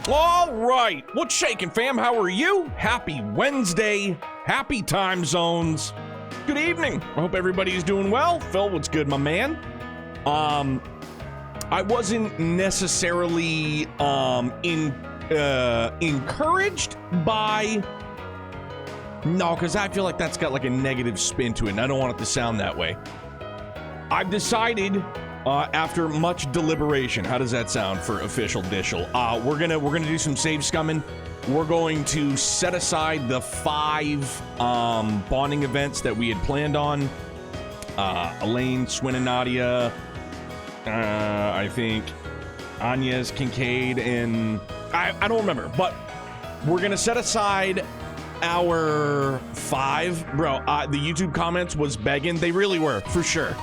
All right, what's shaking, fam? How are you? Happy Wednesday. Happy time zones. Good evening. I hope everybody's doing well. Phil, what's good, my man? I wasn't necessarily encouraged by... No, because I feel like that's got like a negative spin to it, and I don't want it to sound that way. I've decided... after much deliberation, how does that sound for official dishel? We're gonna do some save scumming. We're going to set aside the 5 bonding events that we had planned on. Elaine, Swin and Nadia, I think Anya's, Kincaid, and I don't remember, but we're gonna set aside our 5. Bro, the YouTube comments was begging. They really were, for sure.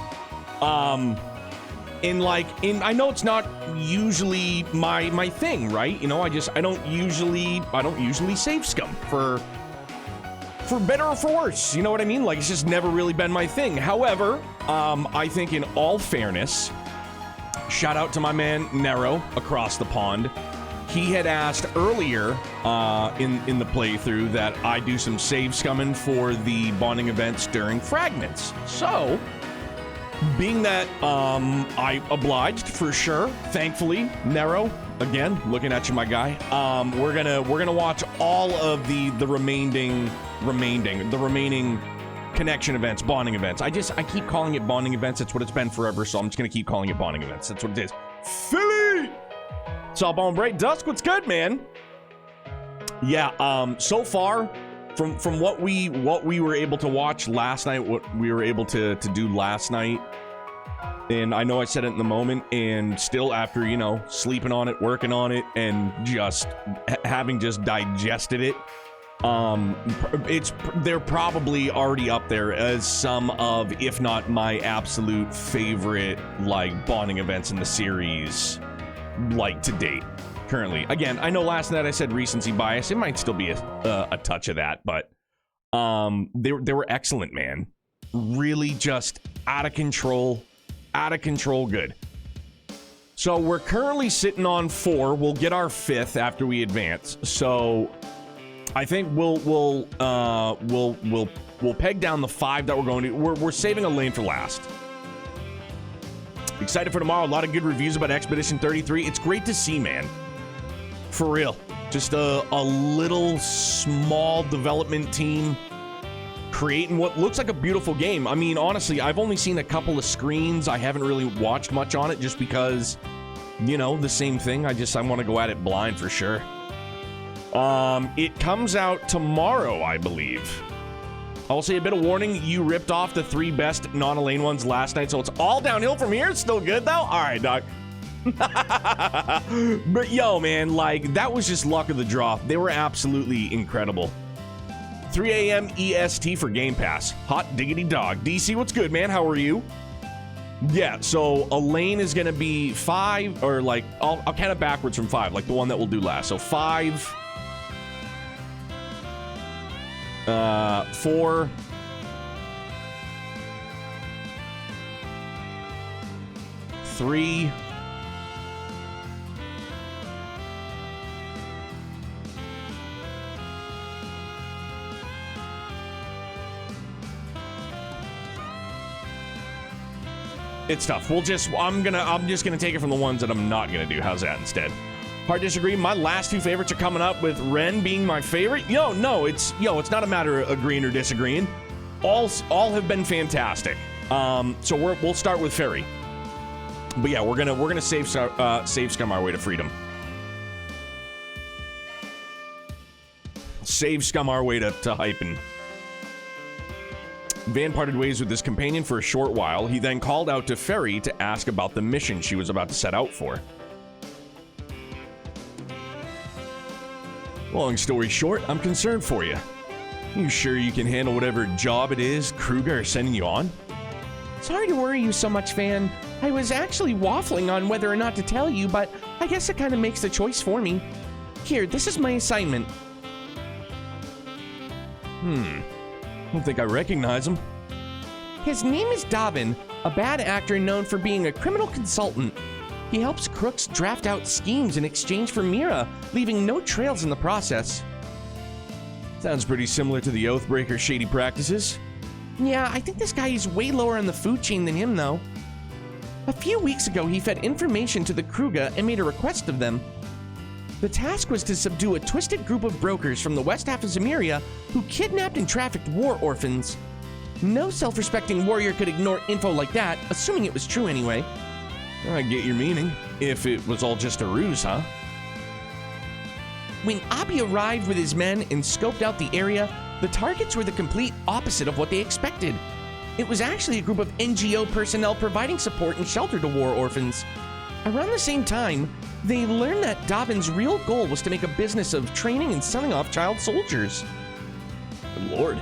I know it's not usually my thing, right? You know, I don't usually save scum for better or for worse. You know what I mean? Like, it's just never really been my thing. However, I think in all fairness, shout out to my man Nero across the pond. He had asked earlier in the playthrough that I do some save scumming for the bonding events during fragments. So, being that I obliged for sure, thankfully, Nero, again, looking at you, my guy. We're gonna watch all of the remaining connection events, bonding events. I keep calling it bonding events. It's what it's been forever, so I'm just gonna keep calling it bonding events. That's what it is. Philly! What's up, Ombre? Dusk, what's good, man? Yeah, so far, from what we were able to watch last night, what we were able to do last night, and I know I said it in the moment, and still after, you know, sleeping on it, working on it, and just having just digested it, they're probably already up there as some of, if not my absolute favorite, like, bonding events in the series, like, to date. Currently, again, I know last night I said recency bias. It might still be a touch of that, but they were excellent, man. Really, just out of control good. So we're currently sitting on 4. We'll get our 5th after we advance. So I think we'll peg down the 5 that we're going to. We're saving a lane for last. Excited for tomorrow. A lot of good reviews about Expedition 33. It's great to see, man. For real. Just a little small development team creating what looks like a beautiful game. I mean, honestly, I've only seen a couple of screens. I haven't really watched much on it just because, you know, the same thing. I want to go at it blind for sure. It comes out tomorrow, I believe. I'll say a bit of warning. You ripped off the 3 best non-Elaine ones last night, so it's all downhill from here. It's still good, though? All right, dog. But yo, man, like, that was just luck of the draw. They were absolutely incredible. 3 a.m. EST for Game Pass. Hot diggity dog. DC, what's good, man? How are you? Yeah, so Elaine is gonna be 5, or like, I'll count it backwards from 5, like the one that we'll do last. So 5, 4, 3, 'It's tough. I'm just gonna take it from the ones that I'm not gonna do. How's that instead? Hard disagree. My last 2 favorites are coming up, with Ren being my favorite. It's not a matter of agreeing or disagreeing. All have been fantastic. So we'll start with Fairy. But yeah, we're gonna save scum our way to freedom. Save scum our way to hyping. Van parted ways with his companion for a short while. He then called out to Fairy to ask about the mission she was about to set out for. Long story short, I'm concerned for you. You sure you can handle whatever job it is Kruger is sending you on? Sorry to worry you so much, Van. I was actually waffling on whether or not to tell you, but I guess it kind of makes the choice for me. Here, this is my assignment. I don't think I recognize him. His name is Davin, a bad actor known for being a criminal consultant. He helps crooks draft out schemes in exchange for Mira, leaving no trails in the process. Sounds pretty similar to the Oathbreaker's shady practices. Yeah, I think this guy is way lower on the food chain than him, though. A few weeks ago, he fed information to the Kruga and made a request of them. The task was to subdue a twisted group of brokers from the west half of Zemuria who kidnapped and trafficked war orphans. No self-respecting warrior could ignore info like that, assuming it was true anyway. I get your meaning. If it was all just a ruse, huh? When Abi arrived with his men and scoped out the area, the targets were the complete opposite of what they expected. It was actually a group of NGO personnel providing support and shelter to war orphans. Around the same time, they learned that Dobbin's real goal was to make a business of training and selling off child soldiers. Good lord.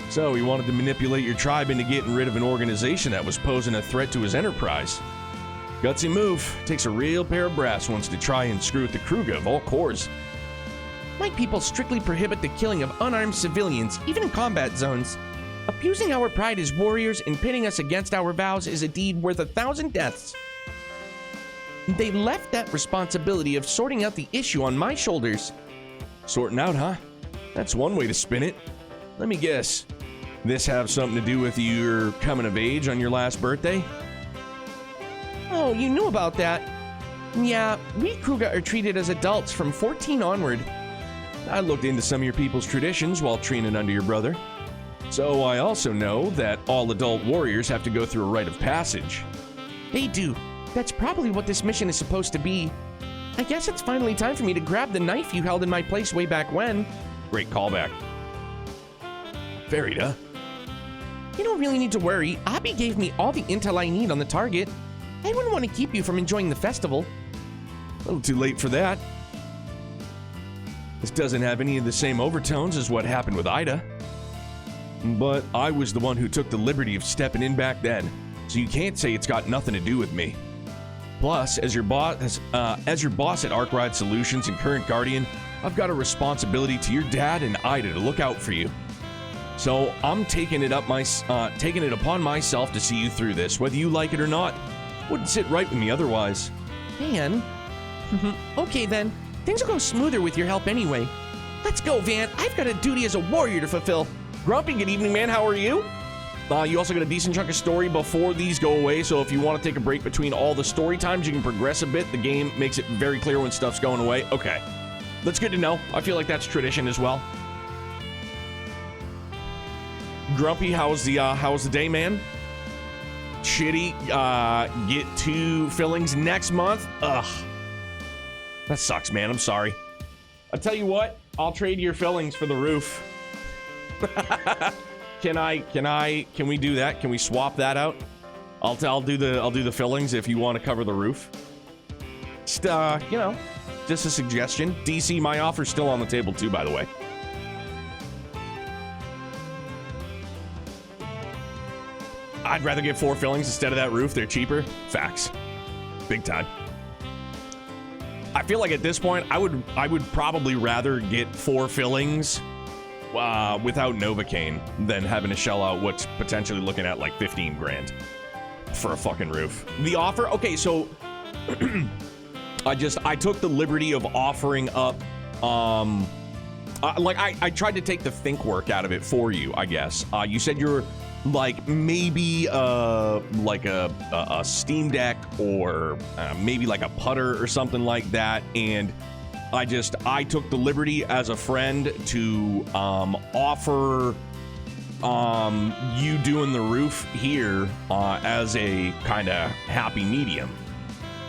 So he wanted to manipulate your tribe into getting rid of an organization that was posing a threat to his enterprise. Gutsy move. Takes a real pair of brass ones to try and screw with the Kruga of all corps. My people strictly prohibit the killing of unarmed civilians, even in combat zones. Abusing our pride as warriors and pitting us against our vows is a deed worth 1,000 deaths. They left that responsibility of sorting out the issue on my shoulders. Sorting out, huh? That's one way to spin it. Let me guess. This have something to do with your coming of age on your last birthday? Oh, you knew about that? Yeah, we Kruga are treated as adults from 14 onward. I looked into some of your people's traditions while training under your brother. So I also know that all adult warriors have to go through a rite of passage. They do. That's probably what this mission is supposed to be. I guess it's finally time for me to grab the knife you held in my place way back when. Great callback. Verida. You don't really need to worry. Abi gave me all the intel I need on the target. I wouldn't want to keep you from enjoying the festival. A little too late for that. This doesn't have any of the same overtones as what happened with Ida. But I was the one who took the liberty of stepping in back then, so you can't say it's got nothing to do with me. Plus, as your boss at Arkride Solutions and current Guardian, I've got a responsibility to your dad and Ida to look out for you. So I'm taking it upon myself to see you through this, whether you like it or not. Wouldn't sit right with me otherwise. Van? Okay then, things will go smoother with your help anyway. Let's go, Van. I've got a duty as a warrior to fulfill. Grumpy, good evening, man. How are you? You also got a decent chunk of story before these go away, so if you want to take a break between all the story times, you can progress a bit. The game makes it very clear when stuff's going away. Okay. That's good to know. I feel like that's tradition as well. Grumpy, how's the day, man? Shitty. Get 2 fillings next month? Ugh. That sucks, man. I'm sorry. I'll tell you what. I'll trade your fillings for the roof. Can we do that? Can we swap that out? I'll do the fillings if you want to cover the roof. Just just a suggestion. DC, my offer's still on the table too, by the way. I'd rather get 4 fillings instead of that roof. They're cheaper. Facts. Big time. I feel like at this point, I would probably rather get 4 fillings without Novocaine than having to shell out what's potentially looking at like 15 grand for a fucking roof. The offer, okay, so I took the liberty of offering up, I tried to take the think work out of it for you, I guess. You said you're like maybe like a Steam Deck or maybe like a putter or something like that, and I took the liberty as a friend to offer you doing the roof here as a kind of happy medium.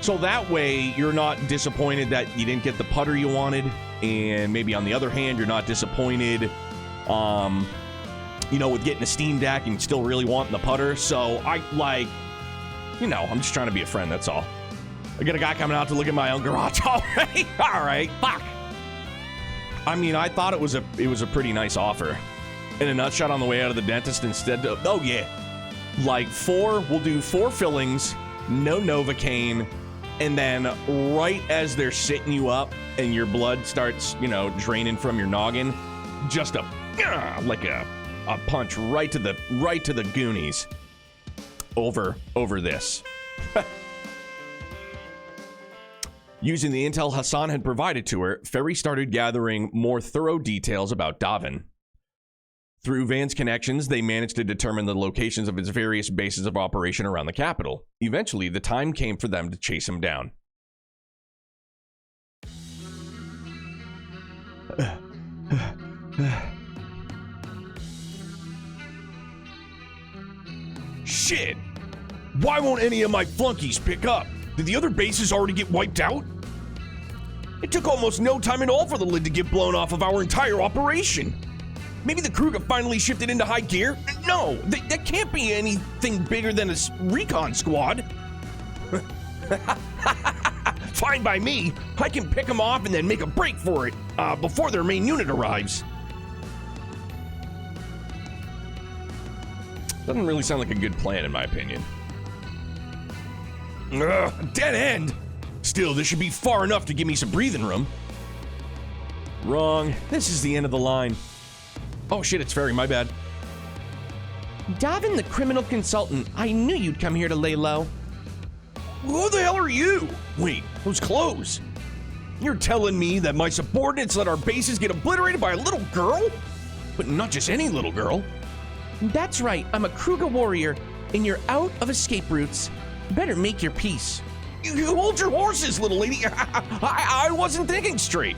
So that way you're not disappointed that you didn't get the putter you wanted, and maybe on the other hand you're not disappointed with getting a Steam Deck and still really wanting the putter. So I'm just trying to be a friend, that's all. I got a guy coming out to look at my own garage already. All right, fuck. I mean, I thought it was a pretty nice offer. In a nutshot, on the way out of the dentist, instead of, oh yeah, like we'll do 4 fillings, no Novocaine, and then right as they're sitting you up and your blood starts, draining from your noggin, just a punch right to the Goonies over this. Using the intel Hassan had provided to her, Ferry started gathering more thorough details about Davin. Through Van's connections, they managed to determine the locations of his various bases of operation around the capital. Eventually, the time came for them to chase him down. Shit! Why won't any of my flunkies pick up? Did the other bases already get wiped out? It took almost no time at all for the lid to get blown off of our entire operation. Maybe the crew got finally shifted into high gear? No, that can't be anything bigger than a recon squad. Fine by me. I can pick them off and then make a break for it before their main unit arrives. Doesn't really sound like a good plan in my opinion. Ugh, dead end. Still, this should be far enough to give me some breathing room. Wrong. This is the end of the line. Oh shit, it's Ferry, my bad. Davin, the criminal consultant. I knew you'd come here to lay low. Who the hell are you? Wait, those clothes. You're telling me that my subordinates let our bases get obliterated by a little girl? But not just any little girl. That's right, I'm a Kruga warrior, and you're out of escape routes. Better make your peace. You hold your horses, little lady. I wasn't thinking straight.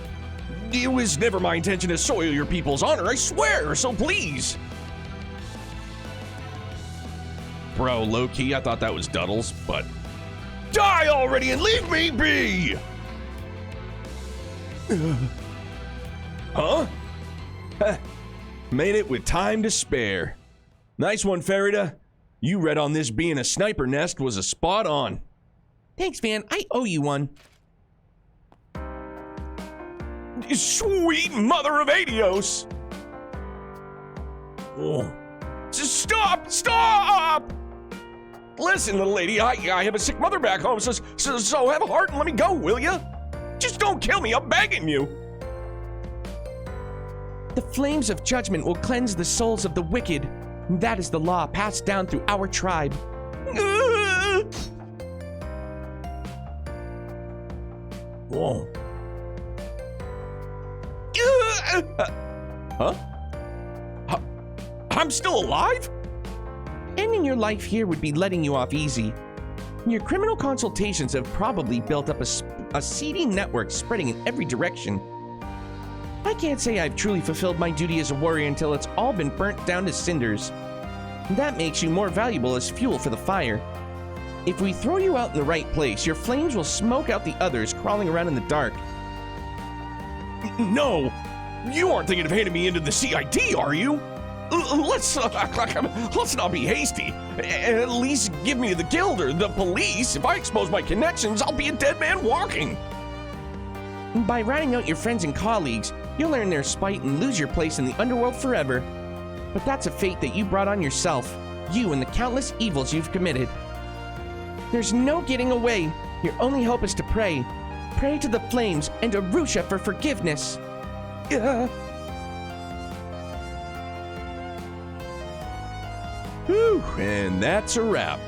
It was never my intention to soil your people's honor, I swear, so please. Bro, low-key, I thought that was Duddles, but... Die already and leave me be! Huh? Made it with time to spare. Nice one, Ferida. You read on this being a sniper nest was a spot on. Thanks, Van. I owe you one. Sweet mother of Adios! Oh. Stop! Stop! Listen, little lady, I have a sick mother back home, so have a heart and let me go, will ya? Just don't kill me, I'm begging you. The flames of judgment will cleanse the souls of the wicked. That is the law passed down through our tribe. Whoa. Huh? I'm still alive? Ending your life here would be letting you off easy. Your criminal consultations have probably built up a seedy network spreading in every direction. I can't say I've truly fulfilled my duty as a warrior until it's all been burnt down to cinders. That makes you more valuable as fuel for the fire. If we throw you out in the right place, your flames will smoke out the others crawling around in the dark. No! You aren't thinking of handing me into the CID, are you? Let's not be hasty. At least give me the guild or the police. If I expose my connections, I'll be a dead man walking. By ratting out your friends and colleagues, you'll earn their spite and lose your place in the underworld forever. But that's a fate that you brought on yourself, you and the countless evils you've committed. There's no getting away. Your only hope is to pray. Pray to the flames and to Rusha for forgiveness. Whew, and that's a wrap.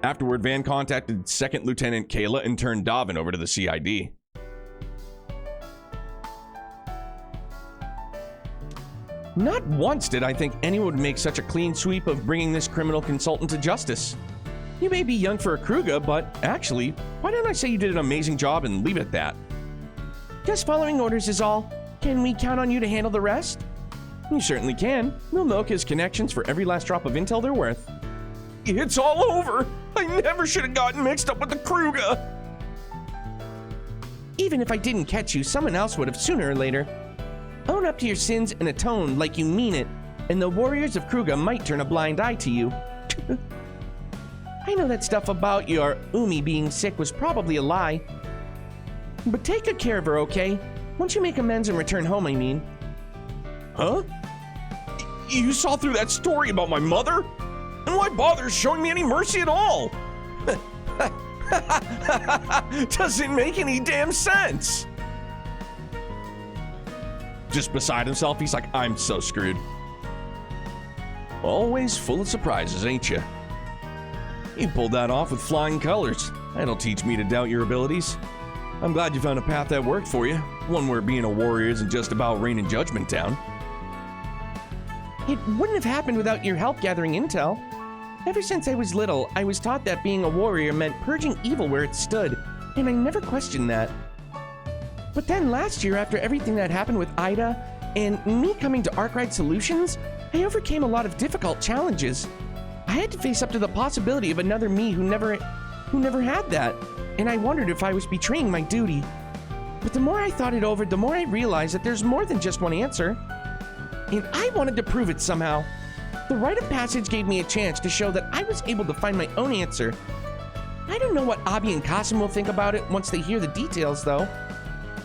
Afterward, Van contacted 2nd Lieutenant Kayla and turned Davin over to the CID. Not once did I think anyone would make such a clean sweep of bringing this criminal consultant to justice. You may be young for a Kruga, but actually, why don't I say you did an amazing job and leave it at that? Just following orders is all. Can we count on you to handle the rest? You certainly can. We'll milk his connections for every last drop of intel they're worth. It's all over! I never should have gotten mixed up with the Kruga! Even if I didn't catch you, someone else would have sooner or later. Own up to your sins and atone like you mean it, and the warriors of Kruga might turn a blind eye to you. I know that stuff about your Umi being sick was probably a lie. But take good care of her, okay? Once you make amends and return home, I mean. Huh? You saw through that story about my mother? And why bother showing me any mercy at all? Doesn't make any damn sense. Just beside himself, he's like, I'm so screwed. Always full of surprises, ain't you? You pulled that off with flying colors. That'll teach me to doubt your abilities. I'm glad you found a path that worked for you. One where being a warrior isn't just about reigning judgment down. It wouldn't have happened without your help gathering intel. Ever since I was little, I was taught that being a warrior meant purging evil where it stood, and I never questioned that. But then last year, after everything that happened with Ida, and me coming to Arkwright Solutions, I overcame a lot of difficult challenges. I had to face up to the possibility of another me who never had that, and I wondered if I was betraying my duty. But the more I thought it over, the more I realized that there's more than just one answer. And I wanted to prove it somehow. The rite of passage gave me a chance to show that I was able to find my own answer. I don't know what Abby and Kasim will think about it once they hear the details, though.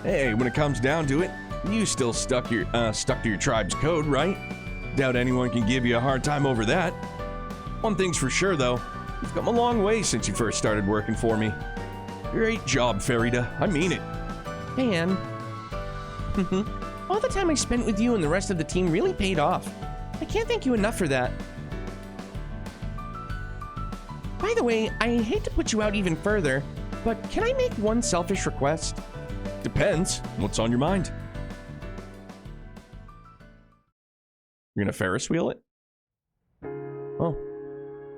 Hey, when it comes down to it, you still stuck to your tribe's code, right? Doubt anyone can give you a hard time over that. One thing's for sure, though. You've come a long way since you first started working for me. Great job, Farida. I mean it. And all the time I spent with you and the rest of the team really paid off. I can't thank you enough for that. By the way, I hate to put you out even further, but can I make one selfish request? Depends. What's on your mind? You're gonna Ferris wheel it? Oh.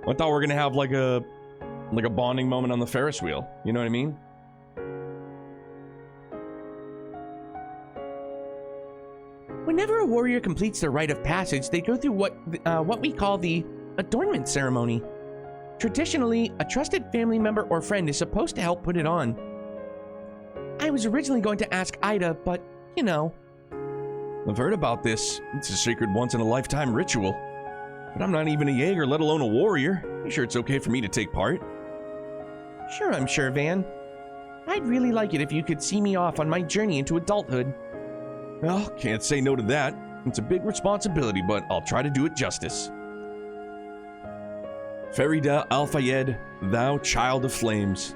I thought we were gonna have like a bonding moment on the Ferris wheel. You know what I mean? Whenever a warrior completes their rite of passage, they go through what we call the adornment ceremony. Traditionally, a trusted family member or friend is supposed to help put it on. I was originally going to ask Ida, but, you know. I've heard about this. It's a sacred once-in-a-lifetime ritual. But I'm not even a Jaeger, let alone a warrior. You sure it's okay for me to take part? Sure, I'm sure, Van. I'd really like it if you could see me off on my journey into adulthood. Well, can't say no to that. It's a big responsibility, but I'll try to do it justice. Farida Al-Fayed, thou child of flames.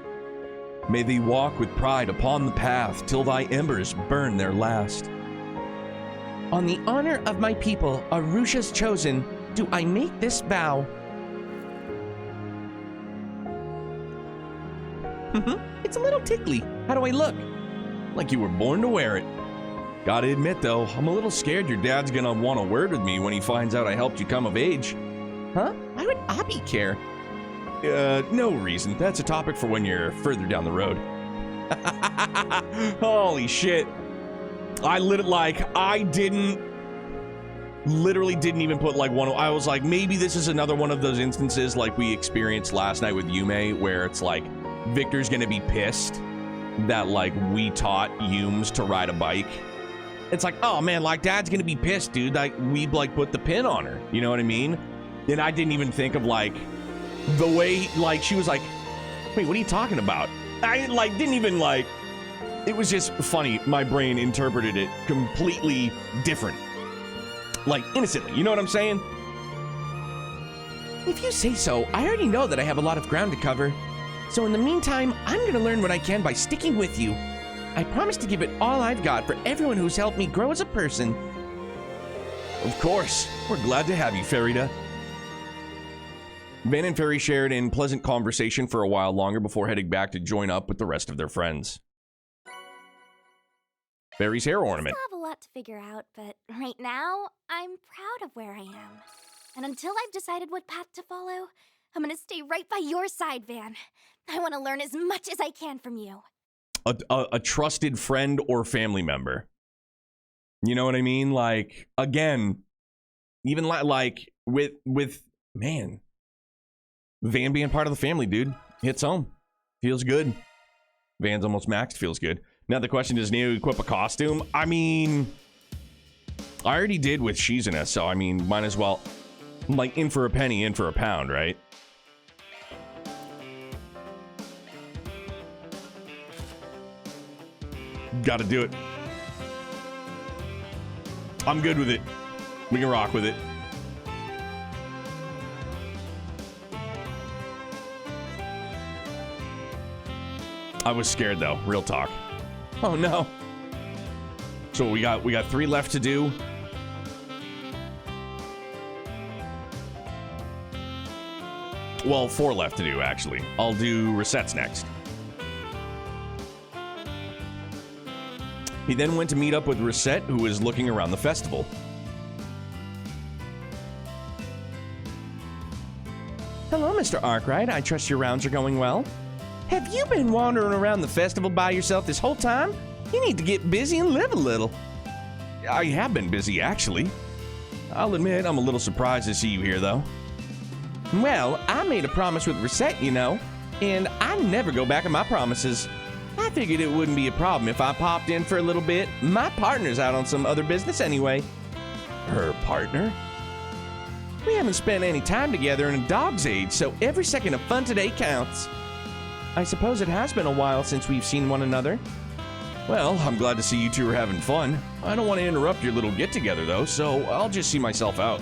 May thee walk with pride upon the path till thy embers burn their last. On the honor of my people, Arusha's chosen, do I make this vow. It's a little tickly. How do I look? Like you were born to wear it. Gotta admit though, I'm a little scared your dad's gonna want a word with me when he finds out I helped you come of age. Huh? Why would Abby care? No reason. That's a topic for when you're further down the road. Holy shit. I literally didn't even put like one. I was like, maybe this is another one of those instances like we experienced last night with Yume, where it's like Victor's gonna be pissed that like we taught Yumes to ride a bike. It's like, oh man, like dad's gonna be pissed, dude. Like we like put the pin on her. You know what I mean? And I didn't even think of like the way like she was like, wait, what are you talking about? I like didn't even like. It was just funny. My brain interpreted it completely different. Like innocently, you know what I'm saying? If you say so, I already know that I have a lot of ground to cover. So in the meantime, I'm gonna learn what I can by sticking with you. I promise to give it all I've got for everyone who's helped me grow as a person. Of course. We're glad to have you, Farida. Van and Ferry shared in pleasant conversation for a while longer before heading back to join up with the rest of their friends. Ferry's hair ornament. I still have a lot to figure out, but right now, I'm proud of where I am. And until I've decided what path to follow, I'm gonna stay right by your side, Van. I want to learn as much as I can from you. A trusted friend or family member. You know what I mean? Like, again, even like with man, Van being part of the family, dude, hits home. Feels good. Van's almost maxed, feels good. Now the question is, need to equip a costume? I mean, I already did with Shizuna, so I mean, might as well. Like, in for a penny, in for a pound, right? Gotta do it. I'm good with it. We can rock with it. I was scared though, real talk. Oh no. So we got 3 left to do. Well, 4 left to do, actually. I'll do Resette's next. He then went to meet up with Reset, who was looking around the festival. Hello, Mr. Arkwright. I trust your rounds are going well. Have you been wandering around the festival by yourself this whole time? You need to get busy and live a little. I have been busy, actually. I'll admit I'm a little surprised to see you here, though. Well, I made a promise with Reset, you know, and I never go back on my promises. I figured it wouldn't be a problem if I popped in for a little bit. My partner's out on some other business anyway. Her partner? We haven't spent any time together in a dog's age, so every second of fun today counts. I suppose it has been a while since we've seen one another. Well, I'm glad to see you two are having fun. I don't want to interrupt your little get-together, though, so I'll just see myself out.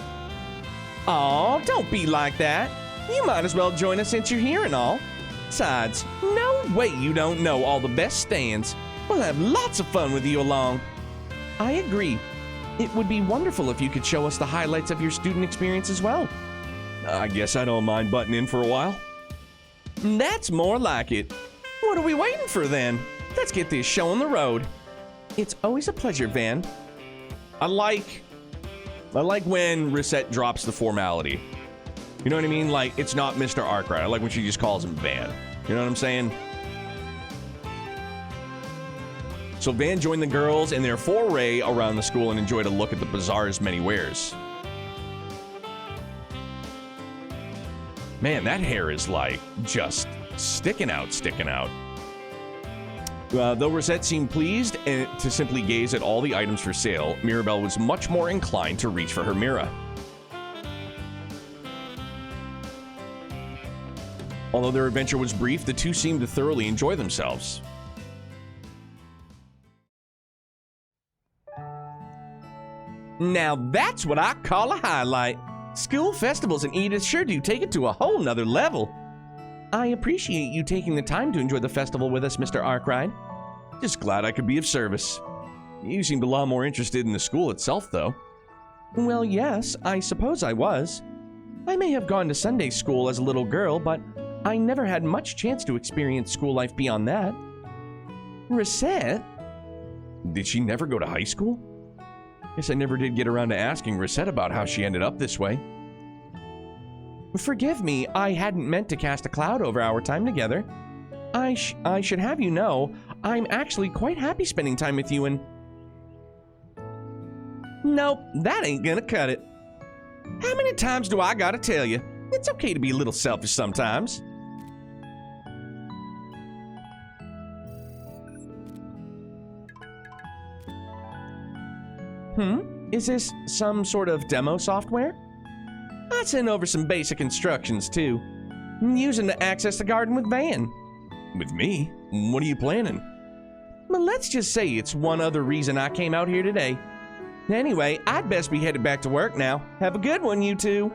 Aw, don't be like that. You might as well join us since you're here and all. Besides, no way you don't know all the best stands. We'll have lots of fun with you along. I agree. It would be wonderful if you could show us the highlights of your student experience as well. I guess I don't mind butting in for a while. That's more like it. What are we waiting for then? Let's get this show on the road. It's always a pleasure, Van. I like when Reset drops the formality. You know what I mean? Like, it's not Mr. Arkwright. I like when she just calls him Van. You know what I'm saying? So Van joined the girls in their foray around the school and enjoyed a look at the bazaar's many wares. Man, that hair is like just sticking out. Though Rosette seemed pleased to simply gaze at all the items for sale, Mirabelle was much more inclined to reach for her mirror. Although their adventure was brief, the two seemed to thoroughly enjoy themselves. Now that's what I call a highlight. School festivals in Edith sure do take it to a whole nother level. I appreciate you taking the time to enjoy the festival with us, Mr. Arkwright. Just glad I could be of service. You seemed a lot more interested in the school itself, though. Well, yes, I suppose I was. I may have gone to Sunday school as a little girl, but I never had much chance to experience school life beyond that. Reset? Did she never go to high school? Guess I never did get around to asking Reset about how she ended up this way. Forgive me, I hadn't meant to cast a cloud over our time together. I should have you know, I'm actually quite happy spending time with you and... Nope, that ain't gonna cut it. How many times do I gotta tell you? It's okay to be a little selfish sometimes. Is this some sort of demo software? I sent over some basic instructions, too. Using to access the garden with Van. With me? What are you planning? But let's just say it's one other reason I came out here today. Anyway, I'd best be headed back to work now. Have a good one, you two.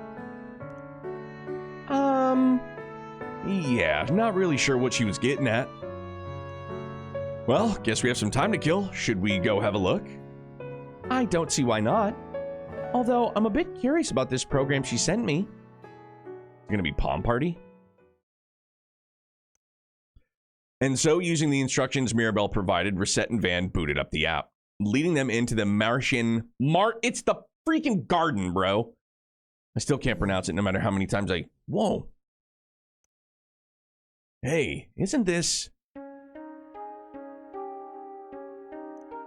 Yeah, not really sure what she was getting at. Well, guess we have some time to kill. Should we go have a look? I don't see why not. Although, I'm a bit curious about this program she sent me. It's gonna be Palm Party? And so, using the instructions Mirabelle provided, Reset and Van booted up the app, leading them into the it's the freaking garden, bro. I still can't pronounce it no matter how many times whoa. Hey, isn't this...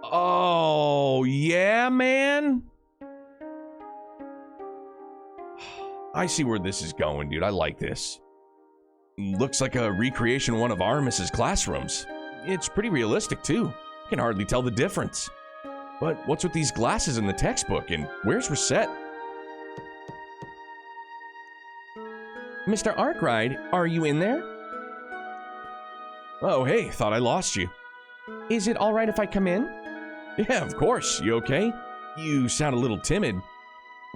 Oh, yeah, man. I see where this is going, dude. I like this. Looks like a recreation of one of Aramis's classrooms. It's pretty realistic, too. I can hardly tell the difference. But what's with these glasses in the textbook, and where's Reset? Mr. Arkwright, are you in there? Oh, hey, thought I lost you. Is it all right if I come in? Yeah, of course. You okay? You sound a little timid.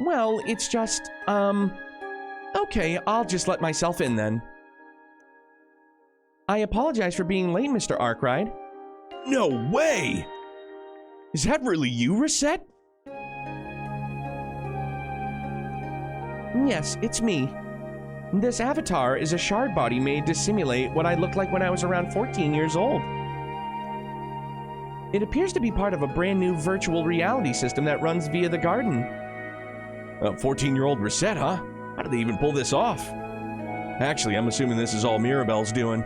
Well, it's just, okay, I'll just let myself in then. I apologize for being late, Mr. Arkwright. No way! Is that really you, Reset? Yes, it's me. This avatar is a shard body made to simulate what I looked like when I was around 14 years old. It appears to be part of a brand new virtual reality system that runs via the garden. A 14-year-old Reset, huh? How did they even pull this off? Actually, I'm assuming this is all Mirabelle's doing.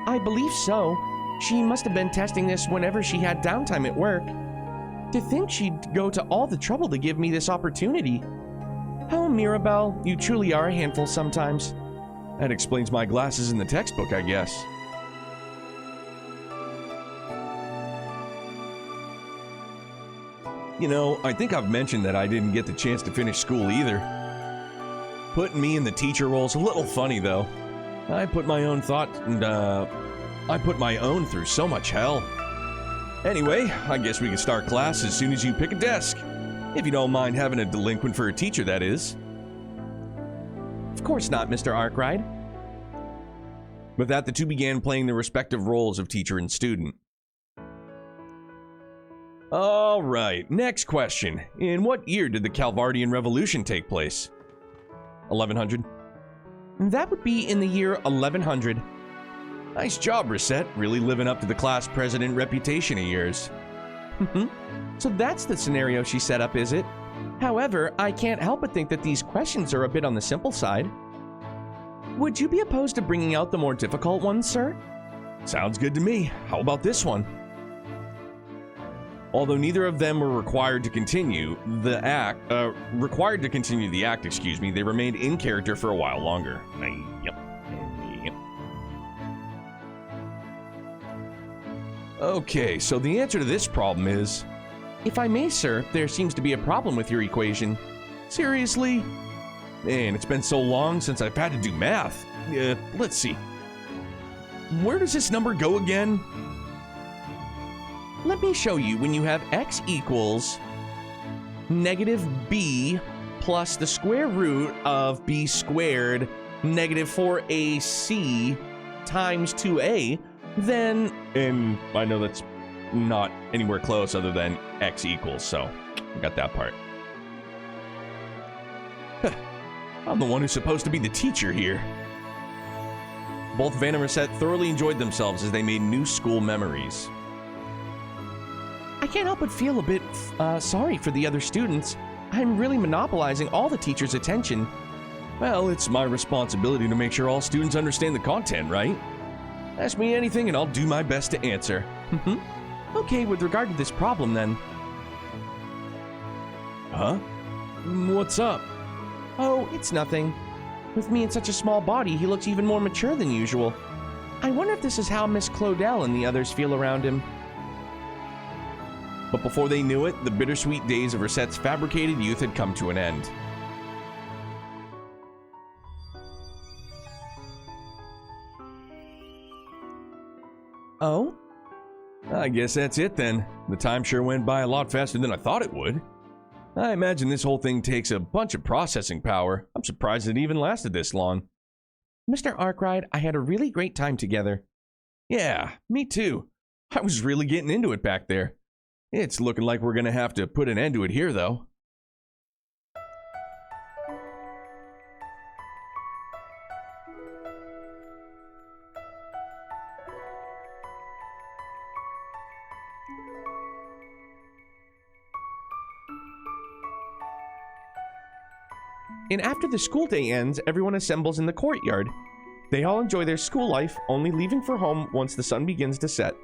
I believe so. She must have been testing this whenever she had downtime at work. To think she'd go to all the trouble to give me this opportunity. Oh, Mirabelle, you truly are a handful sometimes. That explains my glasses in the textbook, I guess. You know, I think I've mentioned that I didn't get the chance to finish school either. Putting me in the teacher role's a little funny, though. I put my own through so much hell. Anyway, I guess we can start class as soon as you pick a desk. If you don't mind having a delinquent for a teacher, that is. Of course not, Mr. Arkwright. With that, the two began playing their respective roles of teacher and student. All right, next question. In what year did the Calvardian Revolution take place? 1100? That would be in the year 1100. Nice job, Reset. Really living up to the class president reputation of yours. So that's the scenario she set up, is it? However, I can't help but think that these questions are a bit on the simple side. Would you be opposed to bringing out the more difficult ones, sir? Sounds good to me. How about this one? Although neither of them were required to continue the act, they remained in character for a while longer. Yep. Okay, so the answer to this problem is... If I may, sir, there seems to be a problem with your equation. Seriously? Man, it's been so long since I've had to do math. Let's see. Where does this number go again? Let me show you. When you have x equals negative b plus the square root of b squared negative 4ac times 2a, then... And I know that's not anywhere close other than x equals, so I got that part. I'm the one who's supposed to be the teacher here. Both Van and Reset thoroughly enjoyed themselves as they made new school memories. I can't help but feel a bit sorry for the other students. I'm really monopolizing all the teachers' attention. Well, it's my responsibility to make sure all students understand the content, right? Ask me anything and I'll do my best to answer. Okay, with regard to this problem then. Huh? What's up? Oh, it's nothing. With me in such a small body, he looks even more mature than usual. I wonder if this is how Miss Claudel and the others feel around him. But before they knew it, the bittersweet days of Reset's fabricated youth had come to an end. Oh? I guess that's it then. The time sure went by a lot faster than I thought it would. I imagine this whole thing takes a bunch of processing power. I'm surprised it even lasted this long. Mr. Arkwright, I had a really great time together. Yeah, me too. I was really getting into it back there. It's looking like we're gonna have to put an end to it here, though. And after the school day ends, everyone assembles in the courtyard. They all enjoy their school life, only leaving for home once the sun begins to set.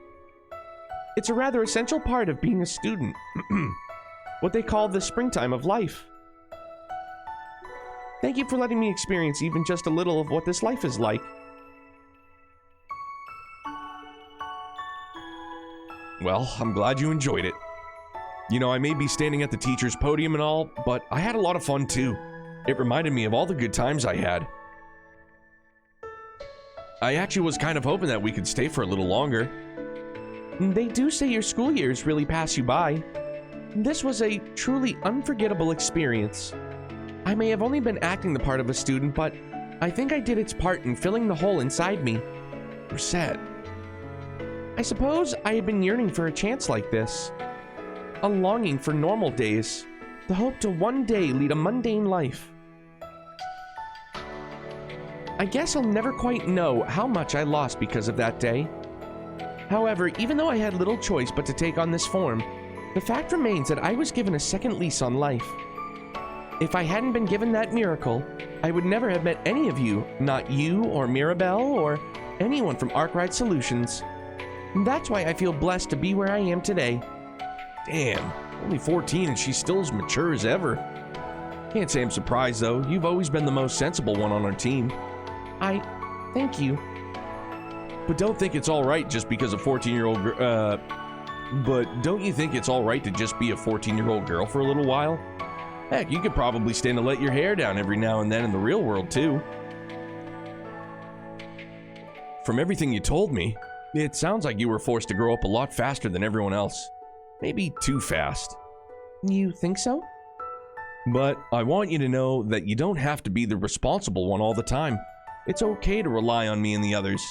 It's a rather essential part of being a student. What they call the springtime of life. Thank you for letting me experience even just a little of what this life is like. Well, I'm glad you enjoyed it. You know, I may be standing at the teacher's podium and all, but I had a lot of fun too. It reminded me of all the good times I had. I actually was kind of hoping that we could stay for a little longer. They do say your school years really pass you by. This was a truly unforgettable experience. I may have only been acting the part of a student, but I think I did its part in filling the hole inside me. Reset. I suppose I had been yearning for a chance like this. A longing for normal days. The hope to one day lead a mundane life. I guess I'll never quite know how much I lost because of that day. However, even though I had little choice but to take on this form, the fact remains that I was given a second lease on life. If I hadn't been given that miracle, I would never have met any of you, not you or Mirabelle or anyone from Arkwright Solutions. That's why I feel blessed to be where I am today. Damn, only 14 and she's still as mature as ever. Can't say I'm surprised though. You've always been the most sensible one on our team. Thank you. But don't think it's all right just because a 14-year-old but don't you think it's all right to just be a 14-year-old girl for a little while? Heck, you could probably stand to let your hair down every now and then in the real world too. From everything you told me, it sounds like you were forced to grow up a lot faster than everyone else. Maybe too fast. You think so? But I want you to know that you don't have to be the responsible one all the time. It's okay to rely on me and the others.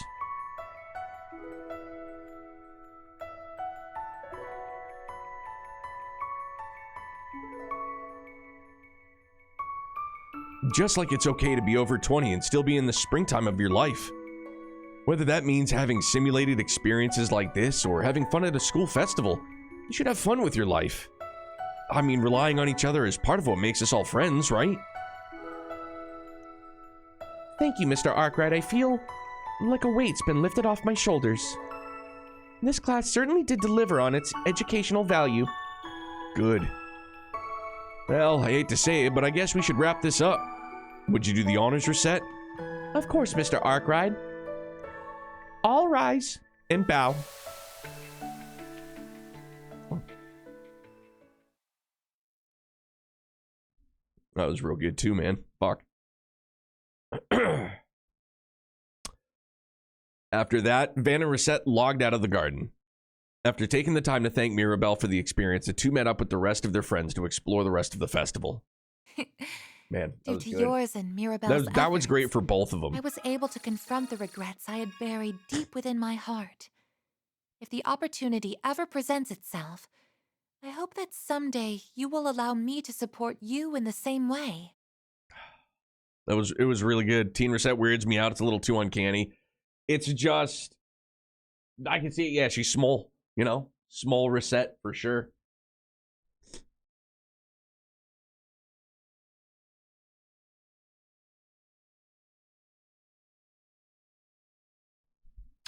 Just like it's okay to be over 20 and still be in the springtime of your life. Whether that means having simulated experiences like this or having fun at a school festival, you should have fun with your life. I mean, relying on each other is part of what makes us all friends, right? Thank you, Mr. Arkwright. I feel like a weight's been lifted off my shoulders. This class certainly did deliver on its educational value. Good. Well, I hate to say it, but I guess we should wrap this up. Would you do the honors reset? Of course, Mr. Arkwright. All rise and bow. That was real good too, man. Fuck. After that, Van and Reset logged out of the garden. After taking the time to thank Mirabelle for the experience, the two met up with the rest of their friends to explore the rest of the festival. Man, that Due was to good. yours and Mirabelle's That was efforts, great for both of them. I was able to confront the regrets I had buried deep within my heart. If the opportunity ever presents itself, I hope that someday you will allow me to support you in the same way. It was really good. Teen Reset weirds me out. It's a little too uncanny. It's just, I can see it. Yeah, she's small, you know, small Reset for sure.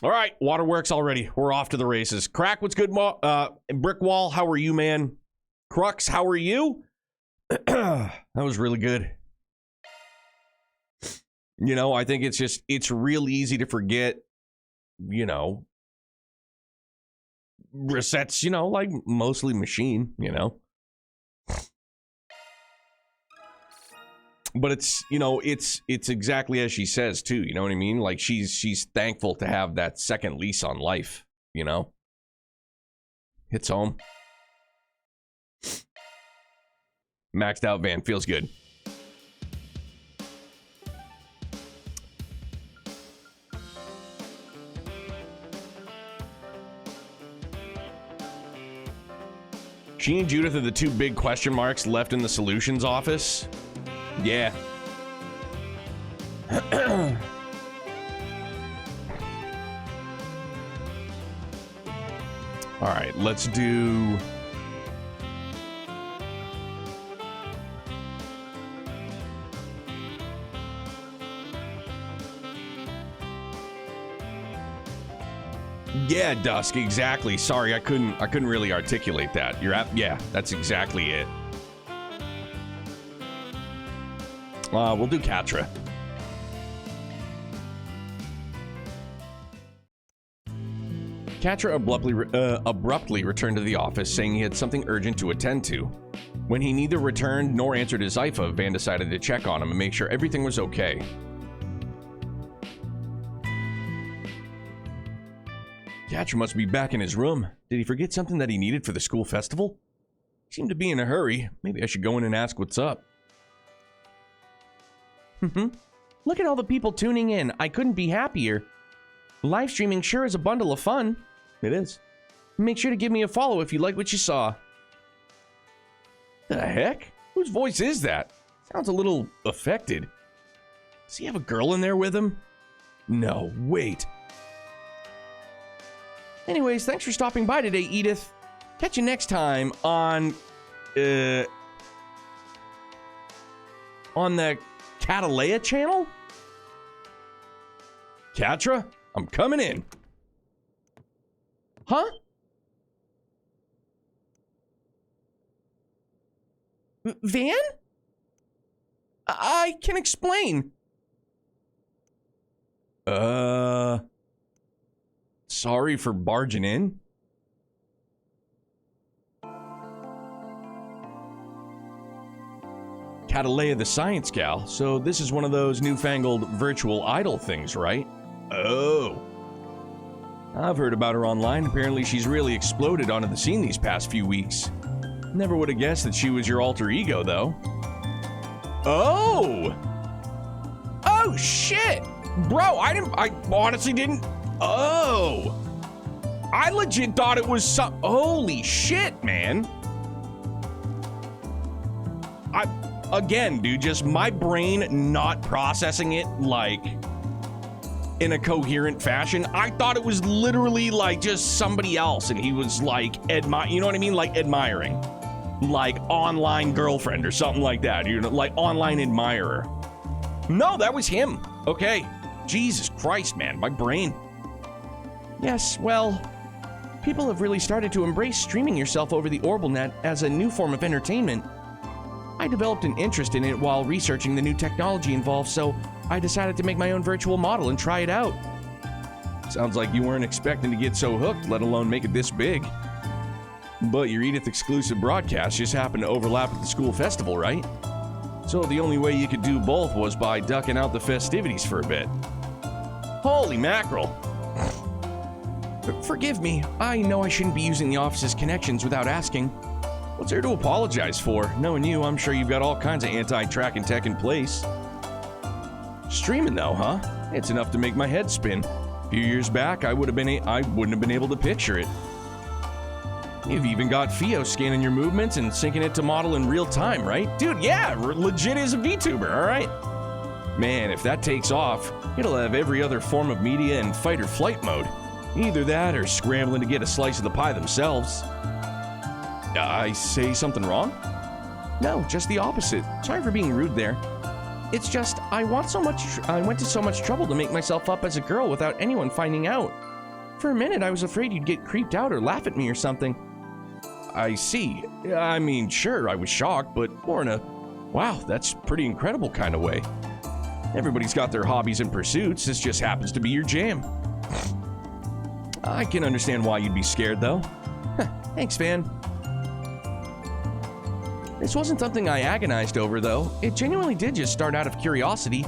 All right, waterworks already. We're off to the races. Crack, what's good? Brickwall, how are you, man? Crux, how are you? That was really good. You know, I think it's real easy to forget, you know, Reset's, you know, like mostly machine, you know. But it's, you know, it's exactly as she says too, you know what I mean? Like she's thankful to have that second lease on life, you know? Hits home. Maxed out Van, feels good. She and Judith are the two big question marks left in the solutions office. Yeah. All right, let's do... Yeah, Dusk, exactly. Sorry, I couldn't really articulate that. Yeah, that's exactly it. We'll do Katra. Katra abruptly returned to the office, saying he had something urgent to attend to. When he neither returned nor answered his IFA, Van decided to check on him and make sure everything was okay. Katra must be back in his room. Did he forget something that he needed for the school festival? He seemed to be in a hurry. Maybe I should go in and ask what's up. Look at all the people tuning in. I couldn't be happier. Live streaming sure is a bundle of fun. It is. Make sure to give me a follow if you like what you saw. The heck? Whose voice is that? Sounds a little affected. Does he have a girl in there with him? No, wait. Anyways, thanks for stopping by today, Edith. Catch you next time on the Catalea channel? Catra, I'm coming in. Huh? Van? I can explain. Sorry for barging in. Catalea the science gal, so this is one of those newfangled virtual idol things, right? Oh. I've heard about her online. Apparently she's really exploded onto the scene these past few weeks. Never would have guessed that she was your alter ego, though. Oh! Oh, shit! Bro, I honestly didn't... Oh! I legit thought it was some... Holy shit, man! Again, dude, just my brain not processing it, like, in a coherent fashion. I thought it was literally, like, just somebody else, and he was, like, you know what I mean? Like, admiring. Like, online girlfriend or something like that. You know, like, online admirer. No, that was him. Okay. Jesus Christ, man. My brain. Yes, well, people have really started to embrace streaming yourself over the OrbleNet as a new form of entertainment. I developed an interest in it while researching the new technology involved, so I decided to make my own virtual model and try it out. Sounds like you weren't expecting to get so hooked, let alone make it this big. But your Edith exclusive broadcast just happened to overlap at the school festival, right? So the only way you could do both was by ducking out the festivities for a bit. Holy mackerel. Forgive me, I know I shouldn't be using the office's connections without asking. What's there to apologize for? Knowing you, I'm sure you've got all kinds of anti-tracking tech in place. Streaming though, huh? It's enough to make my head spin. A few years back, I wouldn't have been able to picture it. You've even got Fio scanning your movements and syncing it to model in real time, right? Dude, yeah, legit is a VTuber, all right? Man, if that takes off, it'll have every other form of media in fight or flight mode. Either that or scrambling to get a slice of the pie themselves. I say something wrong? No, just the opposite. Sorry for being rude there. It's just, I went to so much trouble to make myself up as a girl without anyone finding out. For a minute, I was afraid you'd get creeped out or laugh at me or something. I see. I mean, sure, I was shocked, but more in a, wow, that's pretty incredible kind of way. Everybody's got their hobbies and pursuits. This just happens to be your jam. I can understand why you'd be scared, though. Thanks, Van. This wasn't something I agonized over, though. It genuinely did just start out of curiosity.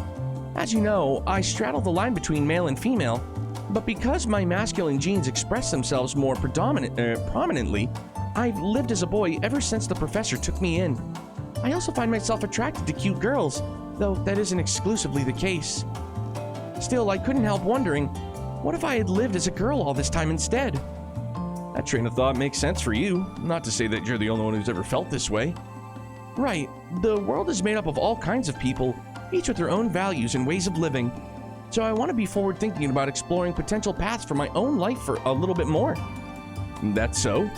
As you know, I straddle the line between male and female, but because my masculine genes express themselves more prominently, I've lived as a boy ever since the professor took me in. I also find myself attracted to cute girls, though that isn't exclusively the case. Still, I couldn't help wondering, what if I had lived as a girl all this time instead? That train of thought makes sense for you, not to say that you're the only one who's ever felt this way. Right, the world is made up of all kinds of people, each with their own values and ways of living. So I want to be forward-thinking about exploring potential paths for my own life for a little bit more. That's so?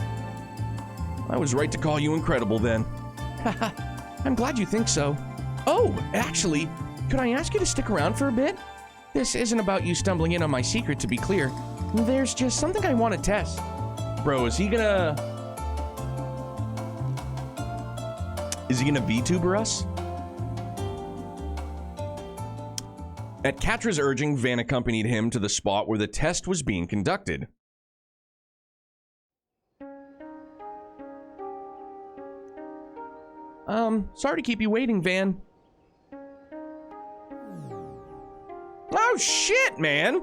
I was right to call you incredible then. Haha, I'm glad you think so. Oh, actually, could I ask you to stick around for a bit? This isn't about you stumbling in on my secret, to be clear. There's just something I want to test. Bro, is he gonna VTuber us? At Catra's urging, Van accompanied him to the spot where the test was being conducted. Sorry to keep you waiting, Van. Oh shit, man!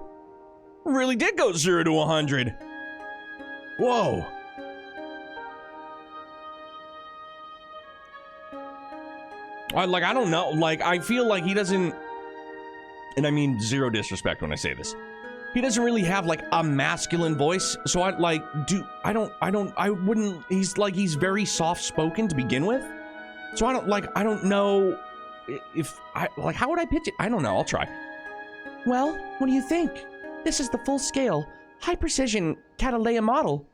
Really did go 0 to 100. Whoa. I don't know. Like, I feel like he doesn't, and I mean zero disrespect when I say this, he doesn't really have like a masculine voice. So he's very soft spoken to begin with. So I don't know how would I pitch it? I don't know. I'll try. Well, what do you think? This is the full-scale, high-precision Catalea model.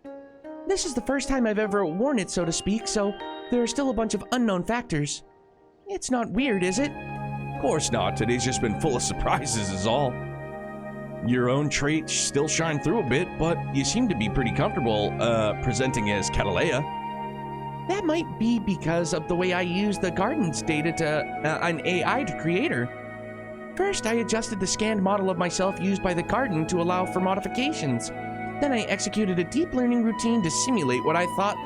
This is the first time I've ever worn it, so to speak, so there are still a bunch of unknown factors. It's not weird, is it? Of course not. Today's just been full of surprises is all. Your own traits still shine through a bit, but you seem to be pretty comfortable, presenting as Catalea. That might be because of the way I used the garden's data to an AI to create her. First, I adjusted the scanned model of myself used by the garden to allow for modifications. Then I executed a deep learning routine to simulate what I thought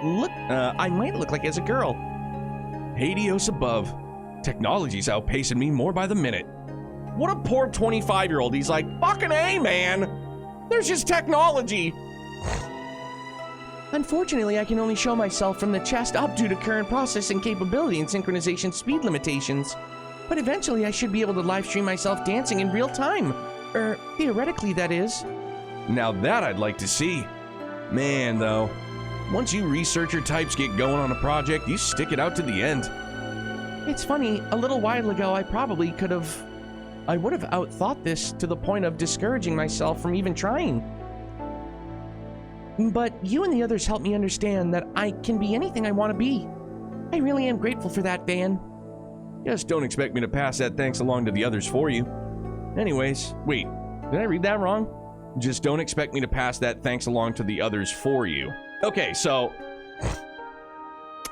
I might look like as a girl. Hades above. Technology's outpacing me more by the minute. What a poor 25-year-old. He's like, fucking A, man. There's just technology. Unfortunately, I can only show myself from the chest up due to current processing capability and synchronization speed limitations. But eventually I should be able to live stream myself dancing in real time. Theoretically, that is. Now that I'd like to see. Man, though, once you researcher types get going on a project, you stick it out to the end. It's funny, a little while ago I would have outthought this to the point of discouraging myself from even trying. But you and the others helped me understand that I can be anything I want to be. I really am grateful for that, Van. Just don't expect me to pass that thanks along to the others for you. Anyways, wait, did I read that wrong? Just don't expect me to pass that thanks along to the others for you. Okay, so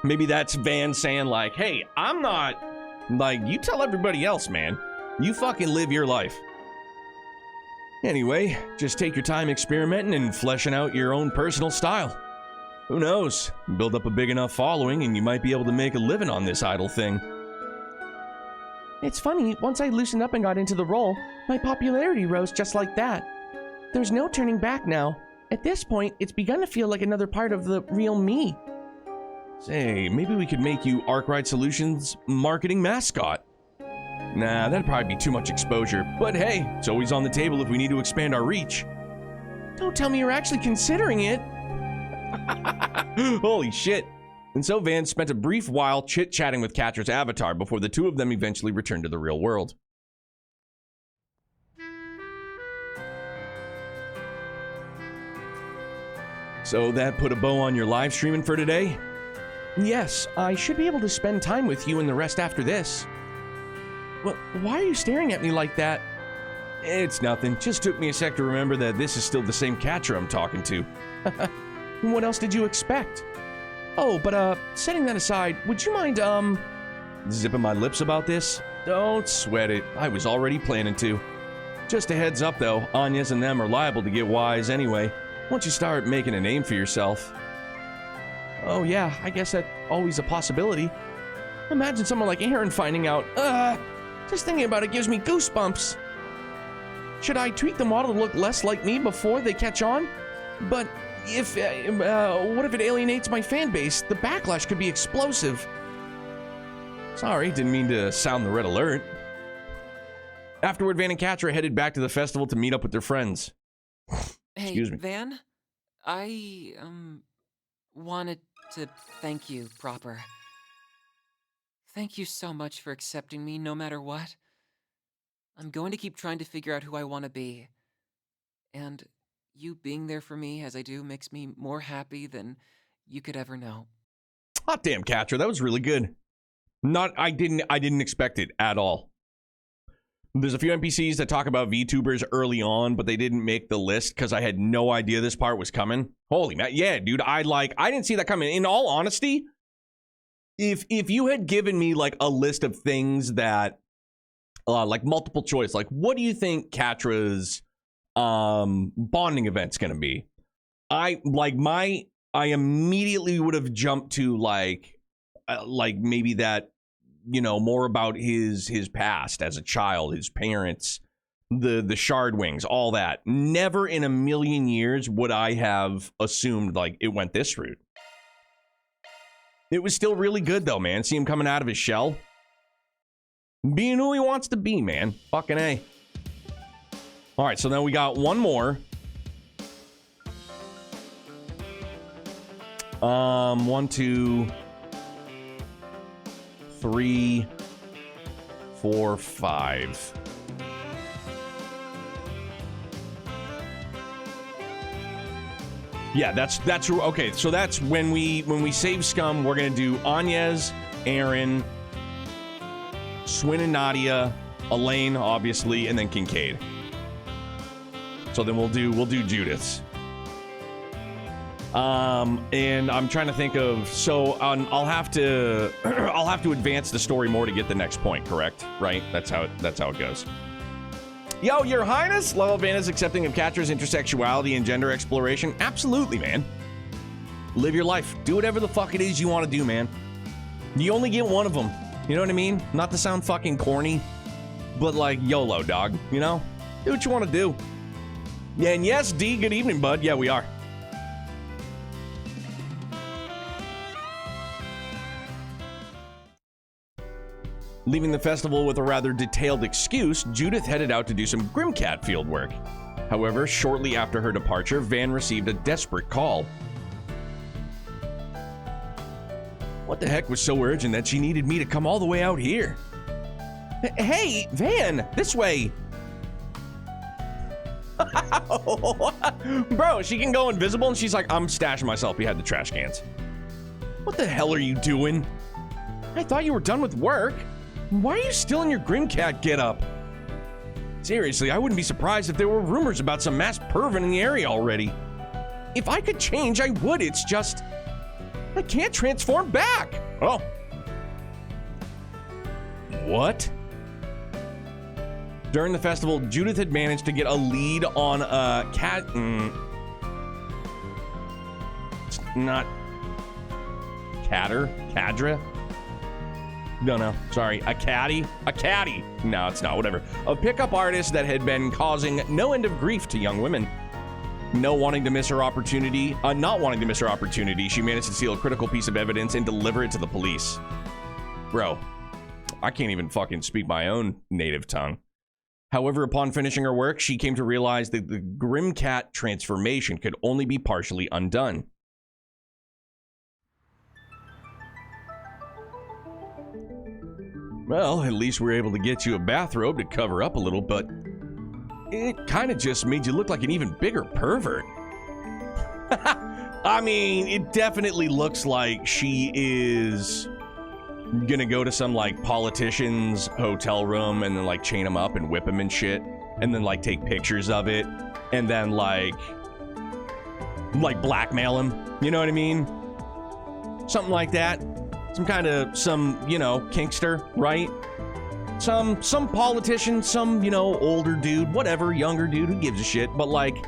maybe that's Van saying like, hey, I'm not, like, you tell everybody else, man. You fucking live your life. Anyway, just take your time experimenting and fleshing out your own personal style. Who knows? Build up a big enough following and you might be able to make a living on this idle thing. It's funny, once I loosened up and got into the role, my popularity rose just like that. There's no turning back now. At this point, it's begun to feel like another part of the real me. Say, maybe we could make you Arkwright Solutions marketing mascot. Nah, that'd probably be too much exposure, but hey, it's always on the table if we need to expand our reach. Don't tell me you're actually considering it. Holy shit. And so Van spent a brief while chit-chatting with Catra's avatar before the two of them eventually returned to the real world. So that put a bow on your live streaming for today? Yes, I should be able to spend time with you and the rest after this. Well, why are you staring at me like that? It's nothing. Just took me a sec to remember that this is still the same Catra I'm talking to. What else did you expect? Oh, but setting that aside, would you mind, zipping my lips about this? Don't sweat it. I was already planning to. Just a heads up, though. Anya's and them are liable to get wise anyway, once you start making a name for yourself. Oh yeah, I guess that's always a possibility. Imagine someone like Aaron finding out. Just thinking about it gives me goosebumps. Should I tweak the model to look less like me before they catch on? But what if it alienates my fan base? The backlash could be explosive. Sorry, didn't mean to sound the red alert. Afterward, Van and Catra headed back to the festival to meet up with their friends. Hey, Excuse me. Van? I, wanted to thank you, proper. Thank you so much for accepting me no matter what. I'm going to keep trying to figure out who I want to be. And you being there for me as I do makes me more happy than you could ever know. Hot damn, Catra, that was really good. I didn't expect it at all. There's a few NPCs that talk about VTubers early on, but they didn't make the list because I had no idea this part was coming. Holy man, yeah, dude, I didn't see that coming. In all honesty, if you had given me like a list of things that, like multiple choice, like what do you think Catra's bonding event's gonna be? I immediately would have jumped to like maybe that, you know, more about his past as a child, his parents, the shard wings, all that. Never in a million years would I have assumed like it went this route. It was still really good though, man. See him coming out of his shell, being who he wants to be, man. Fucking A. All right, so now we got one more. 1, 2, 3, 4, 5. Yeah, that's okay. So that's when we save Scum, we're gonna do Agnes, Aaron, Swin and Nadia, Elaine, obviously, and then Kincaid. So then we'll do Judith's. And I'm trying to think of, so I'll have to advance the story more to get the next point, correct? Right? That's how it goes. Yo, Your Highness, Level Van is accepting of Catra's intersexuality and gender exploration. Absolutely, man. Live your life. Do whatever the fuck it is you want to do, man. You only get one of them. You know what I mean? Not to sound fucking corny, but like YOLO, dog. You know? Do what you want to do. Yeah, and yes, D, good evening, bud. Yeah, we are. Leaving the festival with a rather detailed excuse, Judith headed out to do some Grimcat field work. However, shortly after her departure, Van received a desperate call. What the heck was so urgent that she needed me to come all the way out here? Hey, Van, this way! Bro, she can go invisible and she's like, I'm stashing myself behind the trash cans. What the hell are you doing? I thought you were done with work. Why are you still in your Grimcat getup? Seriously, I wouldn't be surprised if there were rumors about some mass pervin in the area already. If I could change, I would. It's just, I can't transform back. Oh. What? During the festival, Judith had managed to get a lead on a cat. It's not Cadra? No, sorry. A caddy? No, it's not, whatever. A pickup artist that had been causing no end of grief to young women. Not wanting to miss her opportunity, she managed to steal a critical piece of evidence and deliver it to the police. Bro, I can't even fucking speak my own native tongue. However, upon finishing her work, she came to realize that the Grimcat transformation could only be partially undone. Well, at least we were able to get you a bathrobe to cover up a little, but it kind of just made you look like an even bigger pervert. I mean, it definitely looks like she is gonna go to some, like, politician's hotel room and then, like, chain him up and whip him and shit, and then, like, take pictures of it, and then, like blackmail him. You know what I mean? Something like that. Some, you know, kinkster, right? Some politician, some, you know, older dude, whatever, younger dude, who gives a shit, but like,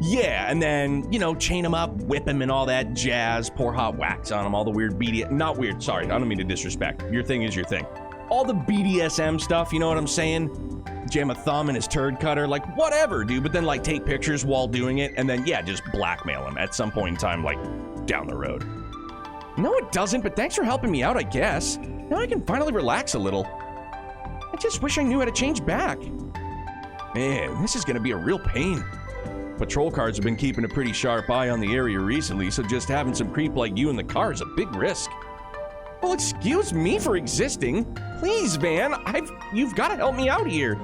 yeah, and then, you know, chain him up, whip him and all that jazz, pour hot wax on him, all the weird not weird, sorry, I don't mean to disrespect. Your thing is your thing. All the BDSM stuff, you know what I'm saying? Jam a thumb in his turd cutter, like, whatever, dude, but then, like, take pictures while doing it, and then, yeah, just blackmail him at some point in time, like, down the road. No, it doesn't, but thanks for helping me out, I guess. Now I can finally relax a little. I just wish I knew how to change back. Man, this is gonna be a real pain. Patrol cars have been keeping a pretty sharp eye on the area recently, so just having some creep like you in the car is a big risk. Well, excuse me for existing. Please, Van, you've got to help me out here.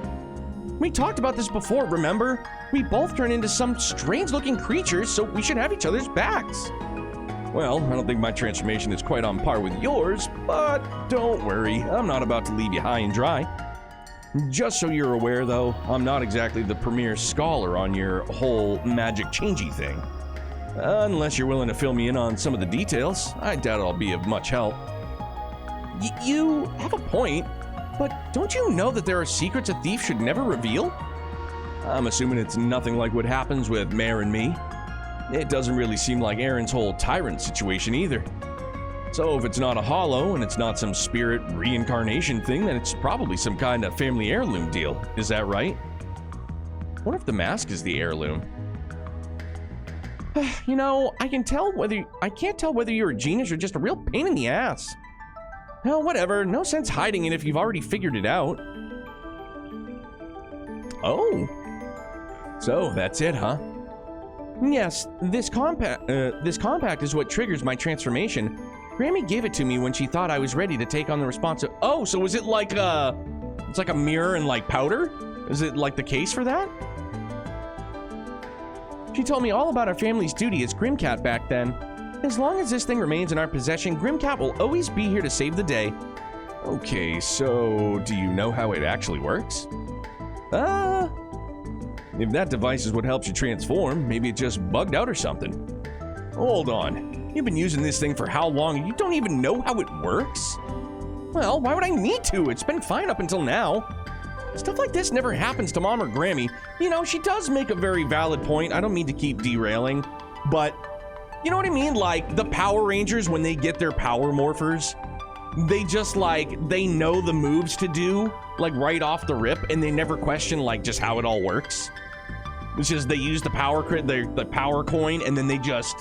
We talked about this before, remember? We both turn into some strange-looking creatures, so we should have each other's backs. Well, I don't think my transformation is quite on par with yours, but don't worry, I'm not about to leave you high and dry. Just so you're aware, though, I'm not exactly the premier scholar on your whole magic changey thing. Unless you're willing to fill me in on some of the details, I doubt I'll be of much help. You have a point, but don't you know that there are secrets a thief should never reveal? I'm assuming it's nothing like what happens with Mare and me. It doesn't really seem like Aaron's whole tyrant situation either. So if it's not a hollow and it's not some spirit reincarnation thing, then it's probably some kind of family heirloom deal. Is that right? What if the mask is the heirloom? You know, I can't tell whether you're a genius or just a real pain in the ass. Well, whatever. No sense hiding it if you've already figured it out. Oh. So that's it, huh? Yes, this compact is what triggers my transformation. Grammy gave it to me when she thought I was ready to take on the responsibility. Oh, so was it like a It's like a mirror and like powder? Is it like the case for that? She told me all about our family's duty as Grimcat back then. As long as this thing remains in our possession, Grimcat will always be here to save the day. Okay, so do you know how it actually works? If that device is what helps you transform, maybe it just bugged out or something. Hold on. You've been using this thing for how long and you don't even know how it works? Well, why would I need to? It's been fine up until now. Stuff like this never happens to Mom or Grammy. You know, she does make a very valid point. I don't mean to keep derailing, but you know what I mean? Like, the Power Rangers, when they get their power morphers, they just, like, they know the moves to do, like, right off the rip, and they never question, like, just how it all works. It's just they use the the power coin, and then they just,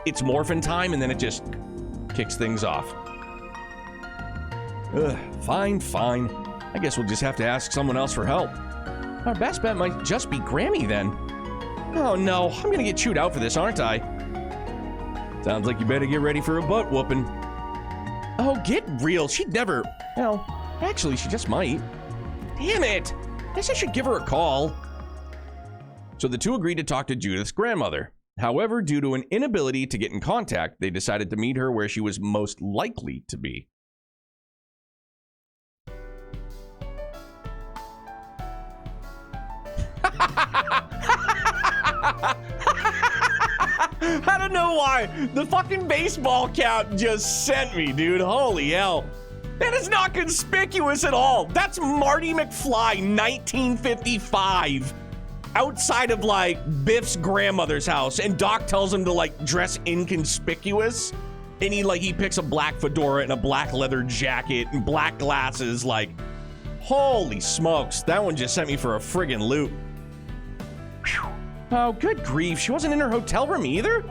it's morphin' time, and then it just kicks things off. Fine. I guess we'll just have to ask someone else for help. Our best bet might just be Grammy then. Oh no, I'm gonna get chewed out for this, aren't I? Sounds like you better get ready for a butt whooping. Oh, get real. She'd never. Well, actually, she just might. Damn it! Guess I should give her a call. So the two agreed to talk to Judith's grandmother. However, due to an inability to get in contact, they decided to meet her where she was most likely to be. I don't know why. The fucking baseball cap just sent me, dude. Holy hell. That is not conspicuous at all. That's Marty McFly, 1955. Outside of, like, Biff's grandmother's house. And Doc tells him to, like, dress inconspicuous. And he picks a black fedora and a black leather jacket and black glasses. Like, holy smokes. That one just sent me for a friggin' loop. Whew. Oh, good grief. She wasn't in her hotel room either?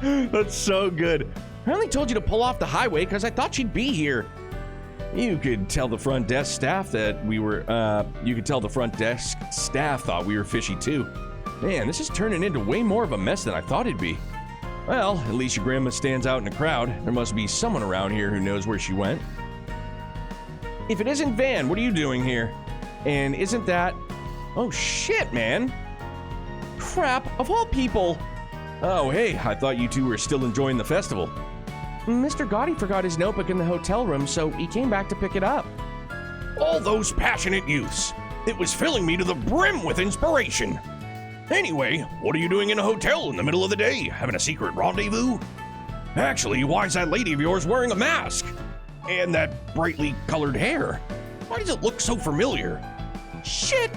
That's so good. I only told you to pull off the highway because I thought she'd be here. You could tell the front desk staff that we were, thought we were fishy too. Man, this is turning into way more of a mess than I thought it'd be. Well, at least your grandma stands out in a crowd. There must be someone around here who knows where she went. If it isn't Van, what are you doing here? And isn't that... Oh, shit, man. Crap, of all people. Oh, hey, I thought you two were still enjoying the festival. Mr. Gotti forgot his notebook in the hotel room, so he came back to pick it up. All those passionate youths. It was filling me to the brim with inspiration. Anyway, what are you doing in a hotel in the middle of the day? Having a secret rendezvous? Actually, why is that lady of yours wearing a mask? And that brightly colored hair? Why does it look so familiar? Shit!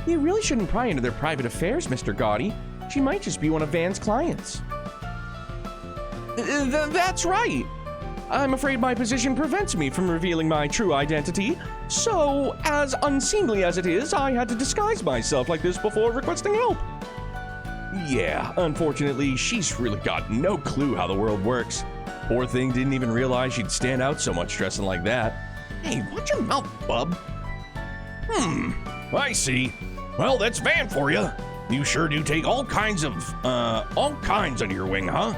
You really shouldn't pry into their private affairs, Mr. Gotti. She might just be one of Van's clients. That's right. I'm afraid my position prevents me from revealing my true identity. So, as unseemly as it is, I had to disguise myself like this before requesting help. Yeah, unfortunately, she's really got no clue how the world works. Poor thing didn't even realize she'd stand out so much dressing like that. Hey, watch your mouth, bub. I see. Well, that's Van for you. You sure do take all kinds under your wing, huh?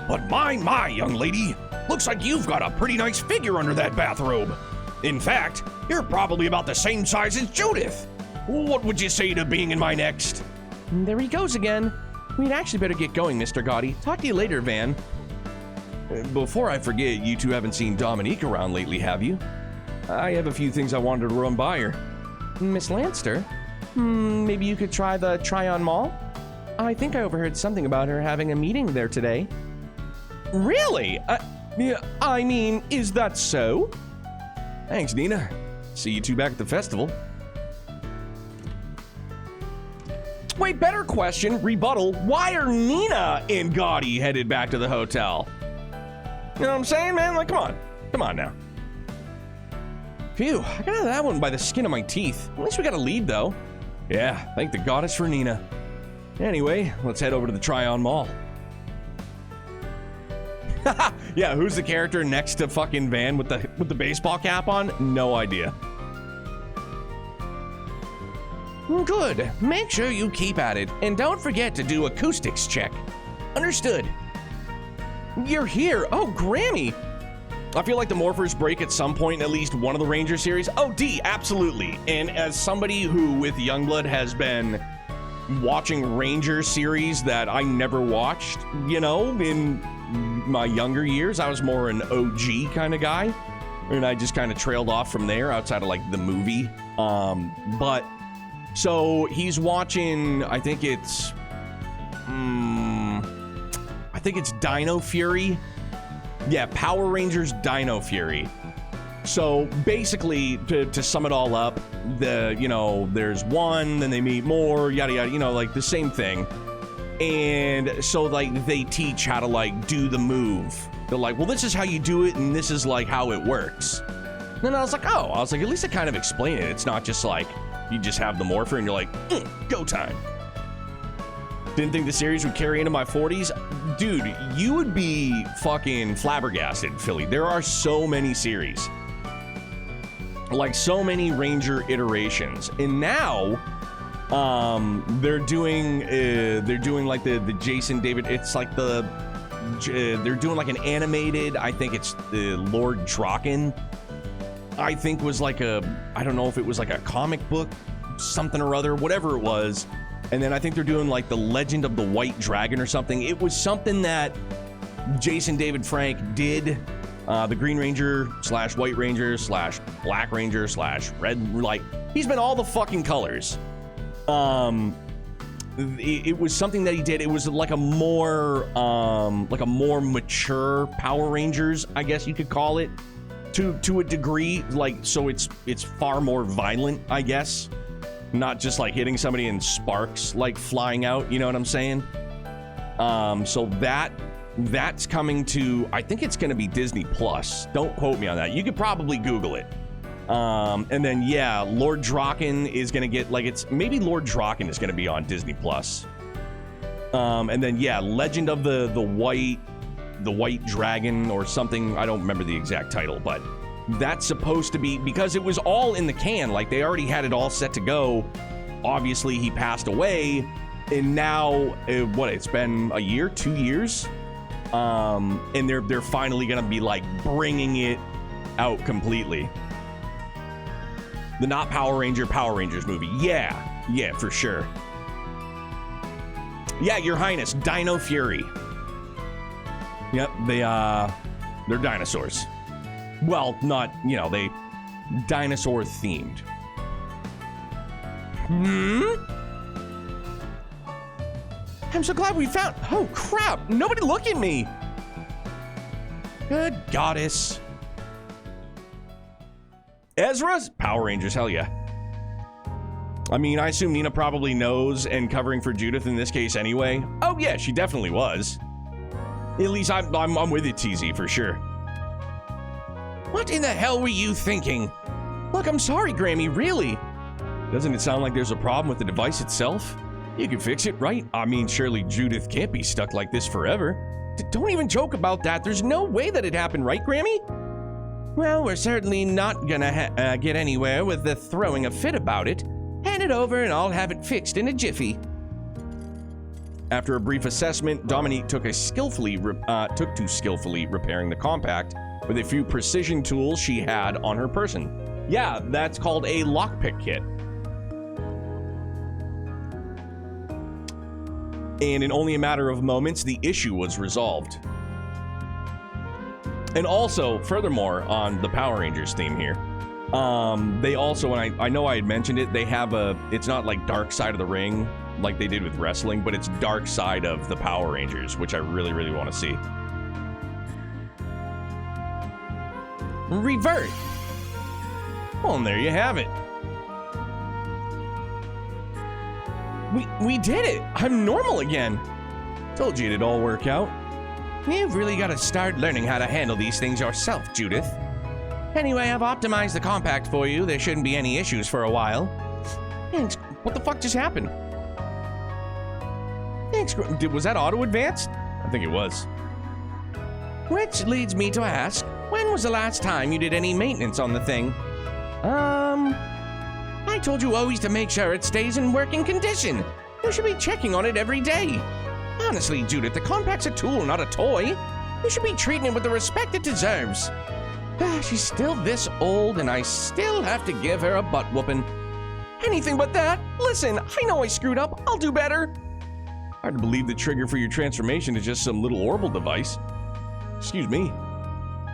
But my, young lady, looks like you've got a pretty nice figure under that bathrobe. In fact, you're probably about the same size as Judith. What would you say to being in my next? There he goes again. We'd actually better get going, Mr. Gotti. Talk to you later, Van. Before I forget, you two haven't seen Dominique around lately, have you? I have a few things I wanted to run by her. Miss Lanster? Maybe you could try the Tryon Mall? I think I overheard something about her having a meeting there today. Really? Yeah, I mean, is that so? Thanks, Nina. See you two back at the festival. Wait, better question, rebuttal. Why are Nina and Gotti headed back to the hotel? You know what I'm saying, man? Like, come on now. Phew, I got out of that one by the skin of my teeth. At least we got a lead, though. Yeah, thank the goddess for Nina. Anyway, let's head over to the Tryon Mall. Yeah, who's the character next to fucking Van with the baseball cap on? No idea. Good. Make sure you keep at it, and don't forget to do acoustics check. Understood. You're here. Oh, Grammy. I feel like the morphers break at some point in at least one of the Ranger series. Oh, D, absolutely. And as somebody who, with Youngblood, has been watching Ranger series that I never watched, you know, in my younger years, I was more an OG kind of guy. And I just kind of trailed off from there outside of, like, the movie. But, so he's watching, I think it's Dino Fury. Yeah, Power Rangers Dino Fury. So basically, to sum it all up, there's one, then they meet more, yada yada, like the same thing. And so like they teach how to like do the move. They're like, well, this is how you do it, and this is like how it works. And then I was like, at least they kind of explain it. It's not just like you just have the morpher and you're like, go time. Didn't think the series would carry into my 40s. Dude, you would be fucking flabbergasted, Philly. There are so many series. Like, so many Ranger iterations. And now, they're doing like the Jason David, it's like they're doing like an animated, I think it's the Lord Draken, I think was like I don't know if it was like a comic book, something or other, whatever it was. And then I think they're doing like the Legend of the White Dragon or something. It was something that Jason David Frank did. The Green Ranger / White Ranger / Black Ranger / Red. Like, he's been all the fucking colors. It was something that he did. It was like a more mature Power Rangers, I guess you could call it, to a degree. Like, so it's far more violent, I guess. Not just like hitting somebody and sparks like flying out, you know what I'm saying? So that's coming to, I think it's going to be Disney Plus. Don't quote me on that. You could probably Google it. And then yeah, Lord Draken is going to get like maybe Lord Draken is going to be on Disney Plus. And then yeah, Legend of the White Dragon or something. I don't remember the exact title, but that's supposed to be, because it was all in the can, like they already had it all set to go. Obviously he passed away, and now it's been a year, 2 years, and they're finally gonna be like bringing it out completely. The not Power Rangers movie. Yeah, for sure. Yeah, Your Highness, Dino Fury. Yep, they're dinosaurs. Well, not, they dinosaur themed. I'm so glad we found. Oh, crap. Nobody look at me. Good goddess. Ezra's Power Rangers. Hell yeah. I mean, I assume Nina probably knows and covering for Judith in this case anyway. Oh, yeah, she definitely was. At least I'm with it, TZ, for sure. What in the hell were you thinking? Look, I'm sorry, Grammy, really. Doesn't it sound like there's a problem with the device itself? You can fix it, right? I mean, surely Judith can't be stuck like this forever. Don't even joke about that. There's no way that it happened, right, Grammy? Well, we're certainly not gonna get anywhere with the throwing a fit about it. Hand it over and I'll have it fixed in a jiffy. After a brief assessment, Dominique took to skillfully repairing the compact with a few precision tools she had on her person. Yeah, that's called a lockpick kit. And in only a matter of moments, the issue was resolved. And also, furthermore, on the Power Rangers theme here, they also, and I know I had mentioned it, they have it's not like Dark Side of the Ring like they did with wrestling, but it's Dark Side of the Power Rangers, which I really, really want to see. Revert. Well, and there you have it. We did it. I'm normal again. Told you it'd all work out. You've really got to start learning how to handle these things yourself, Judith. Anyway, I've optimized the compact for you. There shouldn't be any issues for a while. Thanks. What the fuck just happened? Thanks. Was that auto-advanced? I think it was. Which leads me to ask, when was the last time you did any maintenance on the thing? I told you always to make sure it stays in working condition. You should be checking on it every day. Honestly, Judith, the compact's a tool, not a toy. You should be treating it with the respect it deserves. She's still this old, and I still have to give her a butt whooping. Anything but that. Listen, I know I screwed up. I'll do better. Hard to believe the trigger for your transformation is just some little orbital device. Excuse me.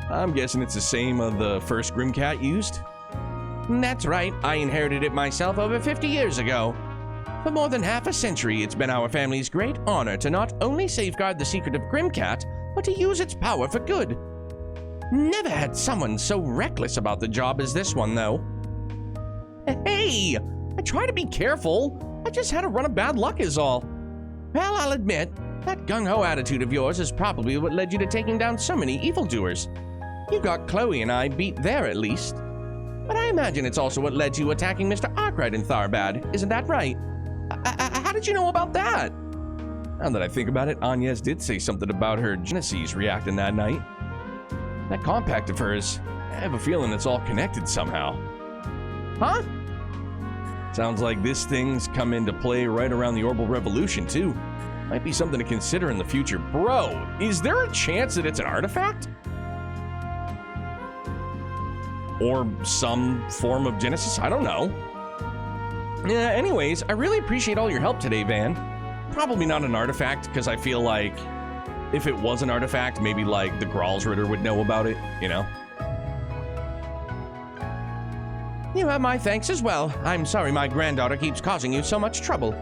I'm guessing it's the same the first Grimcat used? That's right. I inherited it myself over 50 years ago. For more than half a century, it's been our family's great honor to not only safeguard the secret of Grimcat, but to use its power for good. Never had someone so reckless about the job as this one, though. Hey! I try to be careful. I just had a run of bad luck is all. Well, I'll admit, that gung-ho attitude of yours is probably what led you to taking down so many evildoers. You got Chloe and I beat there, at least. But I imagine it's also what led to you attacking Mr. Arkwright in Tharbad. Isn't that right? How did you know about that? Now that I think about it, Agnes did say something about her Genesis reacting that night. That compact of hers, I have a feeling it's all connected somehow. Huh? Sounds like this thing's come into play right around the Orbital Revolution, too. Might be something to consider in the future. Bro, is there a chance that it's an artifact? Or some form of Genesis? I don't know. Yeah, anyways, I really appreciate all your help today, Van. Probably not an artifact, because I feel like if it was an artifact, maybe like the Graalsritter would know about it, you know? You have my thanks as well. I'm sorry my granddaughter keeps causing you so much trouble.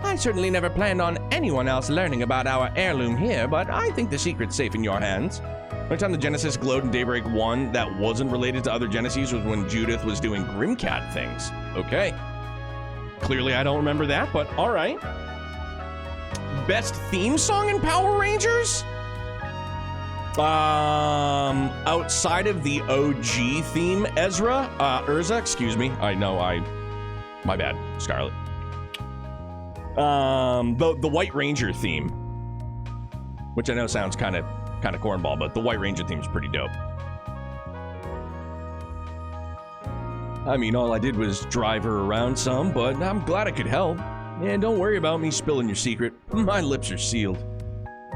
I certainly never planned on anyone else learning about our heirloom here, but I think the secret's safe in your hands. The only time the Genesis glowed in Daybreak 1 that wasn't related to other Genesis was when Judith was doing Grimcat things. Okay. Clearly I don't remember that, but alright. Best theme song in Power Rangers? Outside of the OG theme, Urza, excuse me. My bad, Scarlet. The White Ranger theme, which I know sounds kind of cornball, but the White Ranger theme is pretty dope. I mean, all I did was drive her around some, but I'm glad I could help. And don't worry about me spilling your secret. My lips are sealed.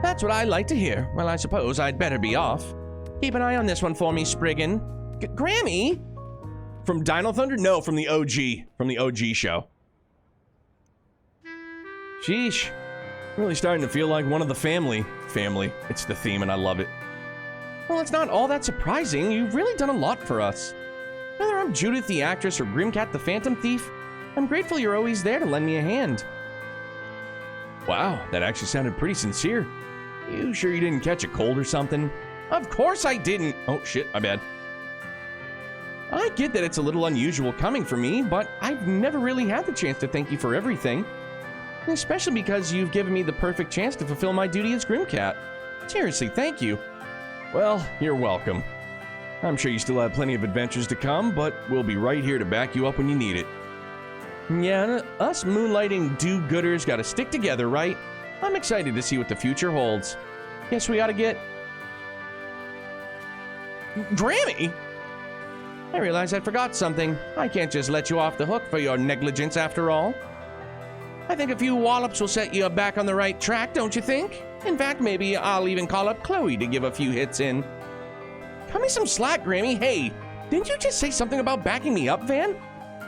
That's what I like to hear. Well, I suppose I'd better be off. Keep an eye on this one for me, Spriggan. Grammy? From Dino Thunder? No, from the OG. From the OG show. Sheesh. Really starting to feel like one of the family. Family. It's the theme and I love it. Well, it's not all that surprising. You've really done a lot for us. Whether I'm Judith the actress or Grimcat the Phantom Thief, I'm grateful you're always there to lend me a hand. Wow, that actually sounded pretty sincere. You sure you didn't catch a cold or something? Of course I didn't. Oh shit, my bad. I get that it's a little unusual coming from me, but I've never really had the chance to thank you for everything. Especially because you've given me the perfect chance to fulfill my duty as Grimcat. Seriously, thank you. Well, you're welcome. I'm sure you still have plenty of adventures to come, but we'll be right here to back you up when you need it. Yeah, us moonlighting do-gooders gotta stick together, right? I'm excited to see what the future holds. Guess we ought to get... Grammy? I realize I forgot something. I can't just let you off the hook for your negligence after all. I think a few wallops will set you back on the right track, don't you think? In fact, maybe I'll even call up Chloe to give a few hits in. Cut me some slack, Grammy. Hey, didn't you just say something about backing me up, Van?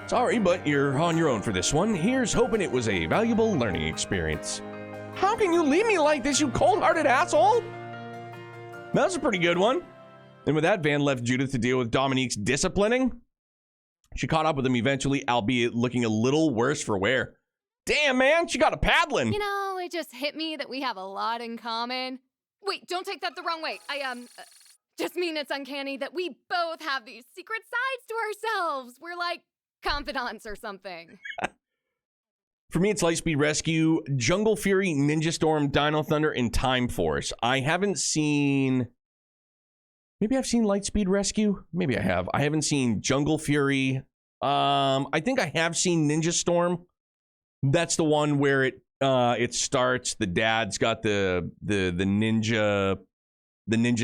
Sorry, but you're on your own for this one. Here's hoping it was a valuable learning experience. How can you leave me like this, you cold-hearted asshole? That was a pretty good one. And with that, Van left Judith to deal with Dominique's disciplining. She caught up with him eventually, albeit looking a little worse for wear. Damn, man, she got a paddling. You know, it just hit me that we have a lot in common. Wait, don't take that the wrong way. I just mean it's uncanny that we both have these secret sides to ourselves. We're like confidants or something. For me, it's Lightspeed Rescue, Jungle Fury, Ninja Storm, Dino Thunder, and Time Force. I haven't seen... Maybe I've seen Lightspeed Rescue? Maybe I have. I haven't seen Jungle Fury. I think I have seen Ninja Storm. That's the one where it starts. The dad's got the ninja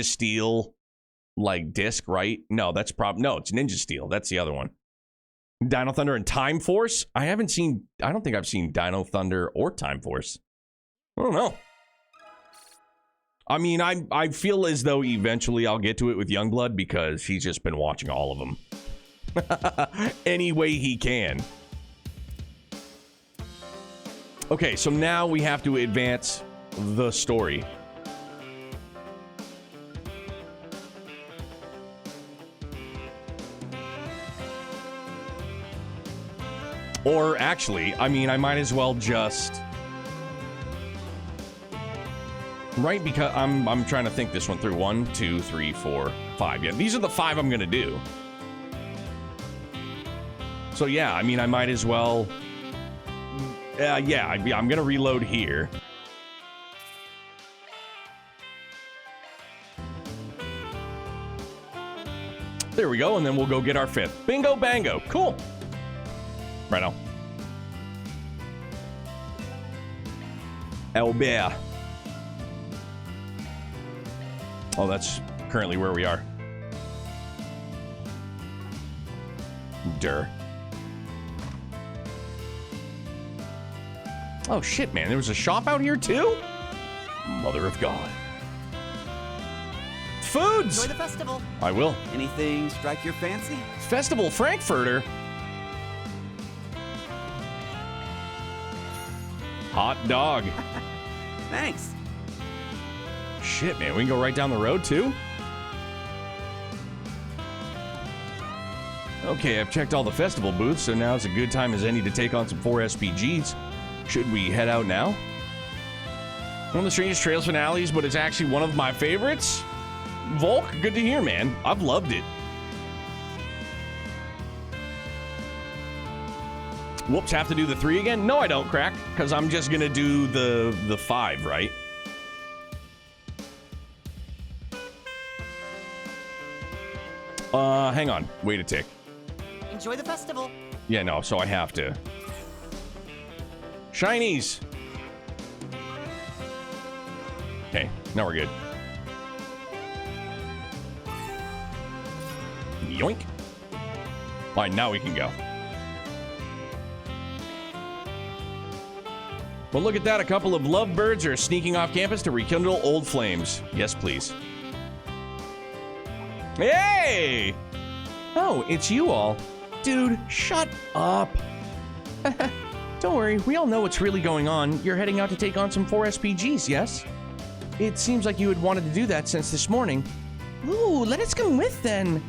steel like disc, right? No, that's no, it's Ninja Steel. That's the other one. Dino Thunder and Time Force. I don't think I've seen Dino Thunder or Time Force. I don't know. I mean, I feel as though eventually I'll get to it with Youngblood because he's just been watching all of them. Any way he can. Okay, so now we have to advance the story. Or actually, I mean, I might as well just... Right, because I'm trying to think this one through. 1, 2, 3, 4, 5. Yeah, these are the 5 I'm gonna do. So yeah, I mean, I might as well... yeah, I'm gonna reload here. There we go, and then we'll go get our 5th. Bingo bango. Cool. Right now. Albert. Oh, that's currently where we are. Durr. Oh shit, man. There was a shop out here too? Mother of God. Foods! Enjoy the festival. I will. Anything strike your fancy? Festival Frankfurter. Hot dog. Thanks. Shit, man. We can go right down the road too? Okay, I've checked all the festival booths, so now it's a good time as any to take on some 4 SPGs. Should we head out now? One of the strangest trails finales, but it's actually one of my favorites. Volk, good to hear, man. I've loved it. Whoops, have to do the 3 again? No, I don't, Crack, because I'm just gonna do the 5, right? Hang on. Wait a tick. Enjoy the festival. Yeah, no, so I have to. Shinies! Okay, now we're good. Yoink. Alright, now we can go. Well, look at that. A couple of lovebirds are sneaking off campus to rekindle old flames. Yes, please. Hey! Oh, it's you all. Dude, shut up. Don't worry, we all know what's really going on. You're heading out to take on some 4 SPGs, yes? It seems like you had wanted to do that since this morning. Ooh, let us come with then.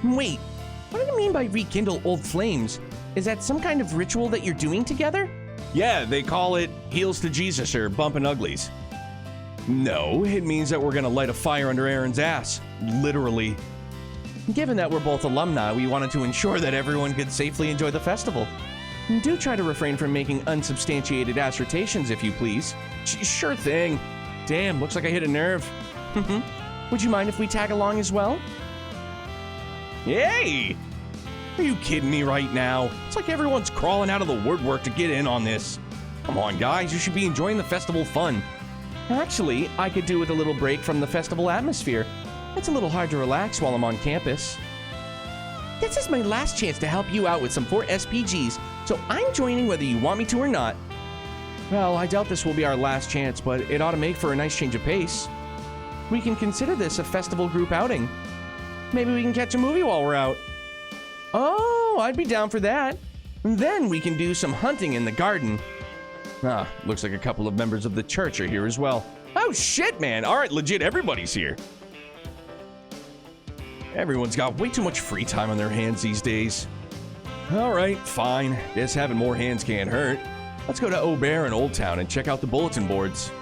Wait, what do you mean by rekindle old flames? Is that some kind of ritual that you're doing together? Yeah, they call it Heels to Jesus or Bumpin' Uglies. No, it means that we're gonna light a fire under Aaron's ass. Literally. Given that we're both alumni, we wanted to ensure that everyone could safely enjoy the festival. Do try to refrain from making unsubstantiated assertions, if you please. Sure thing. Damn, looks like I hit a nerve. Would you mind if we tag along as well? Hey! Are you kidding me right now? It's like everyone's crawling out of the woodwork to get in on this. Come on, guys, you should be enjoying the festival fun. Actually, I could do with a little break from the festival atmosphere. It's a little hard to relax while I'm on campus. This is my last chance to help you out with some 4 SPGs, so I'm joining whether you want me to or not. Well, I doubt this will be our last chance, but it ought to make for a nice change of pace. We can consider this a festival group outing. Maybe we can catch a movie while we're out. Oh, I'd be down for that. And then we can do some hunting in the garden. Ah, looks like a couple of members of the church are here as well. Oh shit, man. All right, legit, everybody's here. Everyone's got way too much free time on their hands these days. All right, fine. Guess having more hands can't hurt. Let's go to Aubert and Old Town and check out the bulletin boards.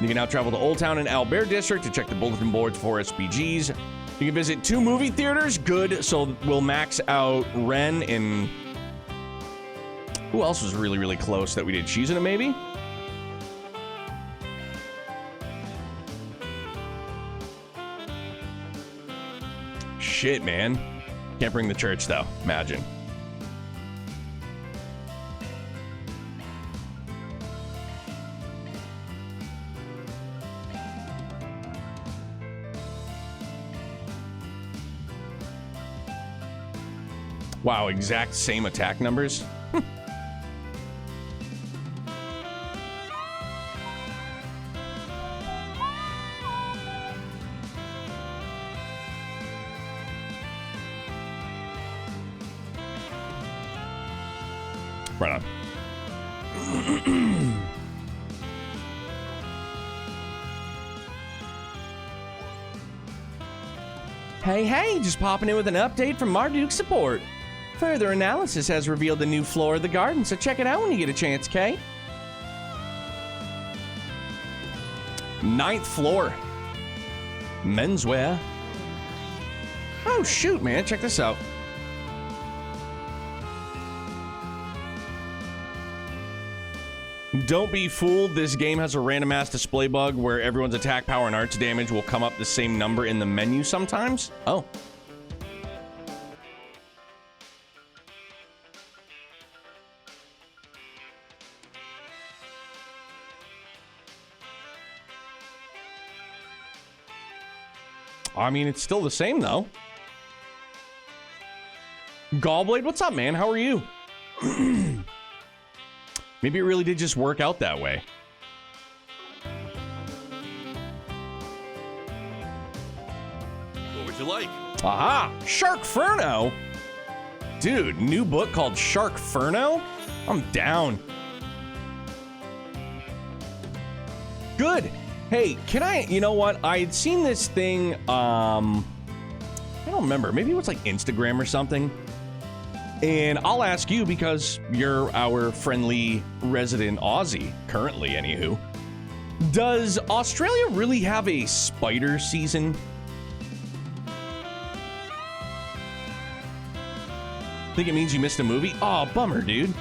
You can now travel to Old Town and Albert District to check the bulletin boards for SPGs. You can visit 2 movie theaters. Good, so we'll max out Ren and... Who else was really, really close that we did? Shizuna, maybe? Shit, man. Can't bring the church, though. Imagine. Wow, exact same attack numbers? Right on. Hey, just popping in with an update from Marduk Support. Further analysis has revealed the new floor of the garden, so check it out when you get a chance, Kay. 9th floor. Menswear. Oh, shoot, man. Check this out. Don't be fooled, this game has a random ass display bug where everyone's attack power and arch damage will come up the same number in the menu sometimes. Oh. I mean, it's still the same though. Gallblade, what's up, man? How are you? Maybe it really did just work out that way. What would you like? Aha! Sharkferno! Dude, new book called Sharkferno? I'm down. Good. Hey, can I, you know what? I had seen this thing, I don't remember. Maybe it was like Instagram or something. And I'll ask you because you're our friendly resident Aussie, currently, anywho. Does Australia really have a spider season? Think it means you missed a movie? Oh, bummer, dude.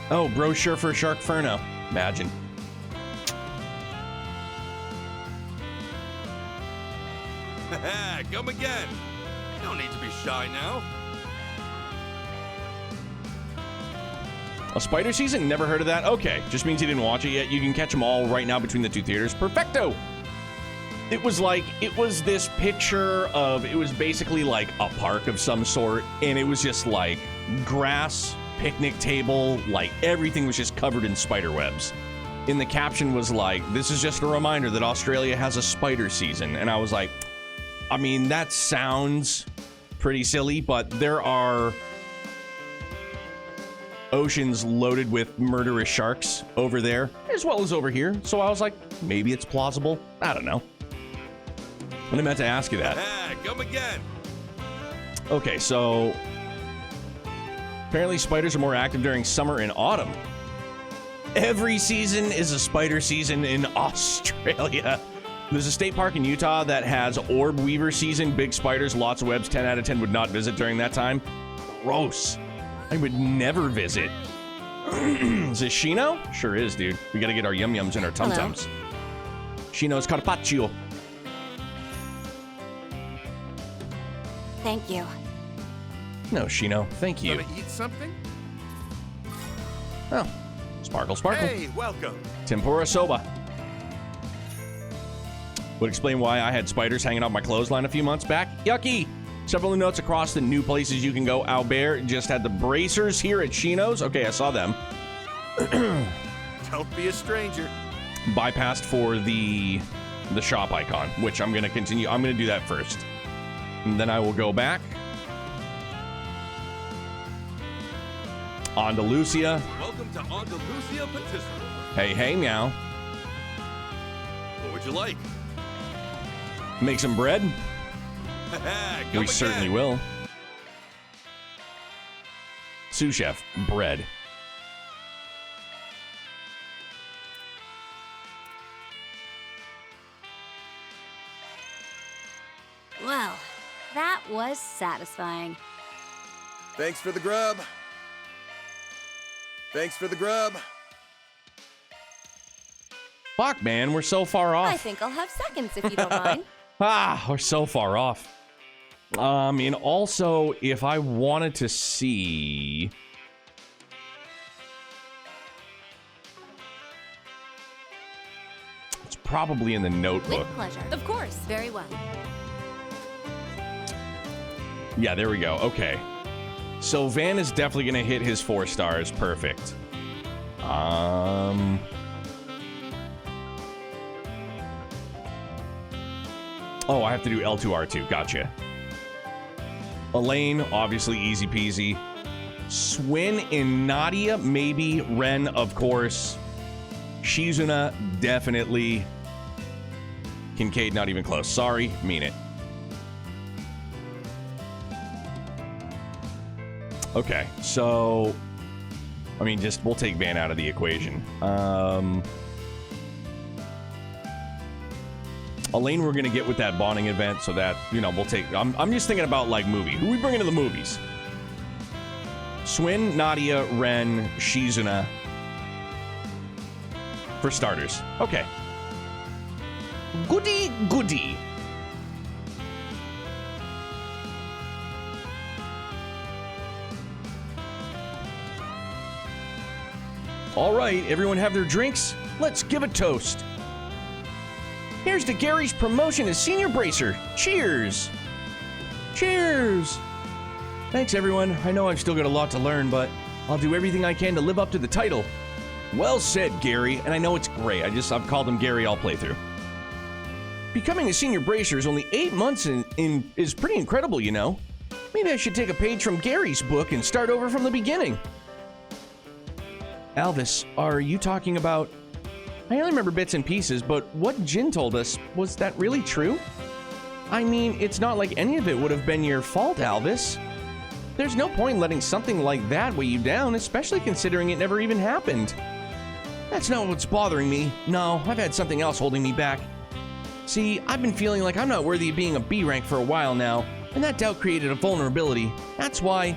Oh, brochure for Sharkferno. Imagine. Come again. You don't need to be shy now. A spider season? Never heard of that? Okay, just means you didn't watch it yet. You can catch them all right now between the two theaters. Perfecto! It was this picture of, it was basically like a park of some sort, and it was just like grass, picnic table, like everything was just covered in spider webs. And the caption was like, this is just a reminder that Australia has a spider season. And I was like, I mean, that sounds pretty silly, but there are oceans loaded with murderous sharks over there, as well as over here. So I was like, maybe it's plausible. I don't know. And I meant to ask you that. Come again. Okay, so apparently spiders are more active during summer and autumn. Every season is a spider season in Australia. There's a state park in Utah that has orb weaver season, big spiders, lots of webs. 10 out of 10 would not visit during that time. Gross. I would never visit. Is this Shino? Sure is, dude. We gotta get our yum-yums and our tum-tums. Shino's carpaccio. Thank you. No, Shino. Thank you. Gonna eat something? Oh. Sparkle, sparkle. Hey, welcome. Tempura soba. Would explain why I had spiders hanging off my clothesline a few months back. Yucky! Several notes across the new places you can go. Albert just had the bracers here at Shino's. Okay, I saw them. Don't be a stranger. Bypassed for the shop icon, which I'm going to continue. I'm going to do that first. And then I will go back. Andalusia. Welcome to Andalusia Patisserie. Hey, hey, meow. What would you like? Make some bread? Come We certainly again. will. Sous chef, bread. Well, that was satisfying. Thanks for the grub. Thanks for the grub. Fuck, man, we're so far I off. think I'll have seconds if you don't mind. We're so far off. And also, if I wanted to see... It's probably in the notebook. With pleasure. Of course. Very well. Yeah, there we go. Okay. So Van is definitely going to hit his 4 stars. Perfect. Oh, I have to do L2R2. Gotcha. Elaine, obviously easy peasy. Swin and Nadia, maybe. Ren, of course. Shizuna, definitely. Kincaid, not even close. Sorry, mean it. Okay, so... I mean, just, we'll take Van out of the equation. Elaine, we're going to get with that bonding event so that, you know, we'll take... I'm just thinking about, like, movie. Who are we bringing to the movies? Swin, Nadia, Ren, Shizuna. For starters. Okay. Goody, goody. All right, everyone have their drinks? Let's give a toast. Here's to Gary's promotion as Senior Bracer. Cheers. Cheers. Thanks, everyone. I know I've still got a lot to learn, but I'll do everything I can to live up to the title. Well said, Gary, and I know it's great. I've called him Gary all playthrough. Becoming a Senior Bracer is only 8 months in is pretty incredible, you know. Maybe I should take a page from Gary's book and start over from the beginning. Alvis, are you talking about... I only remember bits and pieces, but what Jin told us, was that really true? I mean, it's not like any of it would have been your fault, Alvis. There's no point in letting something like that weigh you down, especially considering it never even happened. That's not what's bothering me. No, I've had something else holding me back. See, I've been feeling like I'm not worthy of being a B rank for a while now, and that doubt created a vulnerability. That's why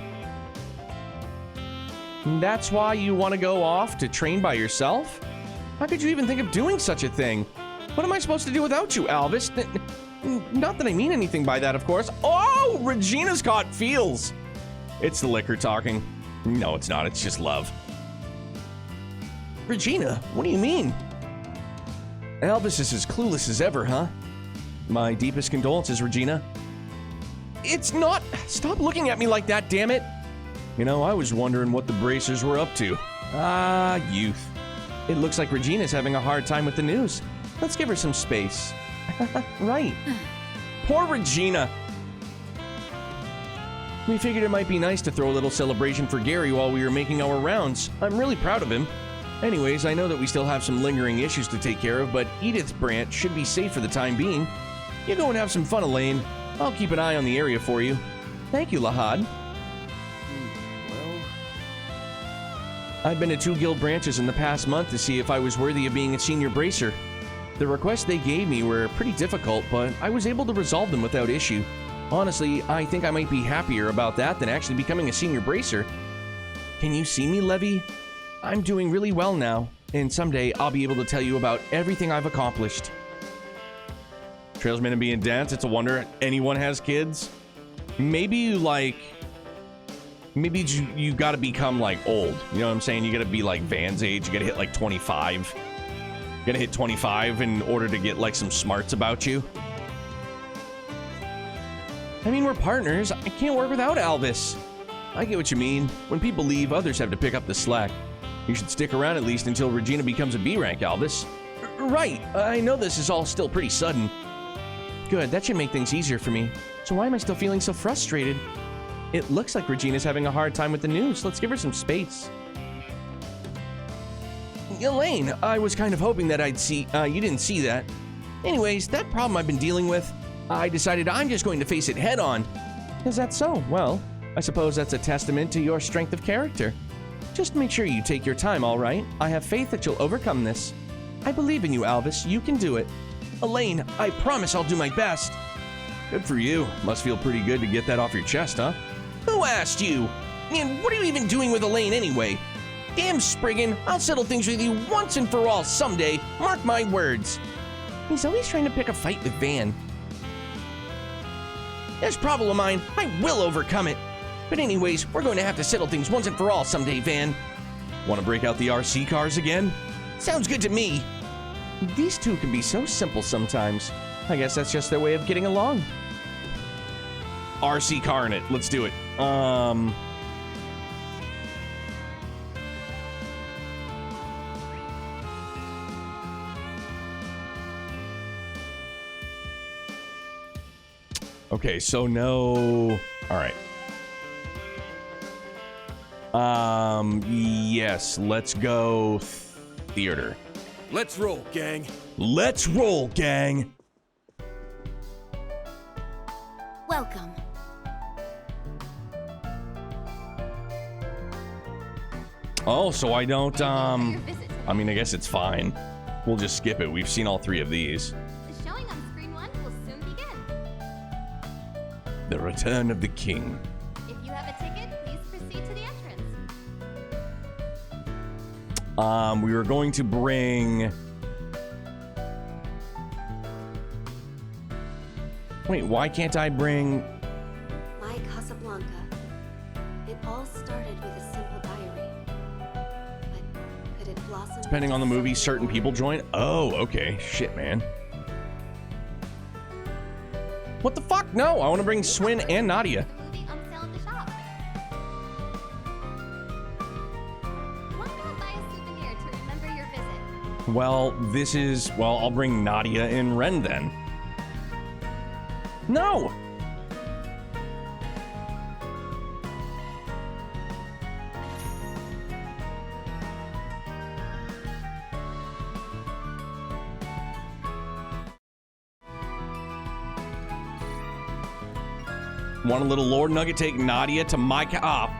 you want to go off to train by yourself? How could you even think of doing such a thing? What am I supposed to do without you, Alvis? Not that I mean anything by that, of course. Oh, Regina's caught feels. It's the liquor talking. No, it's not. It's just love. Regina, what do you mean? Alvis is as clueless as ever, huh? My deepest condolences, Regina. It's not... Stop looking at me like that, damn it. You know, I was wondering what the Bracers were up to. Ah, youth. It looks like Regina's having a hard time with the news. Let's give her some space. Right. Poor Regina. We figured it might be nice to throw a little celebration for Gary while we were making our rounds. I'm really proud of him. Anyways, I know that we still have some lingering issues to take care of, but Edith's branch should be safe for the time being. You go and have some fun, Elaine. I'll keep an eye on the area for you. Thank you, Lahad. I've been to 2 guild branches in the past month to see if I was worthy of being a Senior Bracer. The requests they gave me were pretty difficult, but I was able to resolve them without issue. Honestly, I think I might be happier about that than actually becoming a Senior Bracer. Can you see me, Levy? I'm doing really well now, and someday I'll be able to tell you about everything I've accomplished. Trailsman and being dance, it's a wonder anyone has kids. Maybe you gotta become like old. You know what I'm saying? You gotta be like Van's age. You gotta hit like 25. You gotta hit 25 in order to get like some smarts about you. I mean, we're partners. I can't work without Alvis. I get what you mean. When people leave, others have to pick up the slack. You should stick around at least until Regina becomes a B rank, Alvis. Right. I know this is all still pretty sudden. Good. That should make things easier for me. So why am I still feeling so frustrated? It looks like Regina's having a hard time with the news. Let's give her some space. Elaine, I was kind of hoping that you didn't see that. Anyways, that problem I've been dealing with, I decided I'm just going to face it head on. Is that so? Well, I suppose that's a testament to your strength of character. Just make sure you take your time, all right? I have faith that you'll overcome this. I believe in you, Alvis. You can do it. Elaine, I promise I'll do my best. Good for you. Must feel pretty good to get that off your chest, huh? Who asked you? And what are you even doing with Elaine anyway? Damn, Spriggan, I'll settle things with you once and for all someday. Mark my words. He's always trying to pick a fight with Van. This problem of mine, I will overcome it. But anyways, we're going to have to settle things once and for all someday, Van. Want to break out the RC cars again? Sounds good to me. These two can be so simple sometimes. I guess that's just their way of getting along. RC car in it. Let's do it. Okay, so no... All right. Yes, let's go theater. Let's roll, gang. Let's roll, gang. Welcome. Oh, so I don't, Your visit today. I mean, I guess it's fine. We'll just skip it. We've seen all 3 of these. The showing on screen 1 will soon begin. The Return of the King. If you have a ticket, please proceed to the entrance. We were going to bring... Wait, why can't I bring... My Casablanca. It all started with a simple diary. But could it blossom? Depending on the movie, certain people join? Oh, okay. Shit, man. What the fuck? No, I want to bring Swin and Nadia. The movie on sale at the shop. Why not buy a souvenir to remember your visit? Well, this is... Well, I'll bring Nadia and Ren then. No! Want a little lore nugget? Take Nadia to my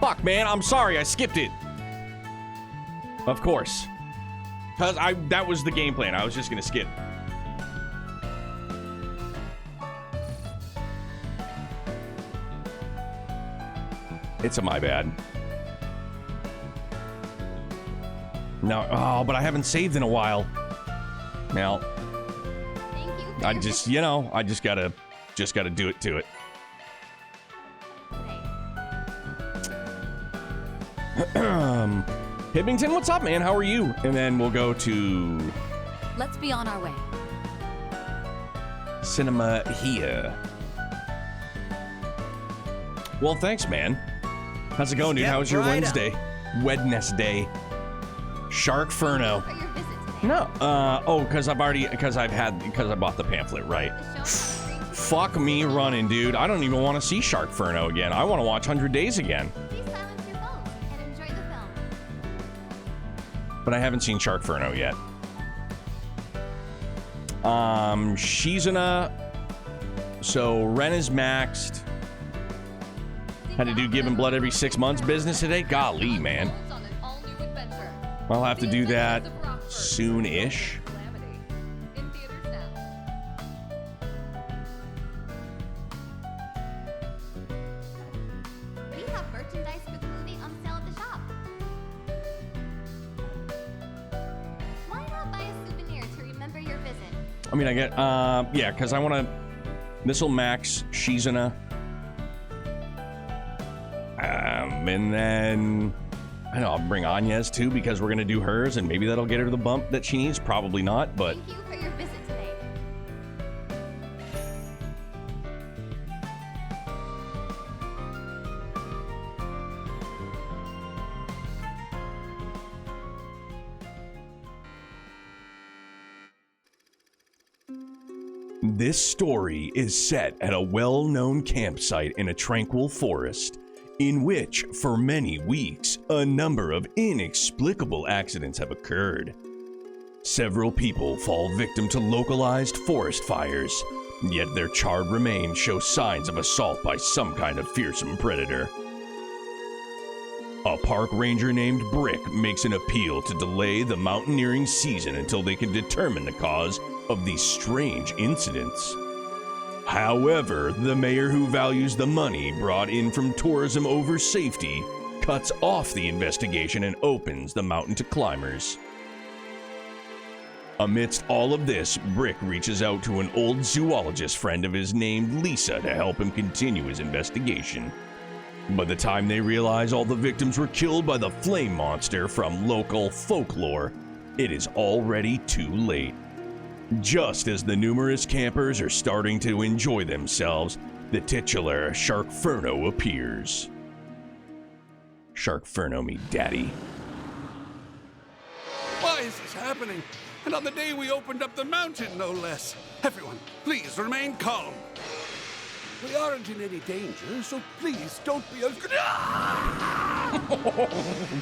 fuck, man. I'm sorry. I skipped it. Of course. Because that was the game plan. I was just going to skip. It's my bad. No, but I haven't saved in a while. Now, Thank you. I just, you know, I just gotta do it to it. Hibbington, what's up, man? How are you? And then we'll go to Let's be on our way. cinema here. Well, thanks, man. How's it going, dude? Step How was your right Wednesday? Wednesday. Shark Furno. For your visit today. No. Because I bought the pamphlet, right? The showing on screen 2 Fuck me running, dude. I don't even want to see Shark Furno again. I want to watch 100 Days again. Please silence your phones and enjoy the film. But I haven't seen Shark Furno yet. Shizuna. So Ren is maxed. Had to do giving blood every 6 months business today. Golly, man. On an all-new adventure. I'll have to do that The Adventures of Rockford. soon-ish. Calamity. In theaters now. We have merchandise for the movie on sale at the shop. Why not buy a souvenir to remember your visit? I mean, I get, yeah, because I want to, this will max Shizuna. And then, I know, I'll bring Anya's too, because we're going to do hers, and maybe that'll get her the bump that she needs. Probably not, but Thank you for your visit today. this story is set at a well-known campsite in a tranquil forest, in which, for many weeks, a number of inexplicable accidents have occurred. Several people fall victim to localized forest fires, yet their charred remains show signs of assault by some kind of fearsome predator. A park ranger named Brick makes an appeal to delay the mountaineering season until they can determine the cause of these strange incidents. However, the mayor, who values the money brought in from tourism over safety, cuts off the investigation and opens the mountain to climbers. Amidst all of this, Brick reaches out to an old zoologist friend of his named Lisa to help him continue his investigation. By the time they realize all the victims were killed by the flame monster from local folklore, it is already too late. Just as the numerous campers are starting to enjoy themselves, the titular Sharkferno appears. Sharkferno me daddy. Why is this happening? And on the day we opened up the mountain, no less. Everyone, please remain calm. We aren't in any danger, so please don't be a... Oh,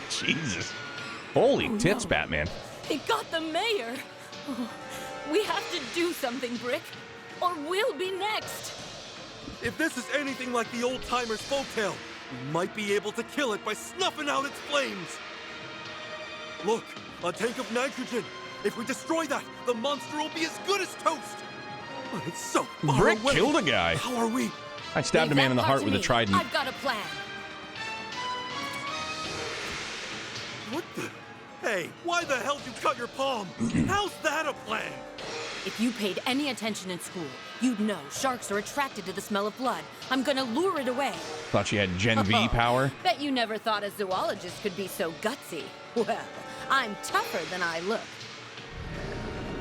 Jesus. Holy tits, Batman. It got the mayor. Oh, we have to do something, Brick, or we'll be next. If this is anything like the old-timers' folktale, we might be able to kill it by snuffing out its flames. Look, a tank of nitrogen. If we destroy that, the monster will be as good as toast. But it's so far Brick away. killed a guy. How are we? I stabbed a man in the heart with a trident. I've got a plan. What the? Hey, why the hell did you cut your palm? How's that a plan? If you paid any attention in school, you'd know sharks are attracted to the smell of blood. I'm gonna lure it away. Thought she had Gen V power. Bet you never thought a zoologist could be so gutsy. Well, I'm tougher than I look.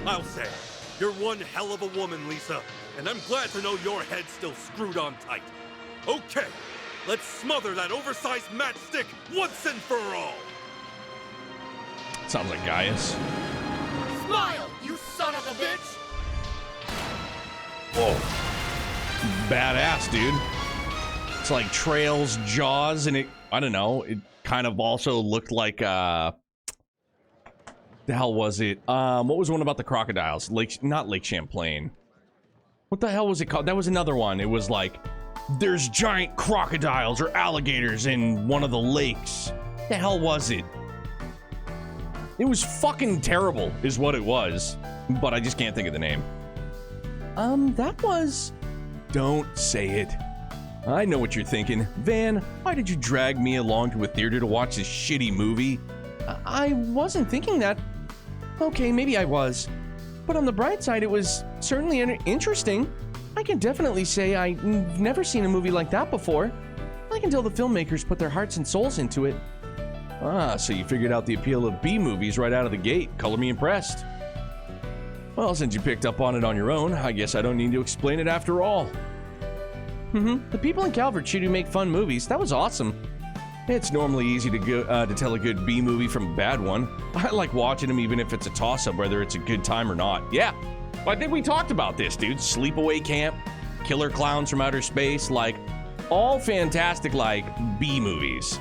I'll say, you're one hell of a woman, Lisa. And I'm glad to know your head's still screwed on tight. Okay, let's smother that oversized matchstick once and for all. Sounds like Gaius. Smile, you son of a bitch! Whoa. Badass, dude. It's like Trail's Jaws, and I don't know, it kind of also looked like, the hell was it? What was the one about the crocodiles? Not Lake Champlain. What the hell was it called? That was another one. It was like, there's giant crocodiles or alligators in one of the lakes. The hell was it? It was fucking terrible, is what it was. But I just can't think of the name. That was... Don't say it. I know what you're thinking. Van, why did you drag me along to a theater to watch this shitty movie? I wasn't thinking that. Okay, maybe I was. But on the bright side, it was certainly interesting. I can definitely say I've never seen a movie like that before. I can tell the filmmakers put their hearts and souls into it. Ah, so you figured out the appeal of B movies right out of the gate. Color me impressed. Well, since you picked up on it on your own, I guess I don't need to explain it after all. The people in Calvert City who make fun movies, that was awesome. It's normally easy to tell a good B movie from a bad one. I like watching them even if it's a toss-up, whether it's a good time or not. Yeah, I think we talked about this, dude. Sleepaway Camp, Killer Clowns from Outer Space, like, all fantastic, like, B movies.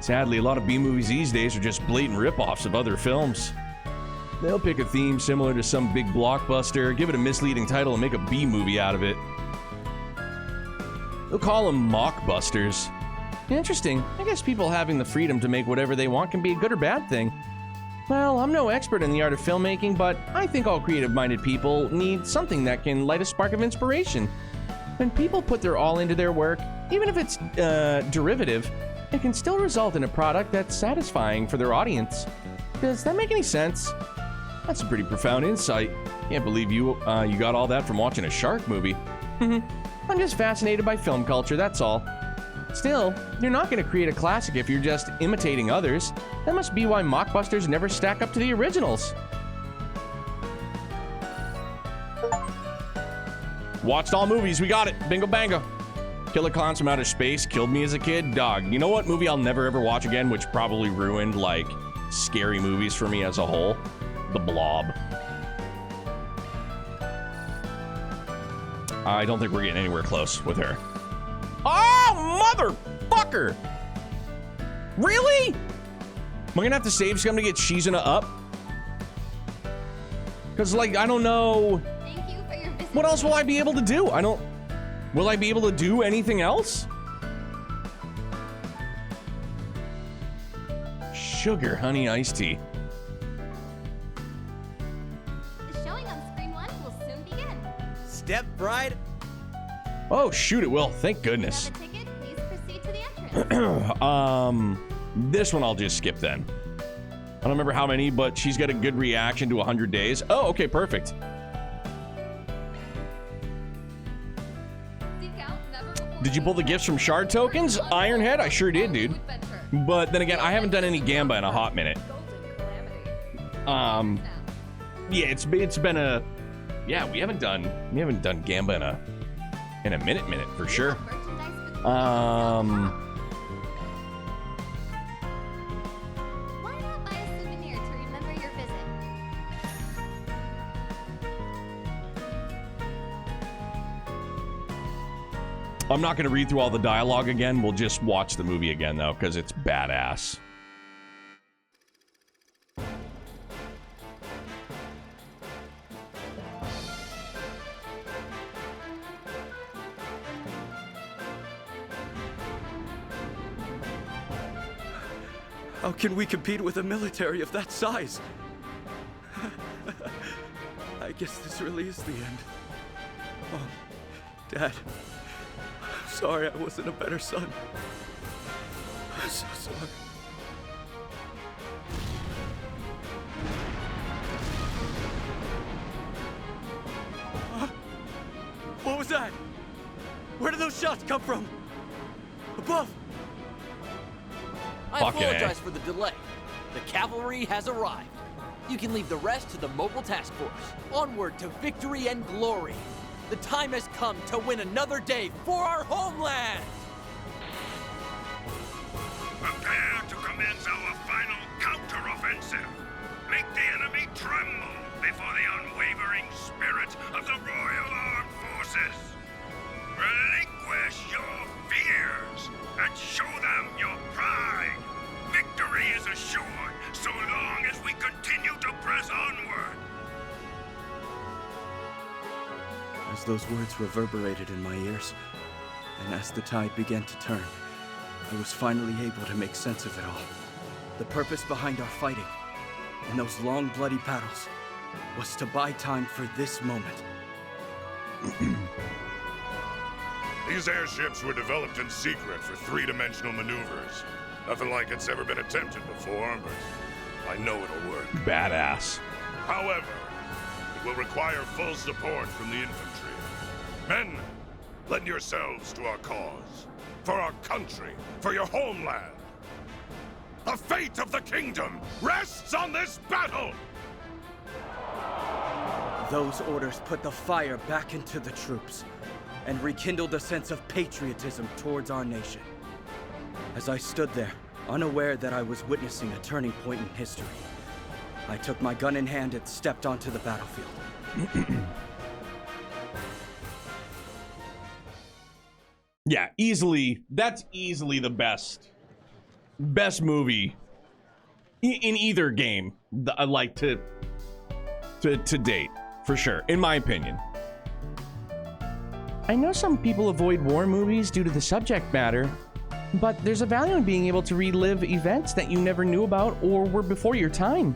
Sadly, a lot of B movies these days are just blatant rip-offs of other films. They'll pick a theme similar to some big blockbuster, give it a misleading title, and make a B movie out of it. They'll call them mockbusters. Interesting. I guess people having the freedom to make whatever they want can be a good or bad thing. Well, I'm no expert in the art of filmmaking, but I think all creative-minded people need something that can light a spark of inspiration. When people put their all into their work, even if it's derivative, it can still result in a product that's satisfying for their audience. Does that make any sense? That's a pretty profound insight. Can't believe you got all that from watching a shark movie. I'm just fascinated by film culture, that's all. Still, you're not going to create a classic if you're just imitating others. That must be why mockbusters never stack up to the originals. Watched all movies, we got it. Bingo bango. Killer Clowns from Outer Space killed me as a kid. Dog, you know what movie I'll never ever watch again, which probably ruined, like, scary movies for me as a whole? The Blob. I don't think we're getting anywhere close with her. Oh, motherfucker! Really? Am I gonna have to save scum to get Shizuna up? Because, like, I don't know... Thank you for your visit. What else will I be able to do? Will I be able to do anything else? Sugar honey iced tea. The showing on Screen 1 will soon begin. Step Bride. Oh, shoot, it will. Thank goodness. If you have a ticket, please proceed to the entrance. This one I'll just skip then. I don't remember how many, but she's got a good reaction to 100 days. Oh, okay, perfect. Did you pull the gifts from Shard tokens? Ironhead? I sure did, dude. But then again, I haven't done any Gamba in a hot minute. Yeah, it's been a... Yeah, we haven't done Gamba in a minute for sure. Why not buy a souvenir to remember your visit? I'm not going to read through all the dialogue again. We'll just watch the movie again, though, because it's badass. How can we compete with a military of that size? I guess this really is the end. Oh, Dad. I'm sorry I wasn't a better son. I'm so sorry. What was that? Where did those shots come from? Above! I apologize for the delay. The cavalry has arrived. You can leave the rest to the mobile task force. Onward to victory and glory. The time has come to win another day for our homeland! Prepare to commence our final counter-offensive. Make the enemy tremble before the unwavering spirit of the Royal Armed Forces. Relinquish your fears and show them your pride. Victory is assured so long as we continue to press onward. As those words reverberated in my ears, and as the tide began to turn, I was finally able to make sense of it all. The purpose behind our fighting, in those long, bloody battles, was to buy time for this moment. These airships were developed in secret for three-dimensional maneuvers. Nothing like it's ever been attempted before, but I know it'll work. Badass. However, it will require full support from the infantry. Men, lend yourselves to our cause. For our country, for your homeland. The fate of the kingdom rests on this battle! Those orders put the fire back into the troops and rekindled a sense of patriotism towards our nation. As I stood there, unaware that I was witnessing a turning point in history, I took my gun in hand and stepped onto the battlefield. Yeah, easily. That's easily the best movie in either game. I like to date, for sure, in my opinion. I know some people avoid war movies due to the subject matter, but there's a value in being able to relive events that you never knew about or were before your time.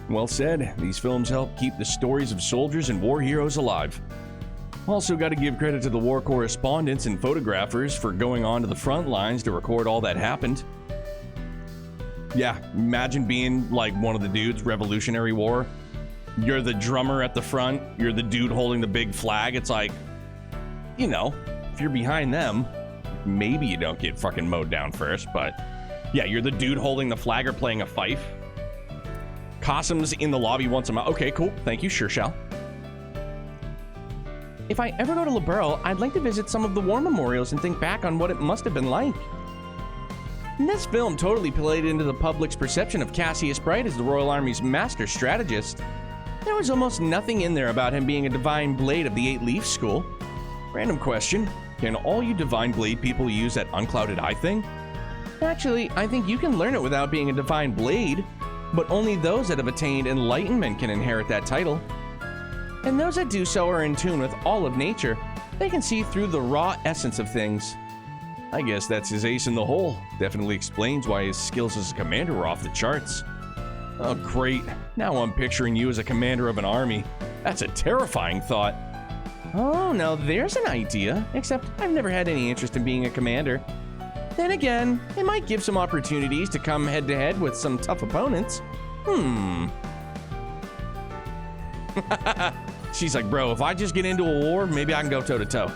Well said. These films help keep the stories of soldiers and war heroes alive. Also got to give credit to the war correspondents and photographers for going on to the front lines to record all that happened. Yeah, imagine being like one of the dudes, Revolutionary War. You're the drummer at the front, you're the dude holding the big flag. It's like, you know, if you're behind them, maybe you don't get fucking mowed down first, but yeah, you're the dude holding the flag or playing a fife. Costumes in the lobby once a month. Okay, cool. Thank you, sure shall. If I ever go to Liberl, I'd like to visit some of the war memorials and think back on what it must have been like. This film totally played into the public's perception of Cassius Bright as the Royal Army's master strategist. There was almost nothing in there about him being a divine blade of the Eight-Leaf School. Random question. Can all you divine blade people use that unclouded eye thing? Actually, I think you can learn it without being a divine blade, but only those that have attained enlightenment can inherit that title. And those that do so are in tune with all of nature. They can see through the raw essence of things. I guess that's his ace in the hole. Definitely explains why his skills as a commander were off the charts. Oh, great. Now I'm picturing you as a commander of an army. That's a terrifying thought. Oh, now there's an idea. Except I've never had any interest in being a commander. Then again, it might give some opportunities to come head-to-head with some tough opponents. She's like, bro, if I just get into a war, maybe I can go toe-to-toe.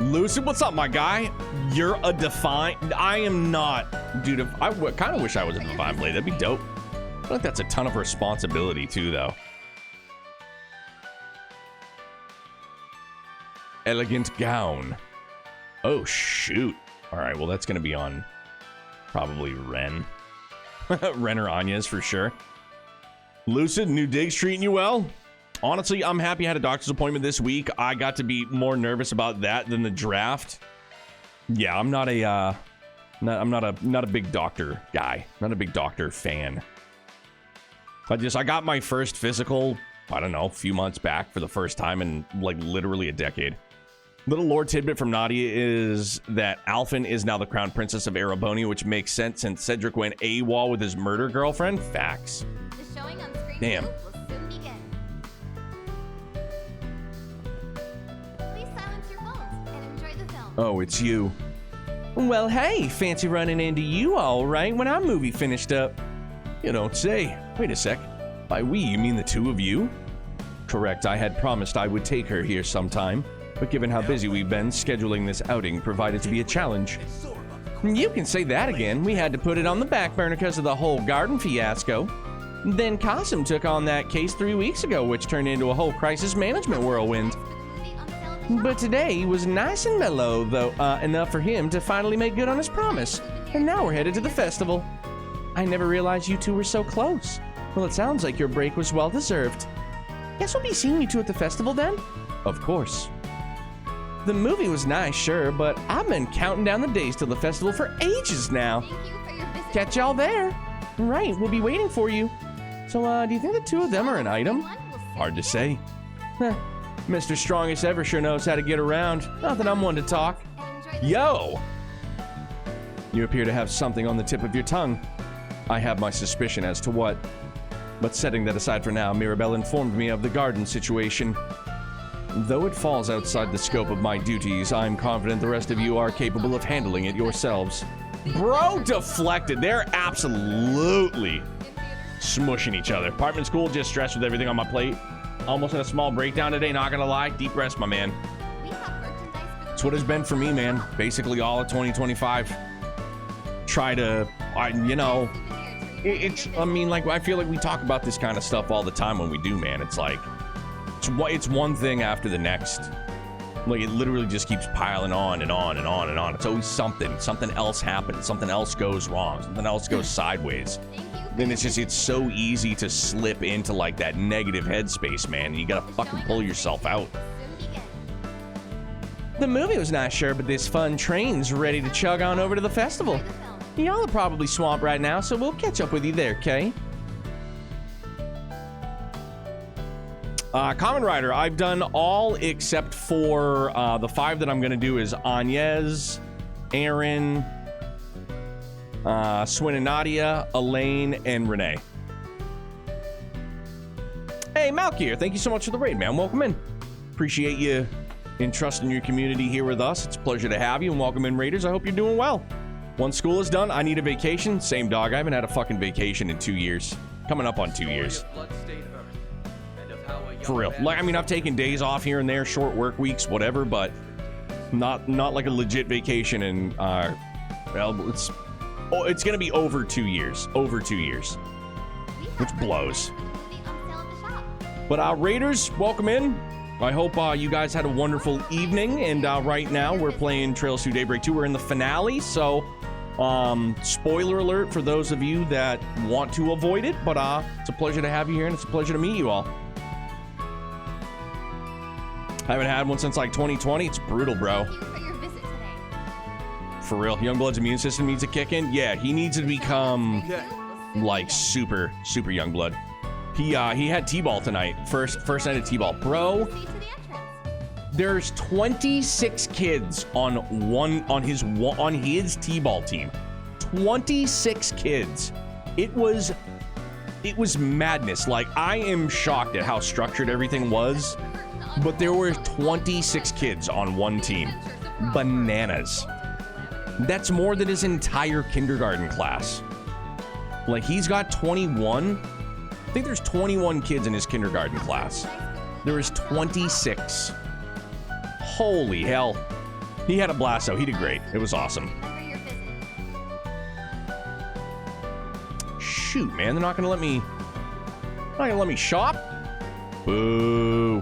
Lucid, what's up, my guy? You're a divine... I am not. Dude, I kind of wish I was a divine blade. That'd be dope. I feel like that's a ton of responsibility, too, though. Elegant gown. Oh, shoot. All right, well, that's going to be on probably Ren. Ren or Anya's for sure. Lucid, new digs treating you well? Honestly, I'm happy I had a doctor's appointment this week. I got to be more nervous about that than the draft. Yeah, I'm not a big doctor guy. Not a big doctor fan. I got my first physical, I don't know, a few months back for the first time in like literally a decade. Little lore tidbit from Nadia is that Alphen is now the crown princess of Ereboni, which makes sense since Cedric went AWOL with his murder girlfriend. Facts. The showing on screen Damn. will soon begin. Please silence your phones and enjoy the film. Oh, it's you. Well, hey, fancy running into you all right when our movie finished up. You don't say. Wait a sec. By we, you mean the two of you? Correct, I had promised I would take her here sometime, but given how busy we've been, scheduling this outing provided to be a challenge. You can say that again. We had to put it on the back burner because of the whole garden fiasco. Then Qasim took on that case 3 weeks ago, which turned into a whole crisis management whirlwind. But today was nice and mellow, though, enough for him to finally make good on his promise. And now we're headed to the festival. I never realized you two were so close. Well, it sounds like your break was well-deserved. Guess we'll be seeing you two at the festival then? Of course. The movie was nice, sure, but I've been counting down the days till the festival for ages now. Thank you for your visit. Catch y'all there. Right, we'll be waiting for you. So, do you think the two of them are an item? Hard to say. Heh, Mr. Strongest Ever sure knows how to get around. Not that I'm one to talk. Yo! You appear to have something on the tip of your tongue. I have my suspicion as to what. But setting that aside for now, Mirabelle informed me of the garden situation. Though it falls outside the scope of my duties, I'm confident the rest of you are capable of handling it yourselves. Bro deflected. They're absolutely smushing each other. Apartment school, just stressed with everything on my plate. Almost in a small breakdown today, not gonna lie. Deep rest, my man. It's what it's been for me, man. Basically all of 2025. Try to, I mean, like, I feel like we talk about this kind of stuff all the time when we do, man. It's like, it's one thing after the next. Like, it literally just keeps piling on and on and on and on. It's always something else happens, something else goes wrong, something else goes sideways. Then it's so easy to slip into like that negative headspace, man. And you gotta fucking pull yourself out. The movie was nice, sure, but this fun train's ready to chug on over to the festival. Y'all are probably swamped right now, so we'll catch up with you there, Kay? Common Rider, I've done all except for the 5 that I'm gonna do is Agnes, Aaron, Swin and Nadia, Elaine, and Renee. Hey, Malkier, thank you so much for the raid, man. Welcome in. Appreciate you entrusting your community here with us. It's a pleasure to have you, and welcome in, Raiders. I hope you're doing well. Once school is done, I need a vacation. Same dog. I haven't had a fucking vacation in 2 years. Coming up on 2 years. For real. Like, I mean, I've taken days off here and there, short work weeks, whatever, but not like a legit vacation. And well, it's gonna be over 2 years. Over 2 years, which blows. But Raiders, welcome in. I hope you guys had a wonderful evening. And right now we're playing Trails to Daybreak 2. We're in the finale, so spoiler alert for those of you that want to avoid it. But it's a pleasure to have you here, and it's a pleasure to meet you all. I haven't had one since like 2020. It's brutal, bro. Thank you for your visit today. For real. Youngblood's immune system needs to kick in. Yeah, he needs to become like super Youngblood. He had T-ball tonight. First night of T-ball. Bro, there's 26 kids on his T-ball team. 26 kids. It was madness. Like, I am shocked at how structured everything was. But there were 26 kids on one team. Bananas. That's more than his entire kindergarten class. Like, he's got 21. I think there's 21 kids in his kindergarten class. There is 26. Holy hell. He had a blast, though. He did great. It was awesome. Shoot, man. They're not going to let me shop? Boo.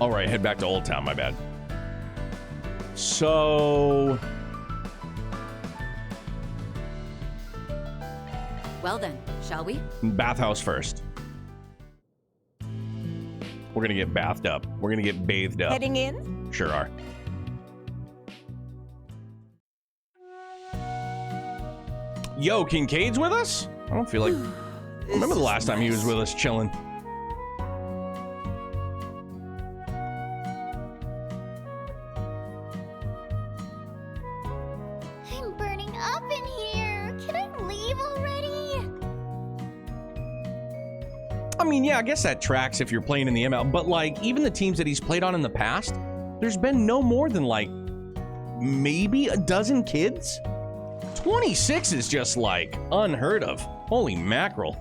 All right, head back to Old Town, my bad. So... Well then, shall we? bathhouse first. We're gonna get bathed up. We're gonna get bathed up. Heading in? Sure are. Yo, Kincaid's with us? I don't feel like... I remember the last time he was with us chilling. I'm burning up in here. Can I leave already? I mean, yeah, I guess that tracks if you're playing in the ML, but like, even the teams that he's played on in the past, there's been no more than like, maybe a dozen kids? 26 is just like, unheard of. Holy mackerel.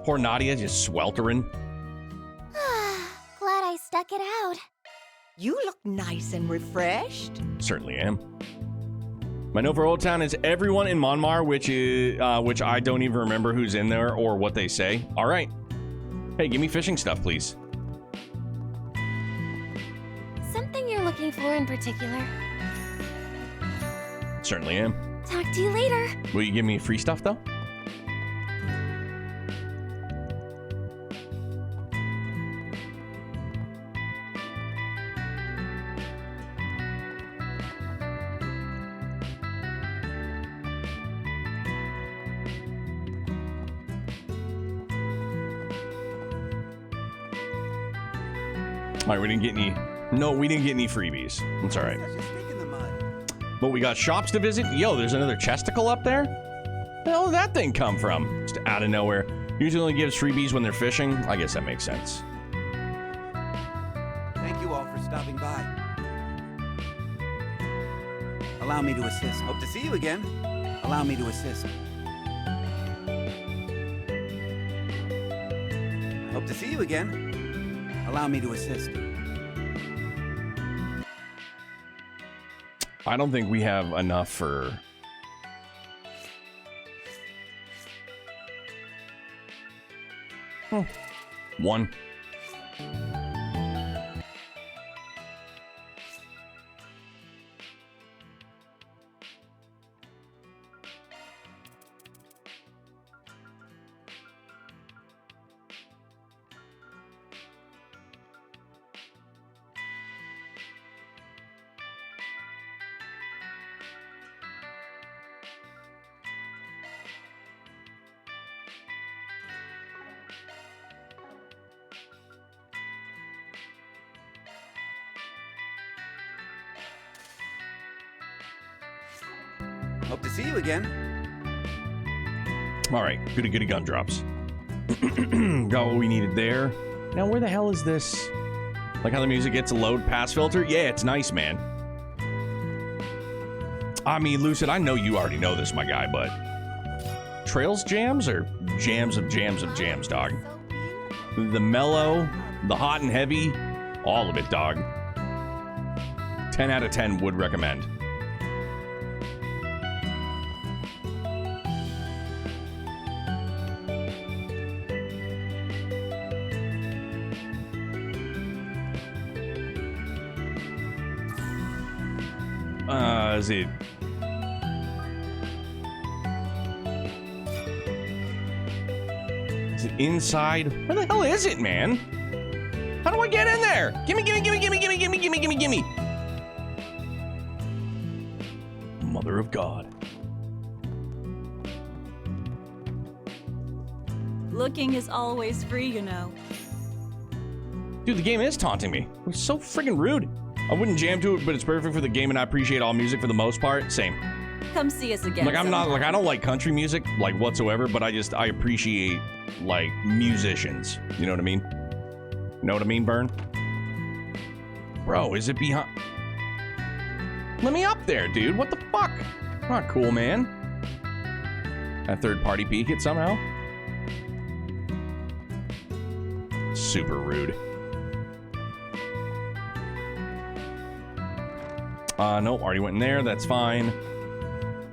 Poor Nadia just sweltering. Glad I stuck it out. You look nice and refreshed. Certainly am. My note for Old Town is everyone in Monmar, which I don't even remember who's in there or what they say. All right. Hey, give me fishing stuff, please. Something you're looking for in particular? Certainly am. Talk to you later. Will you give me free stuff, though? All right, we didn't get any... No, we didn't get any freebies. That's all right. But we got shops to visit. Yo, there's another chesticle up there? Where the hell did that thing come from? Just out of nowhere. Usually only gives freebies when they're fishing. I guess that makes sense. Thank you all for stopping by. Allow me to assist. Hope to see you again. Allow me to assist. Hope to see you again. Allow me to assist. I don't think we have enough for... One. Hope to see you again. All right, goody gun drops. Got what we needed there. Now, where the hell is this? Like how the music gets a load pass filter? Yeah, it's nice, man. I mean, Lucid, I know you already know this, my guy, but... Trails jams or jams of jams, dog? The mellow, the hot and heavy, all of it, dog. 10 out of 10 would recommend. Is it... Is it inside? Where the hell is it, man? How do I get in there? Gimme. Mother of God. Looking is always free, you know. Dude, the game is taunting me. It's so friggin' rude. I wouldn't jam to it, but it's perfect for the game, and I appreciate all music for the most part. Same. Come see us again. Like, I'm not, like, I don't like country music, like, whatsoever, but I appreciate, like, musicians. You know what I mean? Know what I mean, Burn? Bro, is it behind? Let me up there, dude. What the fuck? Not cool, man. That third-party peek it somehow? Super rude. Nope, already went in there. That's fine.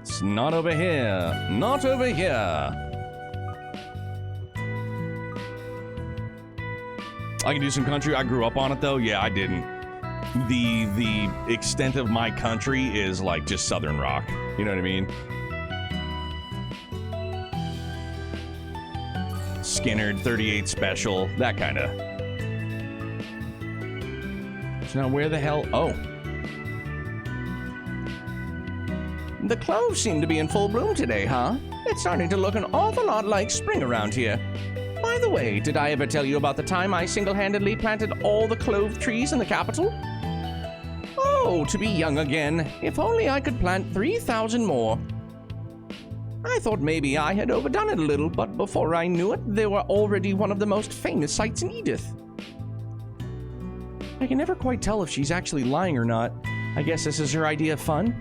It's not over here. Not over here. I can do some country. I grew up on it though. Yeah, I didn't. The extent of my country is like just Southern rock. You know what I mean? Skinner, 38 Special, that kind of. So now where the hell? Oh. The cloves seem to be in full bloom today, huh? It's starting to look an awful lot like spring around here. By the way, did I ever tell you about the time I single-handedly planted all the clove trees in the capital? Oh, to be young again. If only I could plant 3,000 more. I thought maybe I had overdone it a little, but before I knew it, they were already one of the most famous sights in Edith. I can never quite tell if she's actually lying or not. I guess this is her idea of fun.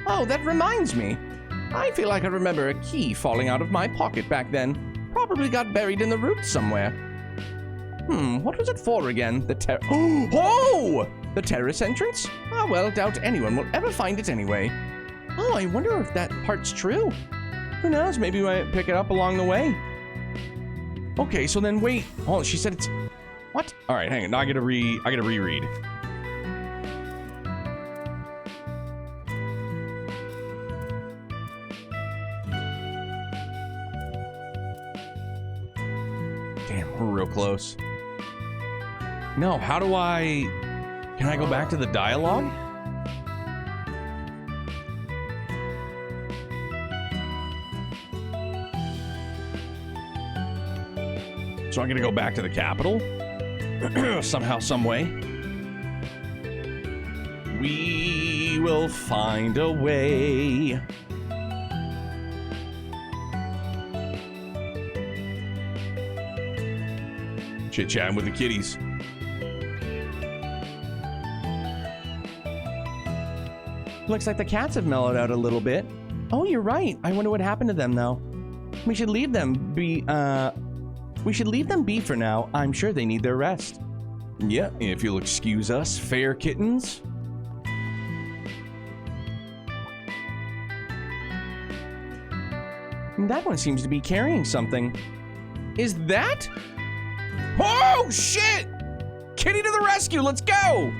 Oh, that reminds me. I feel like I remember a key falling out of my pocket back then. Probably got buried in the roots somewhere. What was it for again? Oh! The terrace entrance? Ah, well, doubt anyone will ever find it anyway. Oh, I wonder if that part's true. Who knows? Maybe we might pick it up along the way. Okay, so then wait. Oh, she said it's... What? All right, hang on. Now I gotta reread. Damn, we're real close. No, how do I... Can I go back to the dialogue? So I'm gonna go back to the capital? Somehow, some way. We will find a way. Chit-chatting with the kitties. Looks like the cats have mellowed out a little bit. Oh, you're right. I wonder what happened to them, though. We should leave them be, for now. I'm sure they need their rest. Yeah, if you'll excuse us, fair kittens. That one seems to be carrying something. Is that? Oh, shit! Kitty to the rescue, let's go!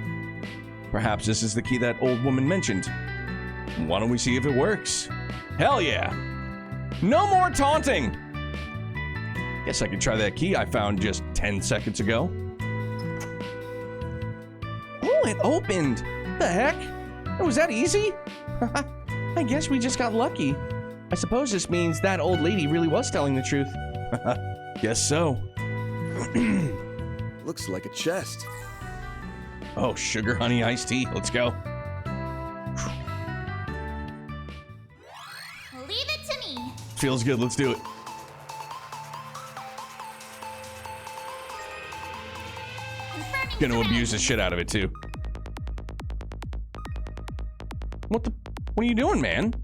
Perhaps this is the key that old woman mentioned. Why don't we see if it works? Hell yeah! No more taunting! Guess I could try that key I found just 10 seconds ago. Oh, it opened! The heck? Was that easy? I guess we just got lucky. I suppose this means that old lady really was telling the truth. Guess so. Looks like a chest. Oh, sugar honey iced tea. Let's go. Leave it to me. Feels good. Let's do it. Gonna abuse the shit out of it too. What are you doing, man?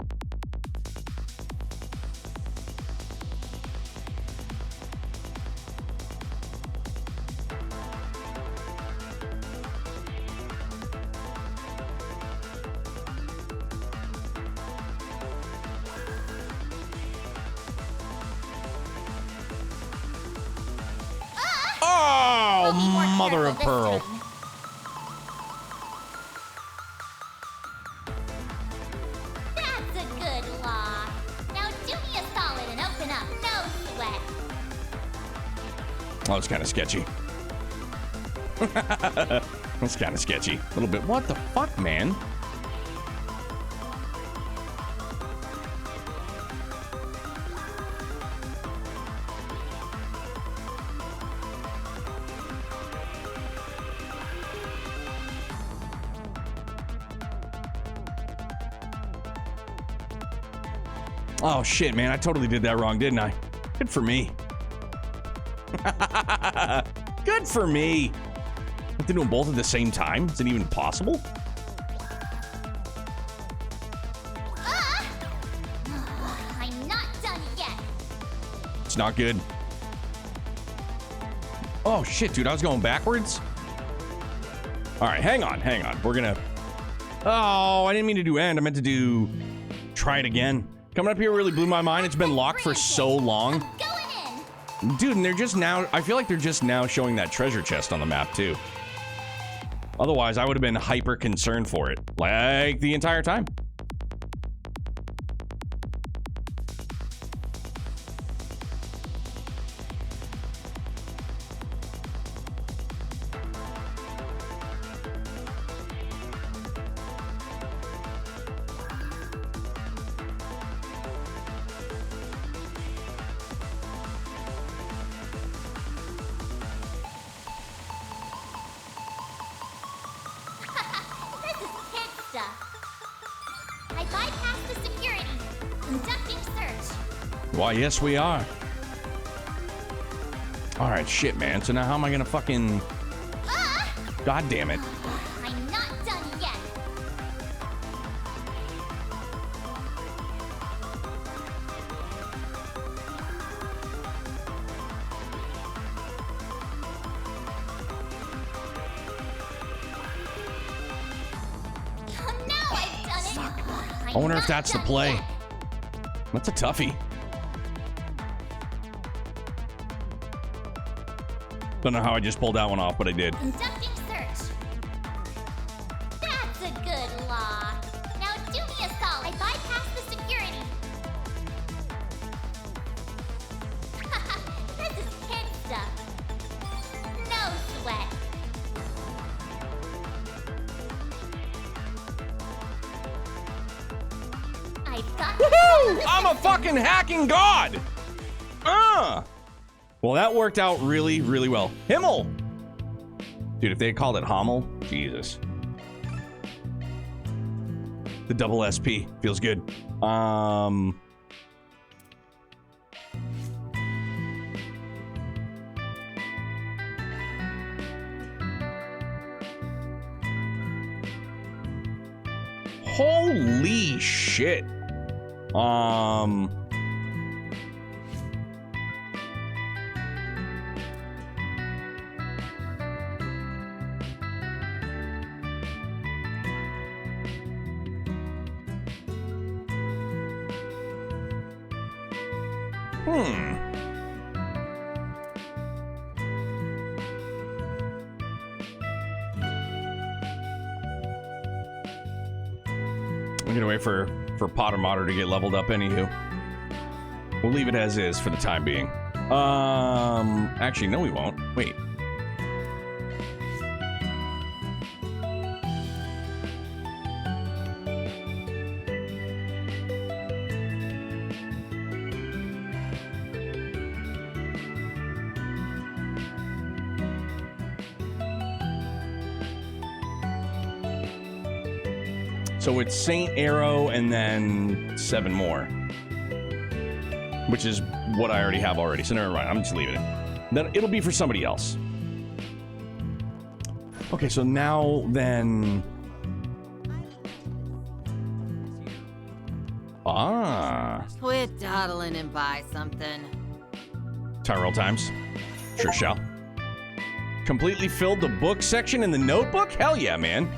Mother of pearl. That's a good law. Now do me a solid and open up. No sweat. Oh, it's kind of sketchy. That's kind of sketchy. A little bit. What the fuck, man? Oh shit, man, I totally did that wrong, didn't I? Good for me. Good for me. I have to do them both at the same time? Is it even possible? I'm not done yet. It's not good. Oh shit, dude, I was going backwards. All right, hang on. We're gonna... Oh, I didn't mean to do end. I meant to do... Try it again. Coming up here really blew my mind. It's been locked for so long. Dude, and they're just now, I feel like they're just now showing that treasure chest on the map, too. Otherwise, I would have been hyper concerned for it, like the entire time. This is kid stuff. I bypassed the security. Conducting search. Why, yes, we are. All right, shit, man. So now how am I gonna fucking... God damn it. I'm not done yet. Oh no, I've done it. I wonder if that's the play. That's a toughie. Don't know how I just pulled that one off, but I did. Conducting search. That's a good law. Now do me a solid. I bypassed the security. This is kid stuff. No sweat. I've got Woohoo! I'm a fucking hacking god! Well, that worked out really, really well. Himmel! Dude, if they had called it Hommel, Jesus. The double SP. Feels good. Holy shit. We're gonna wait for Potter Modder to get leveled up anywho. We'll leave it as is for the time being. Actually, no we won't. Wait. So it's Saint Arrow and then 7 more. Which is what I already have already. So never mind, I'm just leaving it. Then it'll be for somebody else. Okay, so now then... Quit dawdling and buy something. Tyrell Times. Sure shall. Completely filled the book section in the notebook? Hell yeah, man.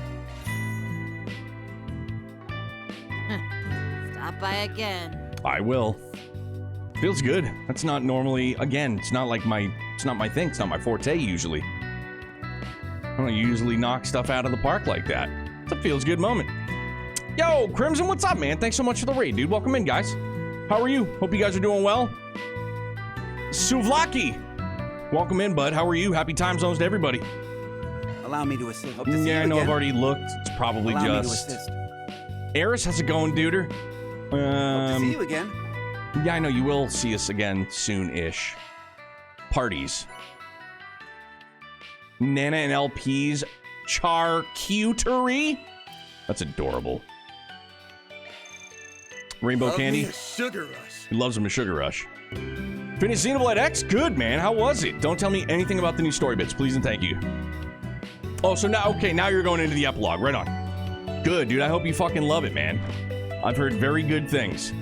Stop by again. I will. Feels good. That's not normally, again, it's not like it's not my thing. It's not my forte usually. I don't usually knock stuff out of the park like that. It's a feels good moment. Yo, Crimson, what's up, man? Thanks so much for the raid, dude. Welcome in, guys. How are you? Hope you guys are doing well. Suvlaki, welcome in, bud. How are you? Happy time zones to everybody. Allow me to assist. Hope to see Yeah, you I know again. I've already looked. It's probably Allow just... me to assist. Eris, how's it going, duder? Hope to see you again. Yeah, I know you will see us again soon-ish. Parties. Nana and LP's charcuterie? That's adorable. Rainbow Love candy? me a sugar rush. He loves him a sugar rush. Finished Xenoblade X? Good, man. How was it? Don't tell me anything about the new story bits, please and thank you. Oh, so now, okay, now you're going into the epilogue. Right on. Good, dude. I hope you fucking love it, man. I've heard very good things.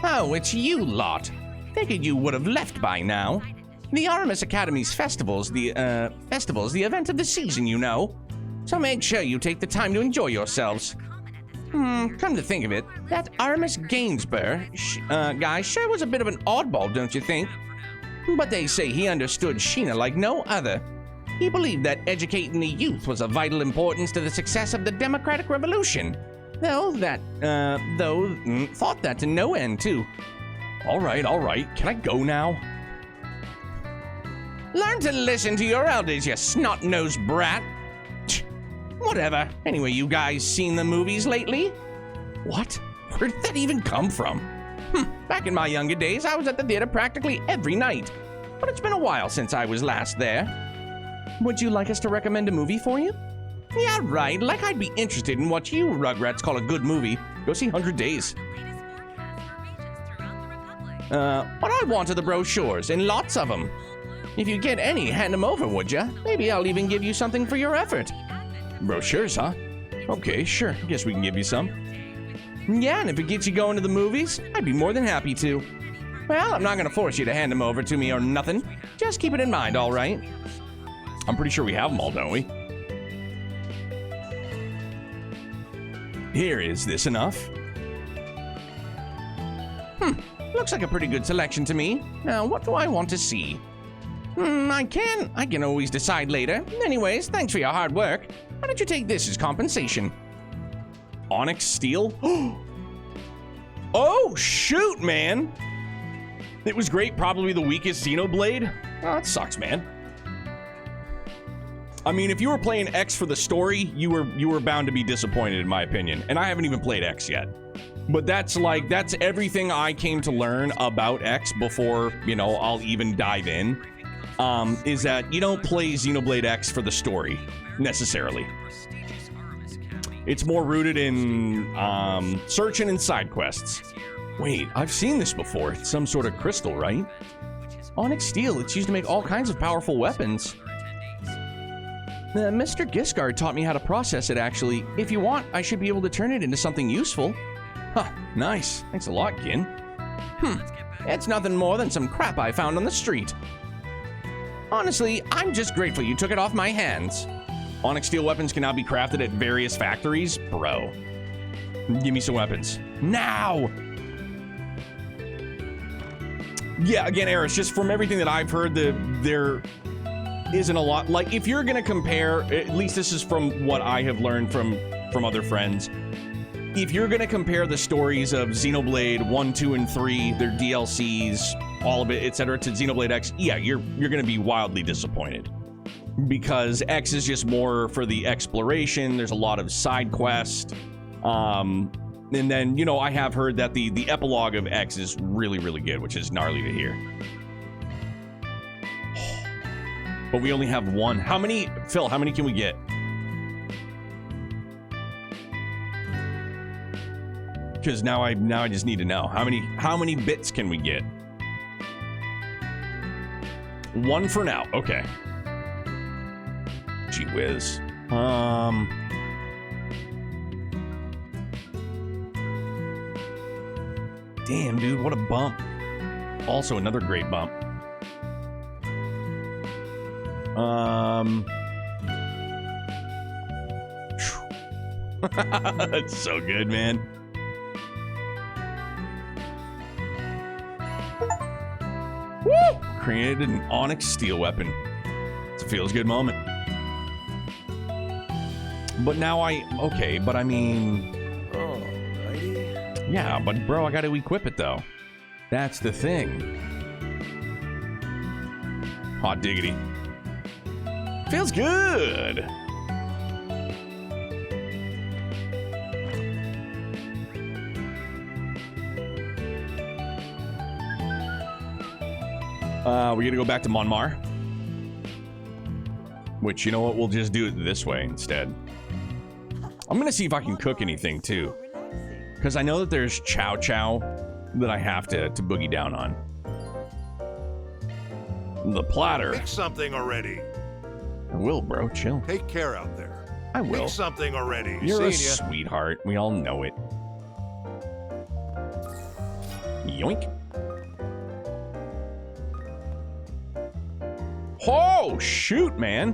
Oh, it's you lot. Figured you would have left by now. The Artemis Academy's festival's the event of the season, you know. So make sure you take the time to enjoy yourselves. Come to think of it, that Aramis Gainsborough guy sure was a bit of an oddball, don't you think? But they say he understood Sheena like no other. He believed that educating the youth was of vital importance to the success of the democratic revolution. Thought that to no end, too. All right. Can I go now? Learn to listen to your elders, you snot-nosed brat. Whatever. Anyway, you guys seen the movies lately? What? Where did that even come from? Back in my younger days, I was at the theater practically every night. But it's been a while since I was last there. Would you like us to recommend a movie for you? Yeah, right. Like I'd be interested in what you Rugrats call a good movie. Go see 100 Days. But I wanted the brochures, and lots of them. If you get any, hand them over, would ya? Maybe I'll even give you something for your effort. Brochures, huh? Okay, sure. Guess we can give you some. Yeah, and if it gets you going to the movies, I'd be more than happy to. Well, I'm not gonna force you to hand them over to me or nothing. Just keep it in mind, all right? I'm pretty sure we have them all, don't we? Here, is this enough? Looks like a pretty good selection to me. Now, what do I want to see? I can always decide later. Anyways, thanks for your hard work. Why don't you take this as compensation? Onyx steel? Oh, shoot, man! It was great, probably the weakest Xenoblade. Oh, that sucks, man. I mean, if you were playing X for the story, you were bound to be disappointed, in my opinion. And I haven't even played X yet. But that's everything I came to learn about X before, I'll even dive in. Is that you don't play Xenoblade X for the story, necessarily. It's more rooted in searching and side quests. Wait, I've seen this before. It's some sort of crystal, right? Onyx steel, it's used to make all kinds of powerful weapons. Mr. Giscard taught me how to process it, actually. If you want, I should be able to turn it into something useful. Huh, nice. Thanks a lot, Gin. It's nothing more than some crap I found on the street. Honestly, I'm just grateful you took it off my hands. Onyx steel weapons can now be crafted at various factories? Bro. Give me some weapons. Now! Yeah, again, Eris, just from everything that I've heard, there isn't a lot. Like, if you're gonna compare, at least this is from what I have learned from other friends, if you're gonna compare the stories of Xenoblade 1, 2, and 3, their DLCs, all of it, etc., to Xenoblade X, yeah, you're gonna be wildly disappointed. Because X is just more for the exploration, there's a lot of side quests, and then, I have heard that the epilogue of X is really, really good, which is gnarly to hear. But we only have one. How many, Phil, how many can we get? Because now I just need to know. How many bits can we get? One for now. Okay. Gee whiz. Damn, dude, what a bump. Also another great bump. That's so good, man. Woo! Created an onyx steel weapon. It's a feels good moment. But now okay, but I mean... Alrighty. Yeah, but bro, I gotta equip it though. That's the thing. Hot diggity. Feels good. We're gonna go back to Monmar. Which, you know what, we'll just do it this way instead. I'm gonna see if I can cook anything too. Because I know that there's chow chow that I have to boogie down on. The platter. Make something already. I will, bro. Chill. Take care out there. I will. Make something already. You're a Seeing ya. sweetheart. We all know it. Yoink. Oh, shoot, man.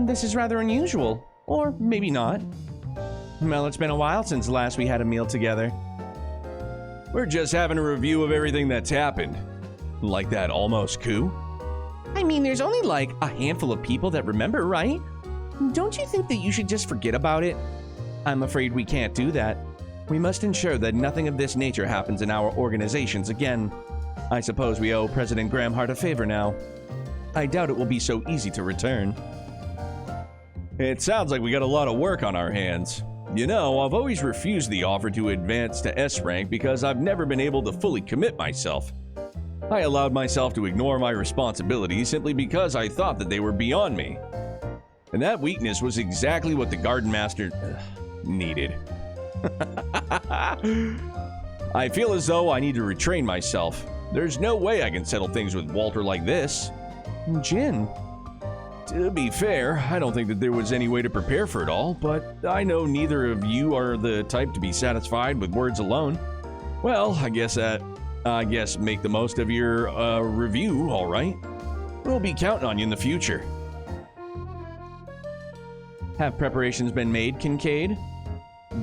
This is rather unusual. Or maybe not. Well, it's been a while since last we had a meal together. We're just having a review of everything that's happened. Like that almost coup? I mean, there's only like a handful of people that remember, right? Don't you think that you should just forget about it? I'm afraid we can't do that. We must ensure that nothing of this nature happens in our organizations again. I suppose we owe President Gramhart a favor now. I doubt it will be so easy to return. It sounds like we got a lot of work on our hands. You know, I've always refused the offer to advance to S rank because I've never been able to fully commit myself. I allowed myself to ignore my responsibilities simply because I thought that they were beyond me. And that weakness was exactly what the Garden Master needed. I feel as though I need to retrain myself. There's no way I can settle things with Walter like this. Jin. To be fair, I don't think that there was any way to prepare for it all, but I know neither of you are the type to be satisfied with words alone. Well, I guess make the most of your review, all right? We'll be counting on you in the future. Have preparations been made, Kincaid?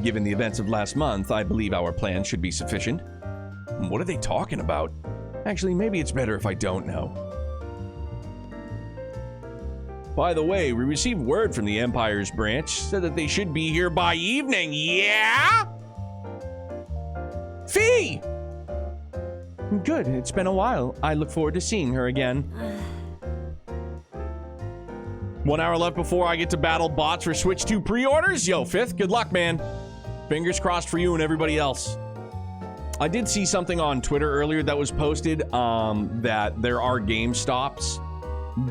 Given the events of last month, I believe our plan should be sufficient. What are they talking about? Actually, maybe it's better if I don't know. By the way, we received word from the Empire's branch, said that they should be here by evening, yeah? Fee! Good, it's been a while. I look forward to seeing her again. 1 hour left before I get to battle bots for Switch 2 pre-orders? Yo, Fifth, good luck, man. Fingers crossed for you and everybody else. I did see something on Twitter earlier that was posted, that there are GameStops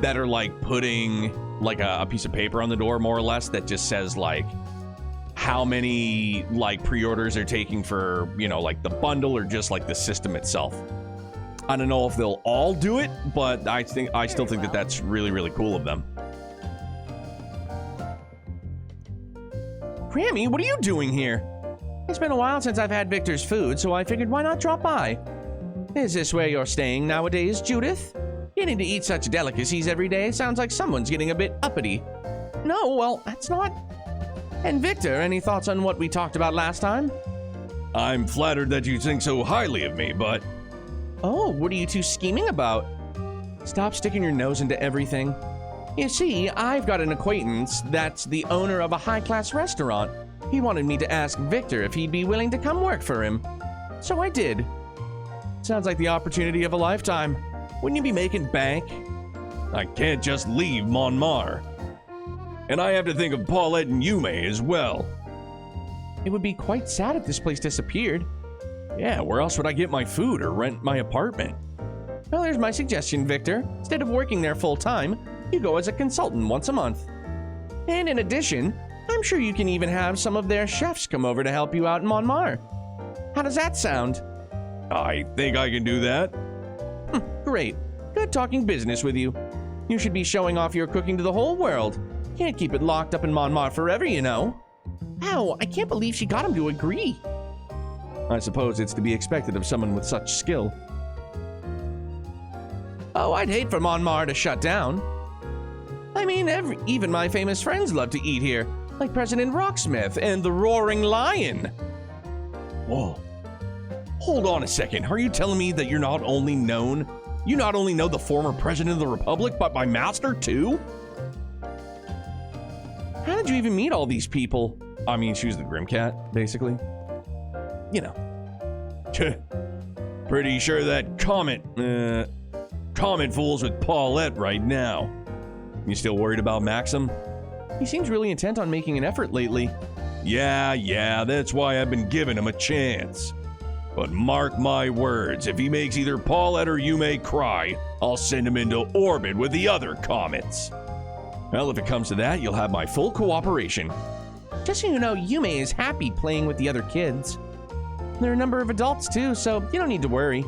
that are like putting like a piece of paper on the door, more or less, that just says like how many like pre-orders they're taking for, you know, like the bundle or just like the system itself. I don't know if they'll all do it, but I still think that that's really, really cool of them. Grammy, what are you doing here? It's been a while since I've had Victor's food, so I figured why not drop by? Is this where you're staying nowadays, Judith? Getting to eat such delicacies every day sounds like someone's getting a bit uppity. No, well, that's not... And Victor, any thoughts on what we talked about last time? I'm flattered that you think so highly of me, but... Oh, what are you two scheming about? Stop sticking your nose into everything. You see, I've got an acquaintance that's the owner of a high-class restaurant. He wanted me to ask Victor if he'd be willing to come work for him. So I did. Sounds like the opportunity of a lifetime. Wouldn't you be making bank? I can't just leave Monmar. And I have to think of Paulette and Yume as well. It would be quite sad if this place disappeared. Yeah, where else would I get my food or rent my apartment? Well, there's my suggestion, Victor. Instead of working there full-time, you go as a consultant once a month. And in addition, I'm sure you can even have some of their chefs come over to help you out in Monmar. How does that sound? I think I can do that. Great. Good talking business with you. You should be showing off your cooking to the whole world. Can't keep it locked up in Monmar forever, you know. Ow, I can't believe she got him to agree. I suppose it's to be expected of someone with such skill. Oh, I'd hate for Monmar to shut down. I mean, even my famous friends love to eat here, like President Rocksmith and the Roaring Lion. Whoa. Hold on a second. Are you telling me that you not only know the former president of the Republic, but my master too? How did you even meet all these people? I mean, she was the Grimcat, basically. You know. Pretty sure that Comet fools with Paulette right now. You still worried about Maxim? He seems really intent on making an effort lately. Yeah, that's why I've been giving him a chance. But mark my words, if he makes either Paulette or Yume cry, I'll send him into orbit with the other comets. Well, if it comes to that, you'll have my full cooperation. Just so you know, Yume is happy playing with the other kids. There are a number of adults too, so you don't need to worry.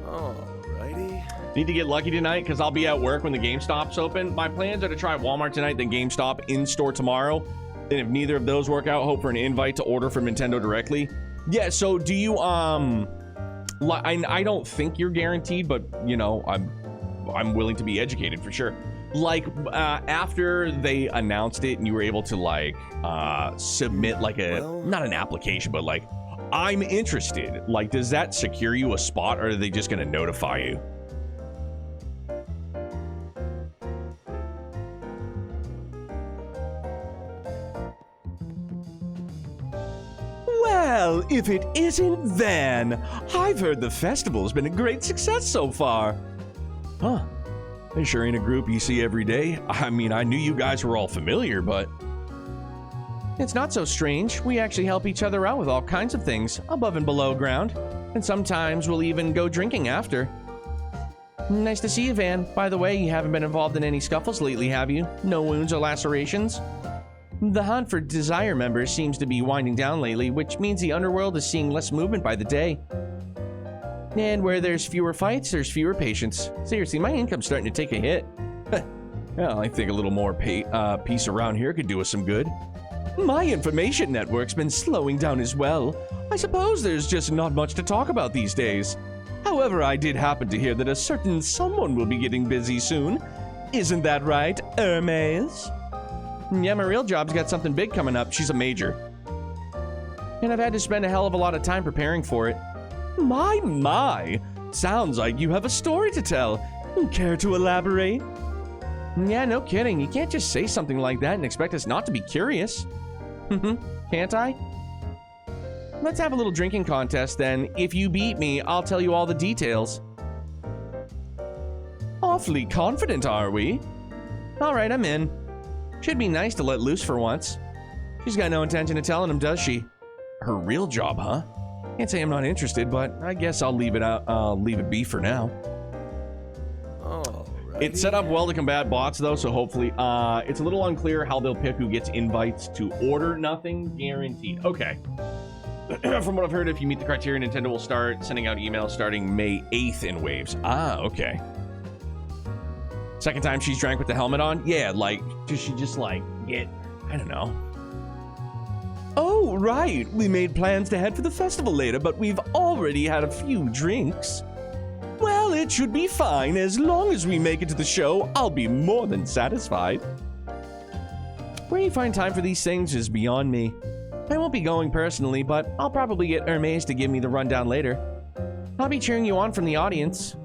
Alrighty. Need to get lucky tonight because I'll be at work when the GameStop's open. My plans are to try Walmart tonight, then GameStop in-store tomorrow. And if neither of those work out, hope for an invite to order from Nintendo directly. Yeah, so do you, I don't think you're guaranteed, but, you know, I'm willing to be educated for sure. like after they announced it and you were able to like submit like not an application, but like, I'm interested. Like, does that secure you a spot, or are they just going to notify you? Well, if it isn't Van. I've heard the festival's been a great success so far. Huh. They sure ain't a group you see every day. I mean, I knew you guys were all familiar, but... It's not so strange. We actually help each other out with all kinds of things, above and below ground. And sometimes we'll even go drinking after. Nice to see you, Van. By the way, you haven't been involved in any scuffles lately, have you? No wounds or lacerations? The hunt for Desire members seems to be winding down lately, which means the underworld is seeing less movement by the day. And where there's fewer fights, there's fewer patients. Seriously, my income's starting to take a hit. Well, I think a little more peace around here could do us some good. My information network's been slowing down as well. I suppose there's just not much to talk about these days. However, I did happen to hear that a certain someone will be getting busy soon. Isn't that right, Hermes? Yeah, my real job's got something big coming up. She's a major. And I've had to spend a hell of a lot of time preparing for it. My. Sounds like you have a story to tell. Care to elaborate? Yeah, no kidding. You can't just say something like that and expect us not to be curious. Can't I? Let's have a little drinking contest then. If you beat me, I'll tell you all the details. Awfully confident, are we? Alright, I'm in. Should be nice to let loose for once. She's got no intention of telling him, does she? Her real job, huh? Can't say I'm not interested, but I guess I'll leave it out. I'll leave it be for now. It's set up well to combat bots, though, so hopefully, it's a little unclear how they'll pick who gets invites to order. Nothing guaranteed. Okay. From what I've heard, if you meet the criteria, Nintendo will start sending out emails starting May 8th in waves. Ah, okay. Second time she's drank with the helmet on? Yeah, like, does she just, like, get, I don't know. Oh, right. We made plans to head for the festival later, but we've already had a few drinks. Well, it should be fine. As long as we make it to the show, I'll be more than satisfied. Where you find time for these things is beyond me. I won't be going personally, but I'll probably get Hermes to give me the rundown later. I'll be cheering you on from the audience.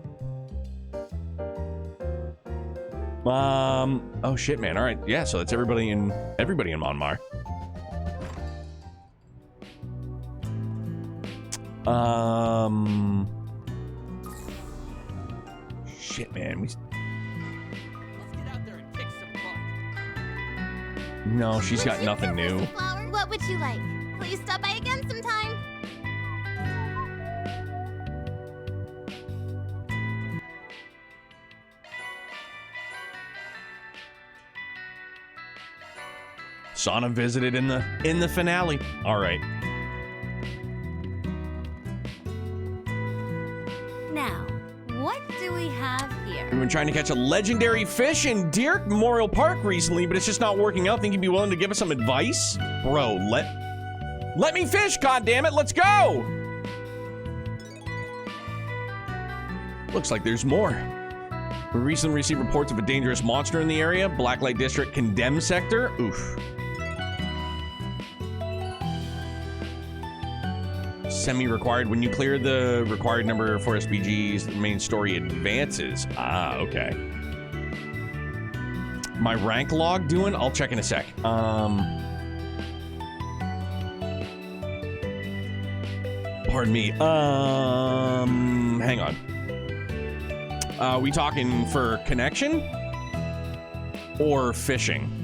Oh shit, man. All right, yeah. So that's everybody in Monmar. Shit, man. Let's get out there and kick some butt. No, she's got nothing new. What would you like? Please stop by again sometime. Sana visited in the finale. All right. Now, what do we have here? We've been trying to catch a legendary fish in Deer Memorial Park recently, but it's just not working out. Think you'd be willing to give us some advice? Bro, let me fish, goddammit, let's go! Looks like there's more. We recently received reports of a dangerous monster in the area. Blacklight District Condemned Sector. Oof. Semi-required. When you clear the required number for SPGs, the main story advances. Ah, okay. My rank log doing? I'll check in a sec. Pardon me. Hang on. We talking for connection or fishing?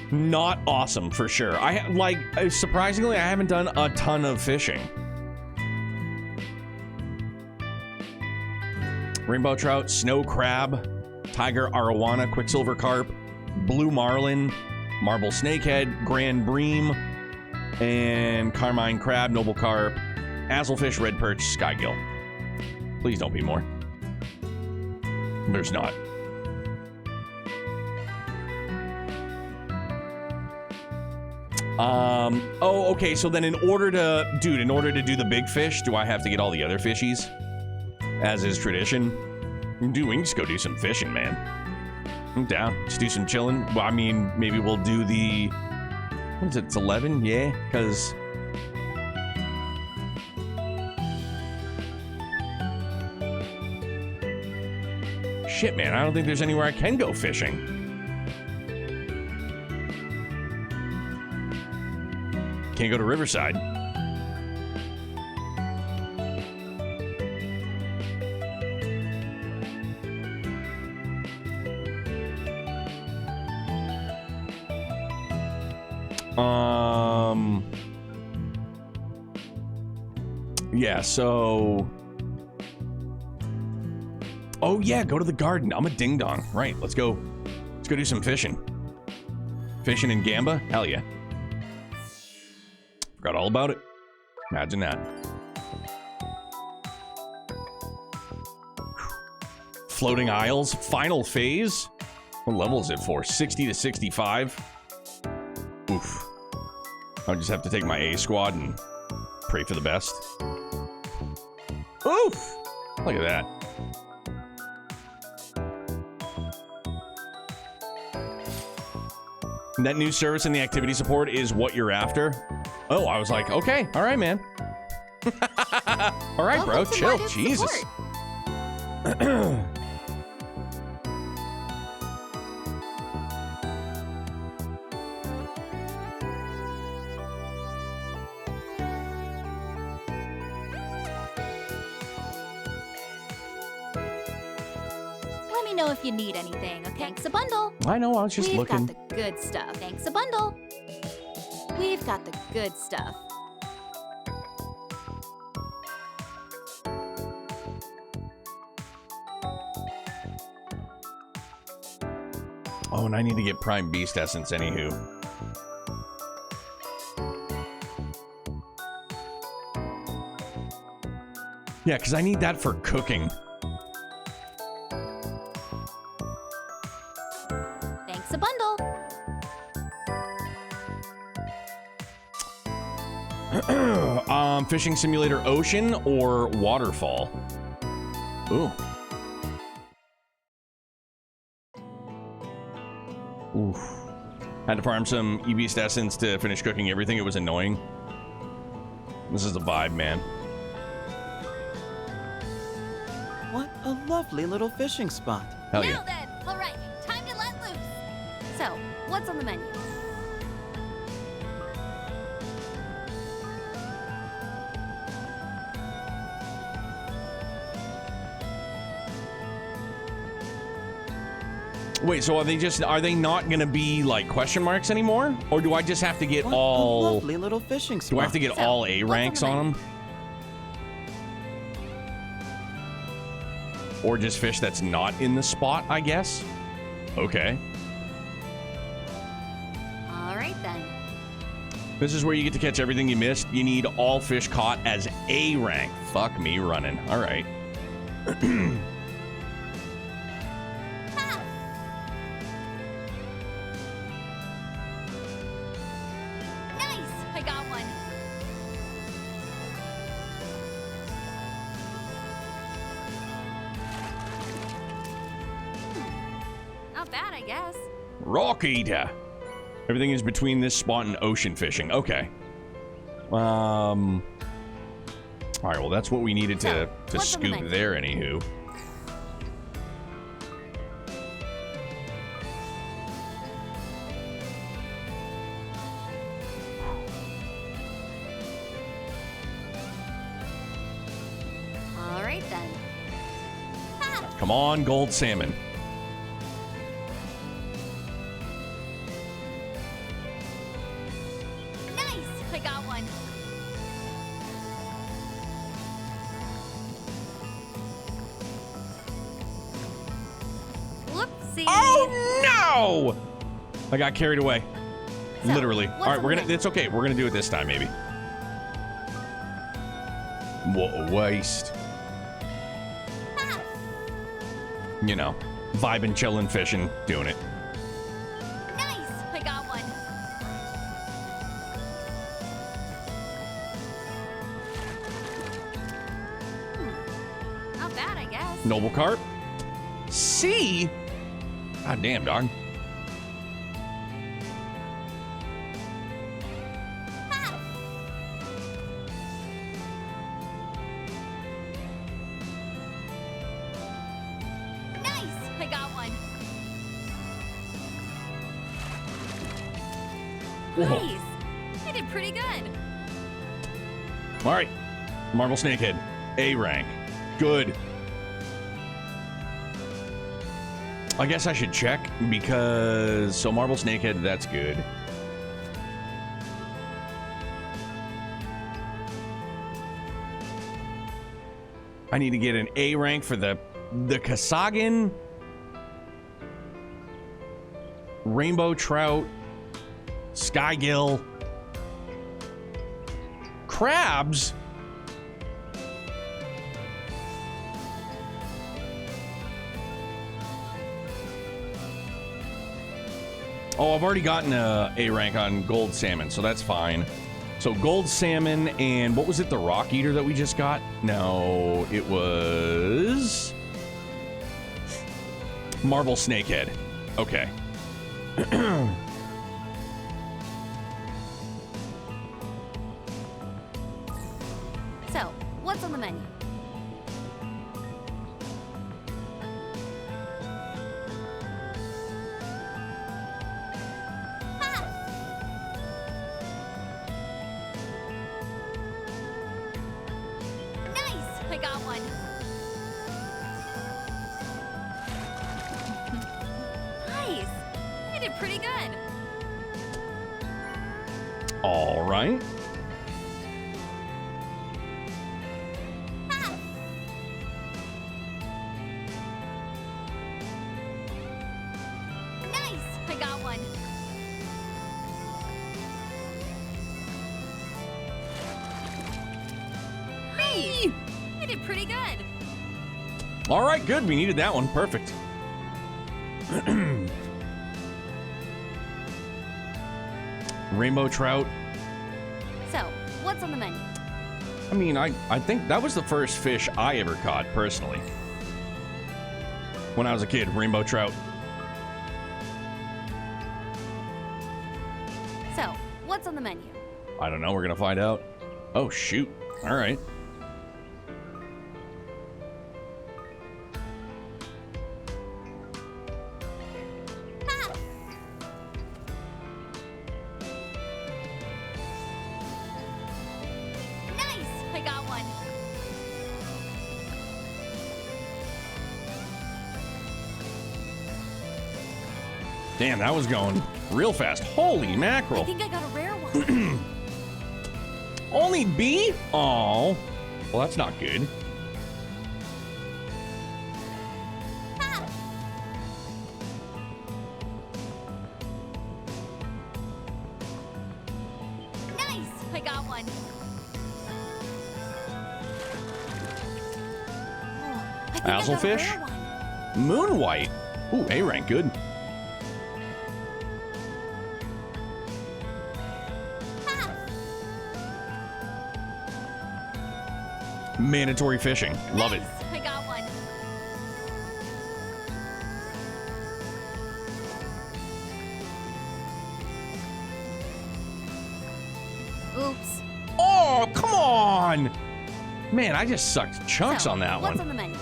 Not awesome for sure. Surprisingly, I haven't done a ton of fishing. Rainbow trout, snow crab, tiger arowana, quicksilver carp, blue marlin, marble snakehead, grand bream, and carmine crab, noble carp, azlefish, red perch, skygill. Please don't be more. There's not. Oh, okay, so then in order to do the big fish, do I have to get all the other fishies? As is tradition? Dude, we can just go do some fishing, man. I'm down. Just do some chilling. Well, I mean, maybe we'll do the... What is it? It's 11? Yeah, because... Shit, man, I don't think there's anywhere I can go fishing. Can't go to Riverside. Yeah, so... Oh, yeah, go to the garden. I'm a ding-dong. Right, let's go. Let's go do some fishing. Fishing in Gamba? Hell yeah. Forgot all about it. Imagine that. Floating Isles. Final phase? What level is it for? 60 to 65? Oof. I'll just have to take my A squad and pray for the best. Oof! Look at that. That new service in the activity support is what you're after? Oh, I was like, okay, all right, man. All right, bro, chill, Jesus. Let me know if you need anything, okay? Thanks a bundle. I know, I was just looking. We've got the good stuff. Thanks a bundle. We've got the good stuff. Oh, and I need to get Prime Beast Essence, anywho. Yeah, because I need that for cooking. Thanks a bundle. Fishing Simulator Ocean or Waterfall? Ooh. Oof. Had to farm some E-Beast Essence to finish cooking everything. It was annoying. This is a vibe, man. What a lovely little fishing spot. Hell Now yeah. then, all right, time to let loose. So, what's on the menu? Wait, so are they not gonna be like question marks anymore? Or do I just have to get What a all... lovely little fishing spot. Do I have to get all A ranks on them? Or just fish that's not in the spot, I guess? Okay. All right then. This is where you get to catch everything you missed. You need all fish caught as A rank. Fuck me running. All right. Nice! I got one. Not bad, I guess. Rock Eater. Everything is between this spot and ocean fishing. Okay. All right, well, that's what we needed to what's on the scoop menu? there, anywho. All right then. Come on, gold salmon. Nice! I got one. Whoopsie. Oh, no! I got carried away. So, Literally. what's All right, on we're the gonna. It's okay. We're gonna do it this time, maybe. What a waste. You know, vibing, chilling, fishing, doing it. Nice! I got one. bad, I guess. Noble Carp. C? God damn, dog. Nice! I got one. Whoa. Nice! I did pretty good. All right. Marble Snakehead. A rank. Good. I guess I should check because... So Marble Snakehead, that's good. I need to get an A rank for the Kasagan, Rainbow Trout, Skygill, Crabs. Oh, I've already gotten a A rank on Gold Salmon, so that's fine. So Gold Salmon and what was it, the Rock Eater that we just got? No, it was Marble Snakehead. Okay. So, what's on the menu? Nice! I got one. Nice! I did pretty good. All right. Nice! I got one. Hey! I did pretty good. All right, good. We needed that one. Perfect. Rainbow Trout. So, what's on the menu? I mean, I think that was the first fish I ever caught, personally. When I was a kid, rainbow trout. So, what's on the menu? I don't know. We're going to find out. Oh, shoot. All right. Nice! I got one. Damn, that was going real fast. Holy I mackerel. think I got a rare one. Only B? Oh. Well, that's not good. Nice! I got one. Oh, I think I got a Azelfish? rare one. Moonwhite. Ooh, A rank, good. Mandatory fishing. Love it. Nice! I got one. Oops. Oh, come on. Man, I just sucked chunks So, on that what's one. on the menu?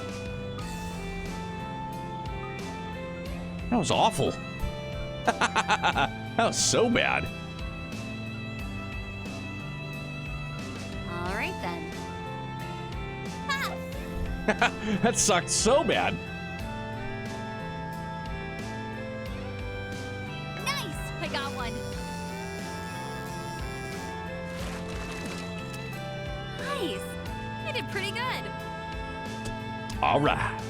That was awful. That was so bad. All right then. That sucked so bad. Nice! I got one. Nice! I did pretty good. All right.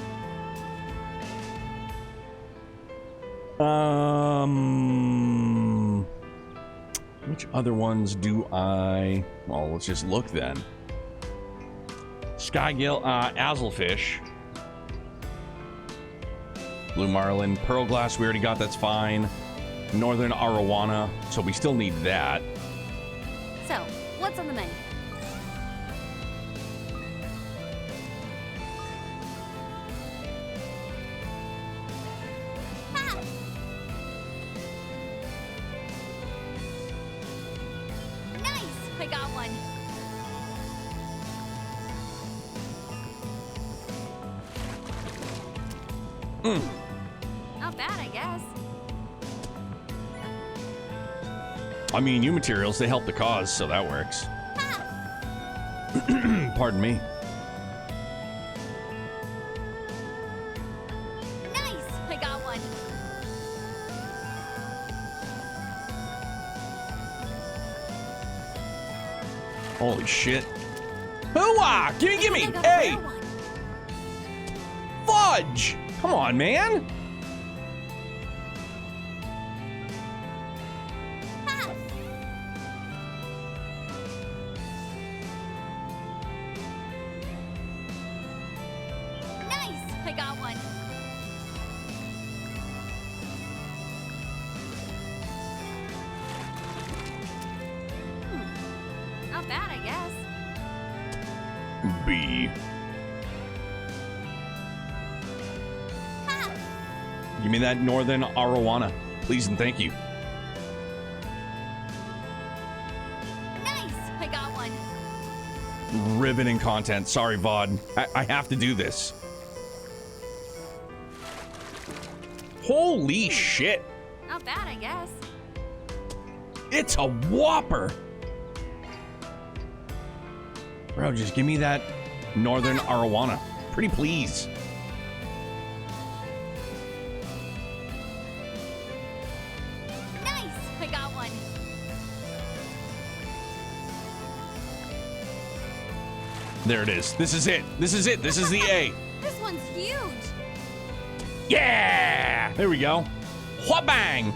Which other ones do I... Well, let's just look then. Skygill, Azelfish. Blue Marlin, Pearl Glass, we already got, that's fine. Northern Arowana, so we still need that. So, what's on the menu? Not bad, I guess. I mean, new materials, they help the cause, so that works. Pardon me. Nice! I got one. Holy shit. Hooah! Gimme! Hey! Fudge! Come on, man! Nice! I got one. Not bad, I guess. B. Give me that northern arowana, please and thank you. Nice! I got one. Riveting content. Sorry, VOD. I have to do this. Holy shit. Not bad, I guess. It's a whopper. Bro, just give me that northern arowana. Pretty please. Nice! I got one. There it is. This is it. This is it. This is the A. This one's huge. Yeah! There we go. Wha-bang!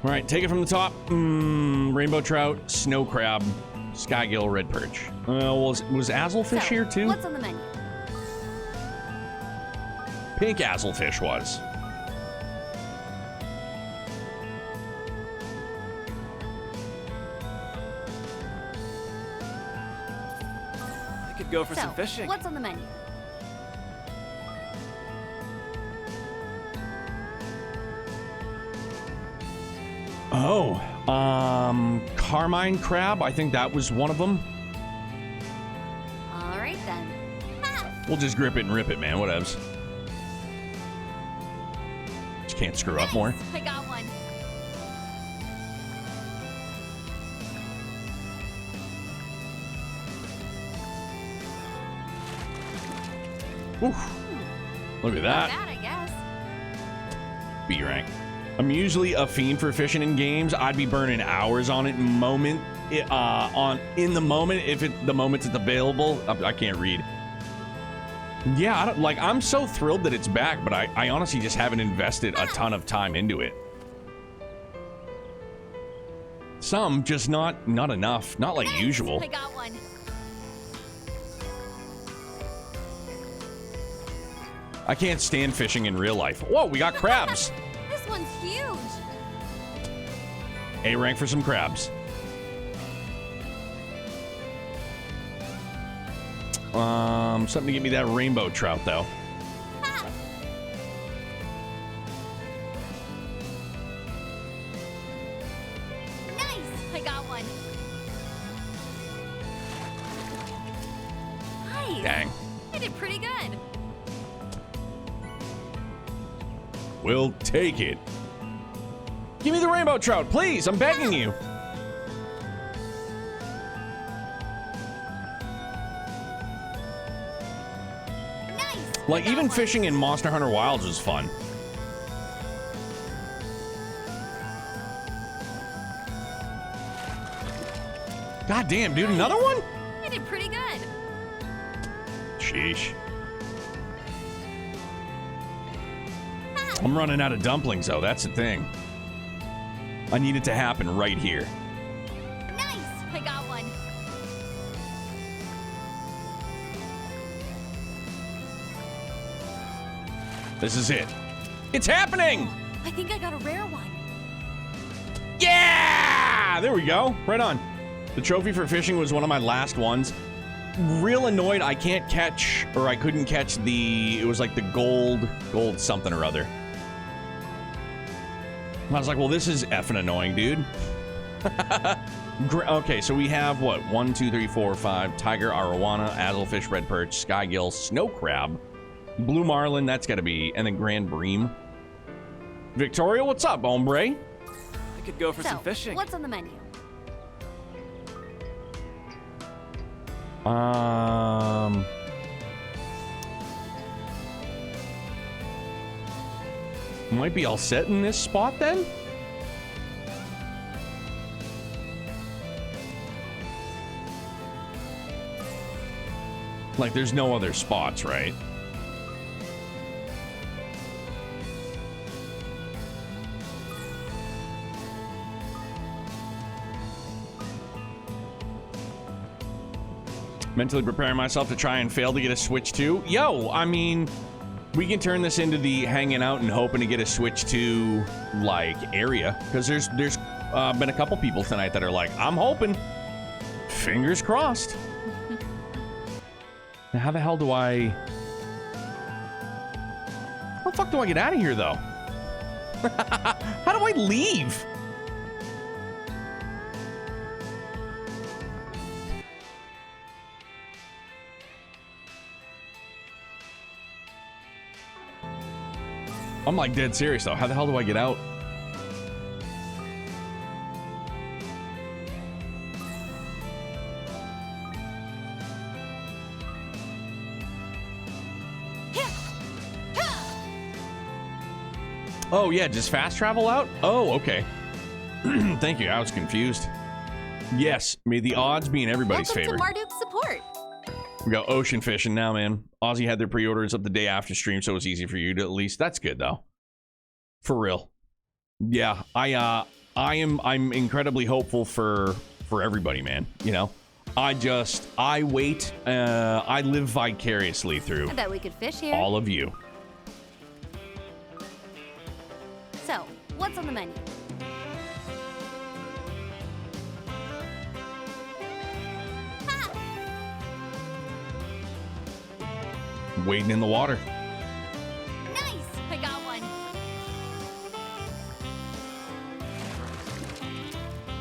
All right, take it from the top. Rainbow trout, snow crab, skygill, red perch. Was azlefish here too? What's on the menu? Pink azlefish was. I could go for some fishing. What's on the menu? Oh, carmine crab. I think that was one of them. All right then. We'll just grip it and rip it, man. Whatevs. Just can't screw up more. I got one. Oof. Look at that. Not bad, I guess. B rank. I'm usually a fiend for fishing in games. I'd be burning hours on it in the moment. If the moment it's available. I can't read. Yeah, I'm so thrilled that it's back, but I honestly just haven't invested a ton of time into it. Some, just not enough. Not like usual. I got one. I can't stand fishing in real life. Whoa, we got crabs. This one's huge. A rank for some crabs. Something to get me that rainbow trout, though. Nice! I got one. Nice! Dang. I did pretty good. We'll take it. Give me the rainbow trout, please. I'm begging you. Like, even fishing in Monster Hunter Wilds was fun. God damn, dude, another one? I did pretty good. Sheesh. I'm running out of dumplings, though. That's the thing. I need it to happen right here. Nice! I got one. This is it. It's happening! I think I got a rare one. Yeah! There we go. Right on. The trophy for fishing was one of my last ones. Real annoyed I can't catch, or I couldn't catch it was like the gold something or other. I was like, well, this is effing annoying, dude. Okay, so we have what? 1, 2, 3, 4, 5. Tiger, arowana, azlefish, red perch, skygill, snow crab, blue marlin, that's gotta be, and then grand bream. Victoria, what's up, hombre? I could go for some fishing. What's on the menu? Might be all set in this spot then? Like, there's no other spots, right? Mentally preparing myself to try and fail to get a Switch 2. Yo, I mean, we can turn this into the hanging out and hoping to get a Switch 2, like, area. Because there's been a couple people tonight that are like, I'm hoping. Fingers crossed. Now, how the hell do I... How the fuck do I get out of here, though? How do I leave? I'm like dead serious, though. How the hell do I get out? Oh, yeah, just fast travel out? Oh, okay. Thank you, I was confused. Yes, may the odds be in everybody's favor. Welcome to Marduk's support. We go ocean fishing now, man. Aussie had their pre-orders up the day after stream, so it was easy for you to at least. That's good, though. For real. Yeah, I'm incredibly hopeful for everybody, man. You know, I wait. I live vicariously through I bet we could fish here. all of you. So, what's on the menu? Wading in the water. Nice! I got one.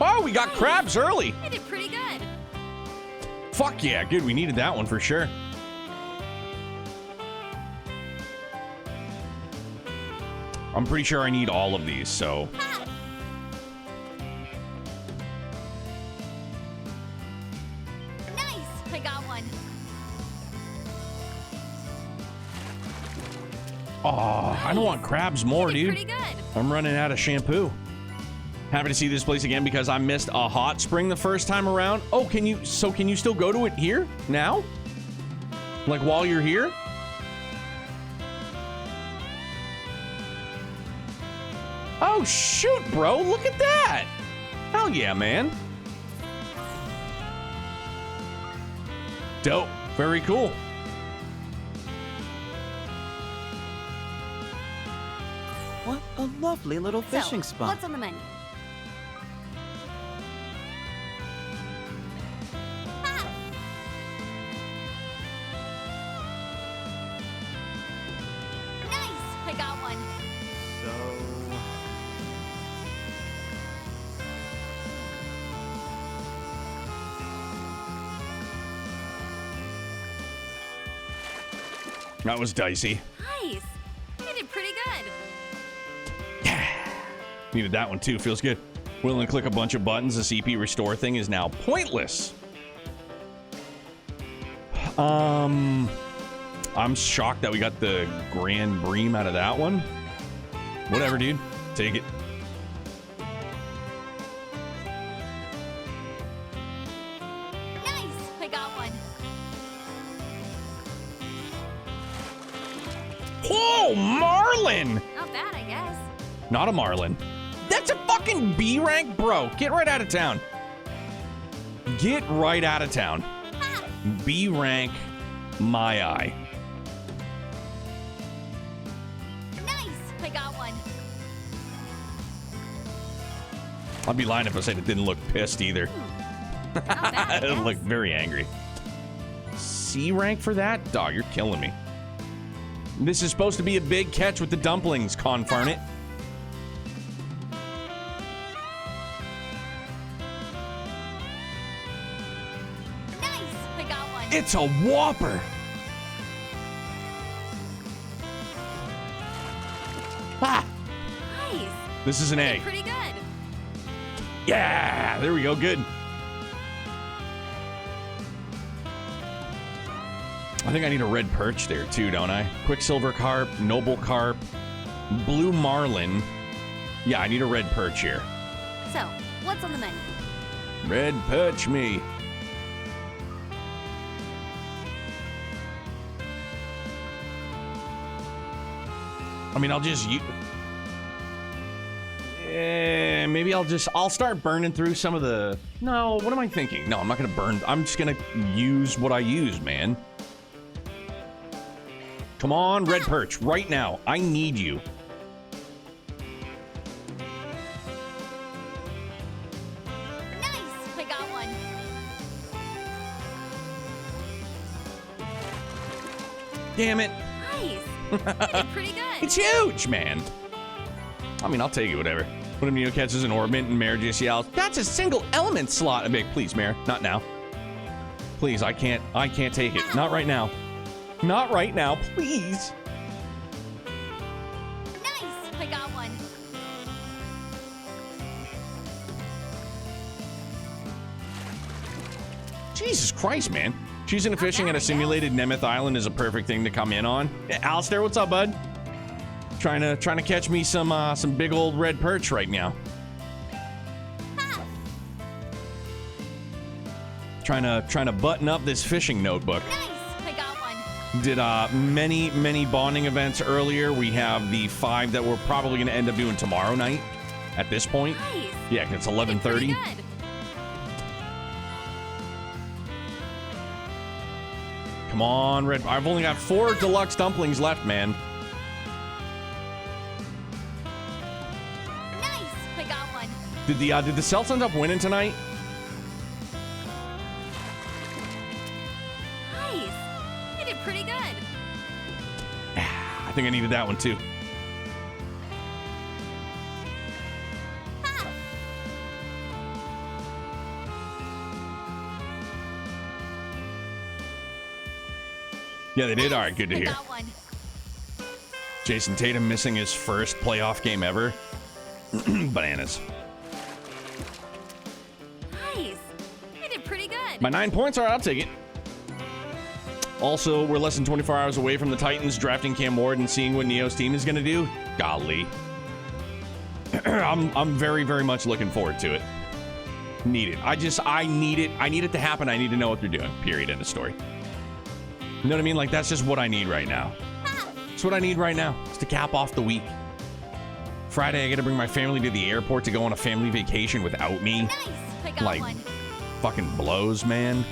Oh, we got crabs early. I did pretty good. Fuck yeah, good. We needed that one for sure. I'm pretty sure I need all of these, so... Nice! I got one. Oh, I don't want crabs more, dude. Pretty good. I'm running out of shampoo. Happy to see this place again because I missed a hot spring the first time around. Oh, can you still go to it here? Now? Like while you're here? Oh, shoot, bro. Look at that. Hell yeah, man. Dope. Very cool. What a lovely little fishing So, spot. what's on the menu? Nice! I got one. That was dicey. Nice! I did pretty good. Needed that one too. Feels good. Willing to click a bunch of buttons. The CP restore thing is now pointless. I'm shocked that we got the Grand Bream out of that one. Whatever, dude. Take it. Nice! I got one. Oh, Marlin! Not bad, I guess. Not a Marlin. That's a fucking B rank, bro. Get right out of town. Get right out of town. B rank, my eye. Nice! I got one. I'd be lying if I said it didn't look pissed either. It looked very angry. C rank for that? Dog, you're killing me. This is supposed to be a big catch with the dumplings, confarn it. It's a whopper. Ah! Nice. This is an A. Pretty good. Yeah, there we go. Good. I think I need a red perch there too, don't I? Quicksilver carp, noble carp, blue marlin. Yeah, I need a red perch here. So, what's on the menu? Red perch me. I mean, I'll just use... maybe I'll start burning through some of the... No, what am I thinking? No, I'm not going to burn. I'm just going to use what I use, man. Come on, red perch, right now. I need you. Nice! I got one. Damn it. Nice. You did pretty good. It's huge, man. I mean, I'll take it, whatever. One of Neo catches an orbit and Mare just yells, "That's a single element slot." I'm like, please, Mare, not now. Please, I can't take it. Not right now. Not right now, please. Nice! I got one. Jesus Christ, man. Choosing fishing at a simulated Nemeth Island is a perfect thing to come in on. Yeah, Alistair, what's up, bud? Trying to catch me some big old red perch right now. Trying to button up this fishing notebook. Nice! I got one. Did many bonding events earlier. We have the 5 that we're probably going to end up doing tomorrow night at this point. Nice. Yeah, it's 11:30. Come on, red. I've only got 4 deluxe dumplings left, man. Nice! I got one. Did the Celts end up winning tonight? Nice! You did pretty good. I think I needed that one too. Yeah, they did. All right, good to hear. Jason Tatum missing his first playoff game ever. Bananas. Nice! You did pretty good. My 9 points. All right, I'll take it. Also, we're less than 24 hours away from the Titans drafting Cam Ward and seeing what Neo's team is going to do. Golly. I'm very, very much looking forward to it. Need it. I need it. I need it to happen. I need to know what they're doing. Period. End of story. You know what I mean? Like, that's just what I need right now. That's what I need right now. It's to cap off the week. Friday, I gotta bring my family to the airport to go on a family vacation without me. Nice! I got Like, one. fucking blows, man.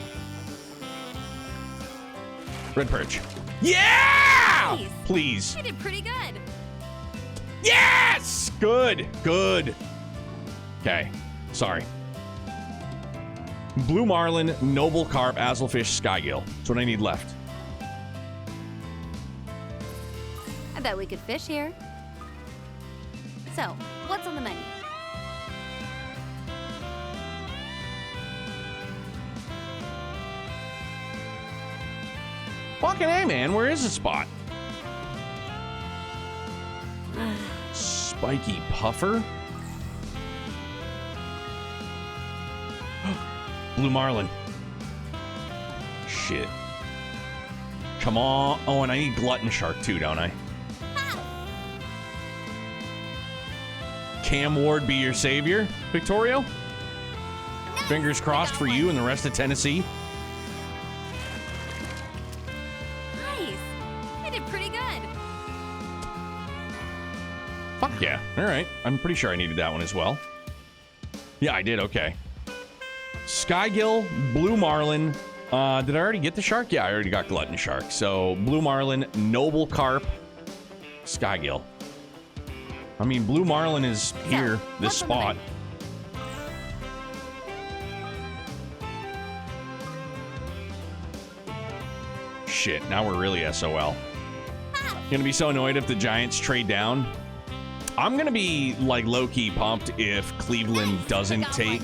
Red perch. Yeah! Nice. Please. You did pretty good. Yes! Good. Good. Okay. Sorry. Blue marlin, noble carp, azlefish, skygill. That's what I need left. I bet we could fish here. So, what's on the menu? Fucking A, man. Where is the spot? Spiky puffer? Blue marlin. Shit. Come on. Oh, and I need glutton shark too, don't I? Cam Ward be your savior, Victorio? Fingers crossed for you and the rest of Tennessee. Nice! You did pretty good. Fuck yeah. All right. I'm pretty sure I needed that one as well. Yeah, I did. Okay. Skygill, blue marlin. Did I already get the shark? Yeah, I already got glutton shark. So blue marlin, noble carp, skygill. I mean, blue marlin is here, this spot. Shit, now we're really SOL. Gonna be so annoyed if the Giants trade down. I'm gonna be like low-key pumped if Cleveland doesn't take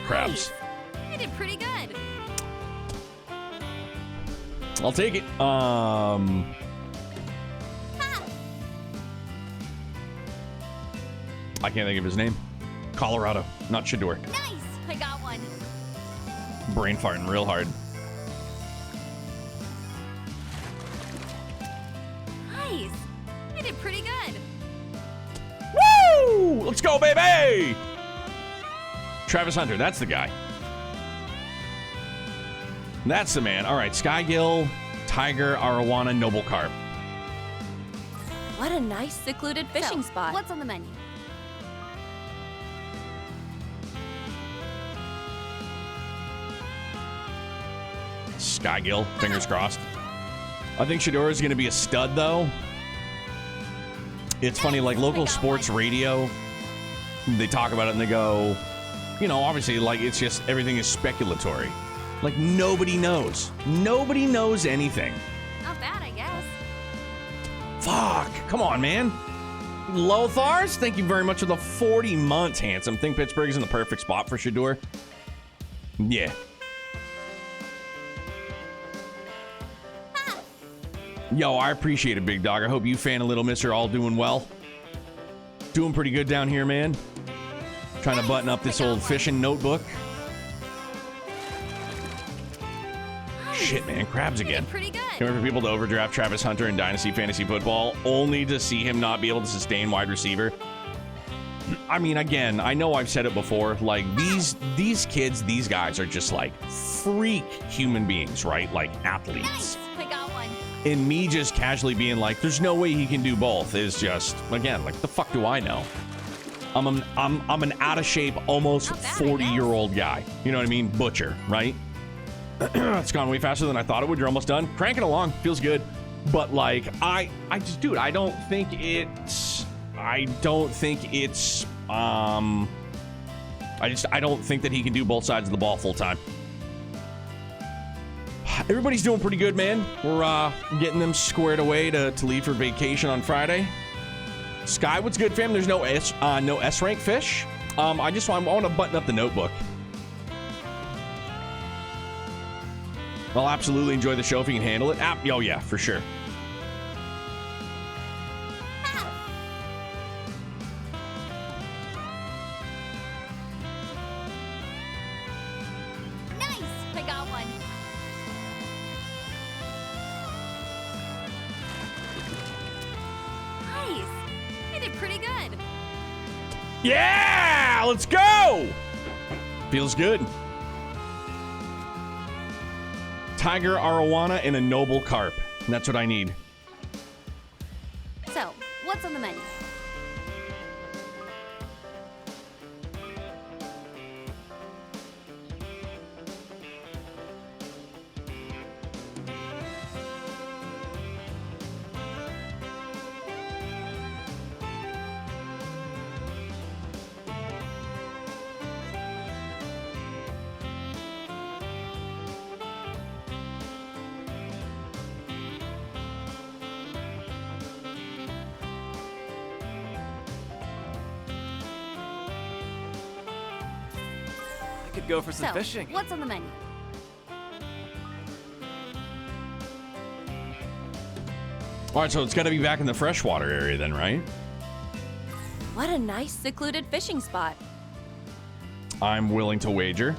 crabs. I did pretty good. I'll take it. I can't think of his name. Colorado, not Shador. Nice! I got one. Brain farting real hard. Nice! I did pretty good. Woo! Let's go, baby! Travis Hunter, that's the guy. That's the man. All right, Skygill, Tiger, Arowana, Noble Carp. What a nice secluded fishing So, spot. What's on the menu? Skygill, fingers crossed. I think Shador is going to be a stud, though. It's funny, like local sports radio, they talk about it and they go, you know, obviously, like it's just everything is speculatory. Like nobody knows. Nobody knows anything. Not bad, I guess. Fuck. Come on, man. Lothars, thank you very much for the 40 months, handsome. Think Pittsburgh's in the perfect spot for Shador? Yeah. Yo, I appreciate it, big dog. I hope you, fan and Little Miss, are all doing well. Doing pretty good down here, man. Trying to button up this old fishing notebook. Shit, man. Crabs again. Pretty good. Can we for people to overdraft Travis Hunter in Dynasty Fantasy Football only to see him not be able to sustain wide receiver? I mean, again, I know I've said it before. Like, these kids, these guys are just like freak human beings, right? Like athletes. Nice. I got one. And me just casually being like, there's no way he can do both is just, again, like, the fuck do I know? I'm an out of shape, almost 40-year-old guy. You know what I mean? Butcher, right? It's gone way faster than I thought it would. You're almost done. Cranking along. Feels good. But, like, I just, dude, I don't think it's, I don't think that he can do both sides of the ball full time. Everybody's doing pretty good, man. We're getting them squared away to leave for vacation on Friday. Sky, what's good, fam? There's no S-rank fish. I want to button up the notebook. I'll absolutely enjoy the show if you can handle it. Oh, yeah, for sure. Nice! I got one. Nice! I did pretty good. Yeah! Let's go! Feels good. Tiger, Arowana, and a Noble Carp. That's what I need. So, what's on the menu? Go for some So, fishing. what's on the menu? All right, so it's got to be back in the freshwater area then, right? What a nice secluded fishing spot. I'm willing to wager.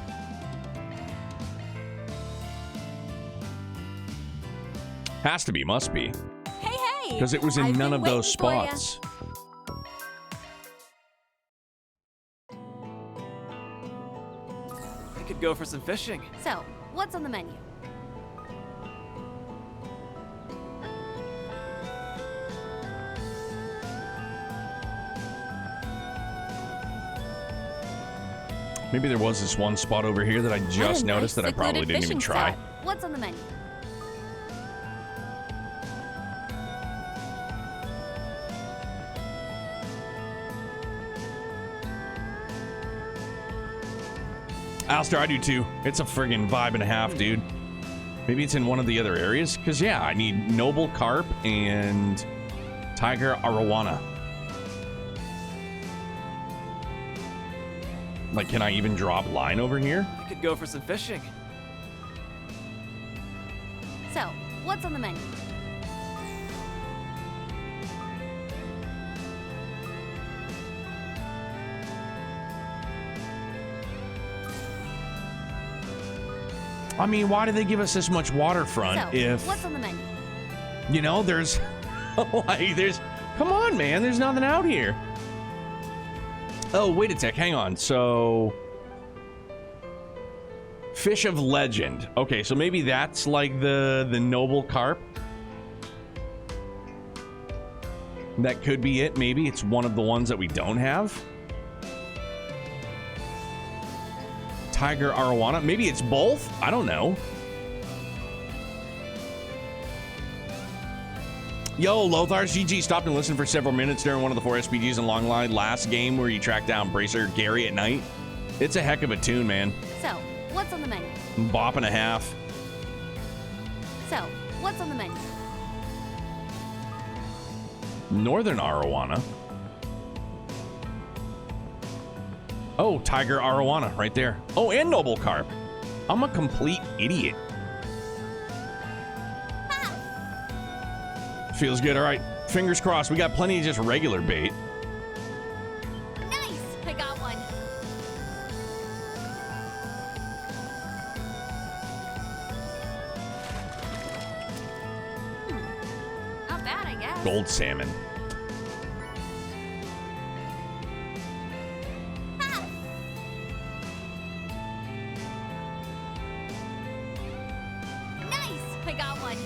Has to be, must be. Hey, hey! Because it was in I've none been of those waiting for ya. spots. I could go for some fishing. So, what's on the menu? Maybe there was this one spot over here that I just noticed that I probably didn't even try. What's on the menu? Alistair, I do too. It's a friggin' vibe and a half, dude. Maybe it's in one of the other areas? Because, yeah, I need Noble Carp and Tiger Arowana. Like, can I even drop line over here? We could go for some fishing. So, what's on the menu? I mean, why do they give us this much waterfront So, if, what's on the menu? you know, there's, like, come on, man, there's nothing out here. Oh, wait a sec, hang on. So, fish of legend. Okay, so maybe that's like the noble carp. That could be it, maybe. It's one of the ones that we don't have. Tiger arowana. Maybe it's both? I don't know. Yo, Lothar's GG stopped and listened for several minutes during one of the 4 SPGs in Long Line last game where you tracked down Bracer Gary at night. It's a heck of a tune, man. So, what's on the menu? Bop and a half. So, what's on the menu? Northern arowana. Oh, Tiger arowana right there. Oh, and noble carp. I'm a complete idiot. Feels good. All right, fingers crossed. We got plenty of just regular bait. Nice! I got one. Not bad, I guess. Gold salmon. Nice! I got one.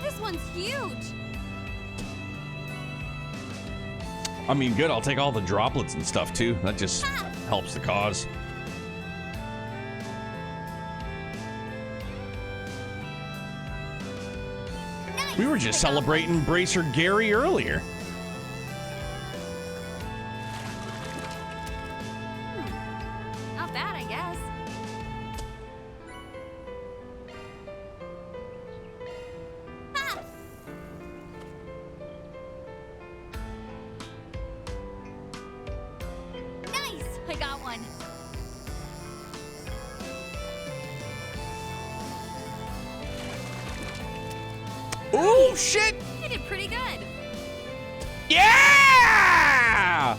This one's huge. I mean, good. I'll take all the droplets and stuff too. That just helps the cause. We were just celebrating Bracer Gary earlier. Not bad, I guess. Nice! I got one. Ooh, shit! I did pretty good. Yeah!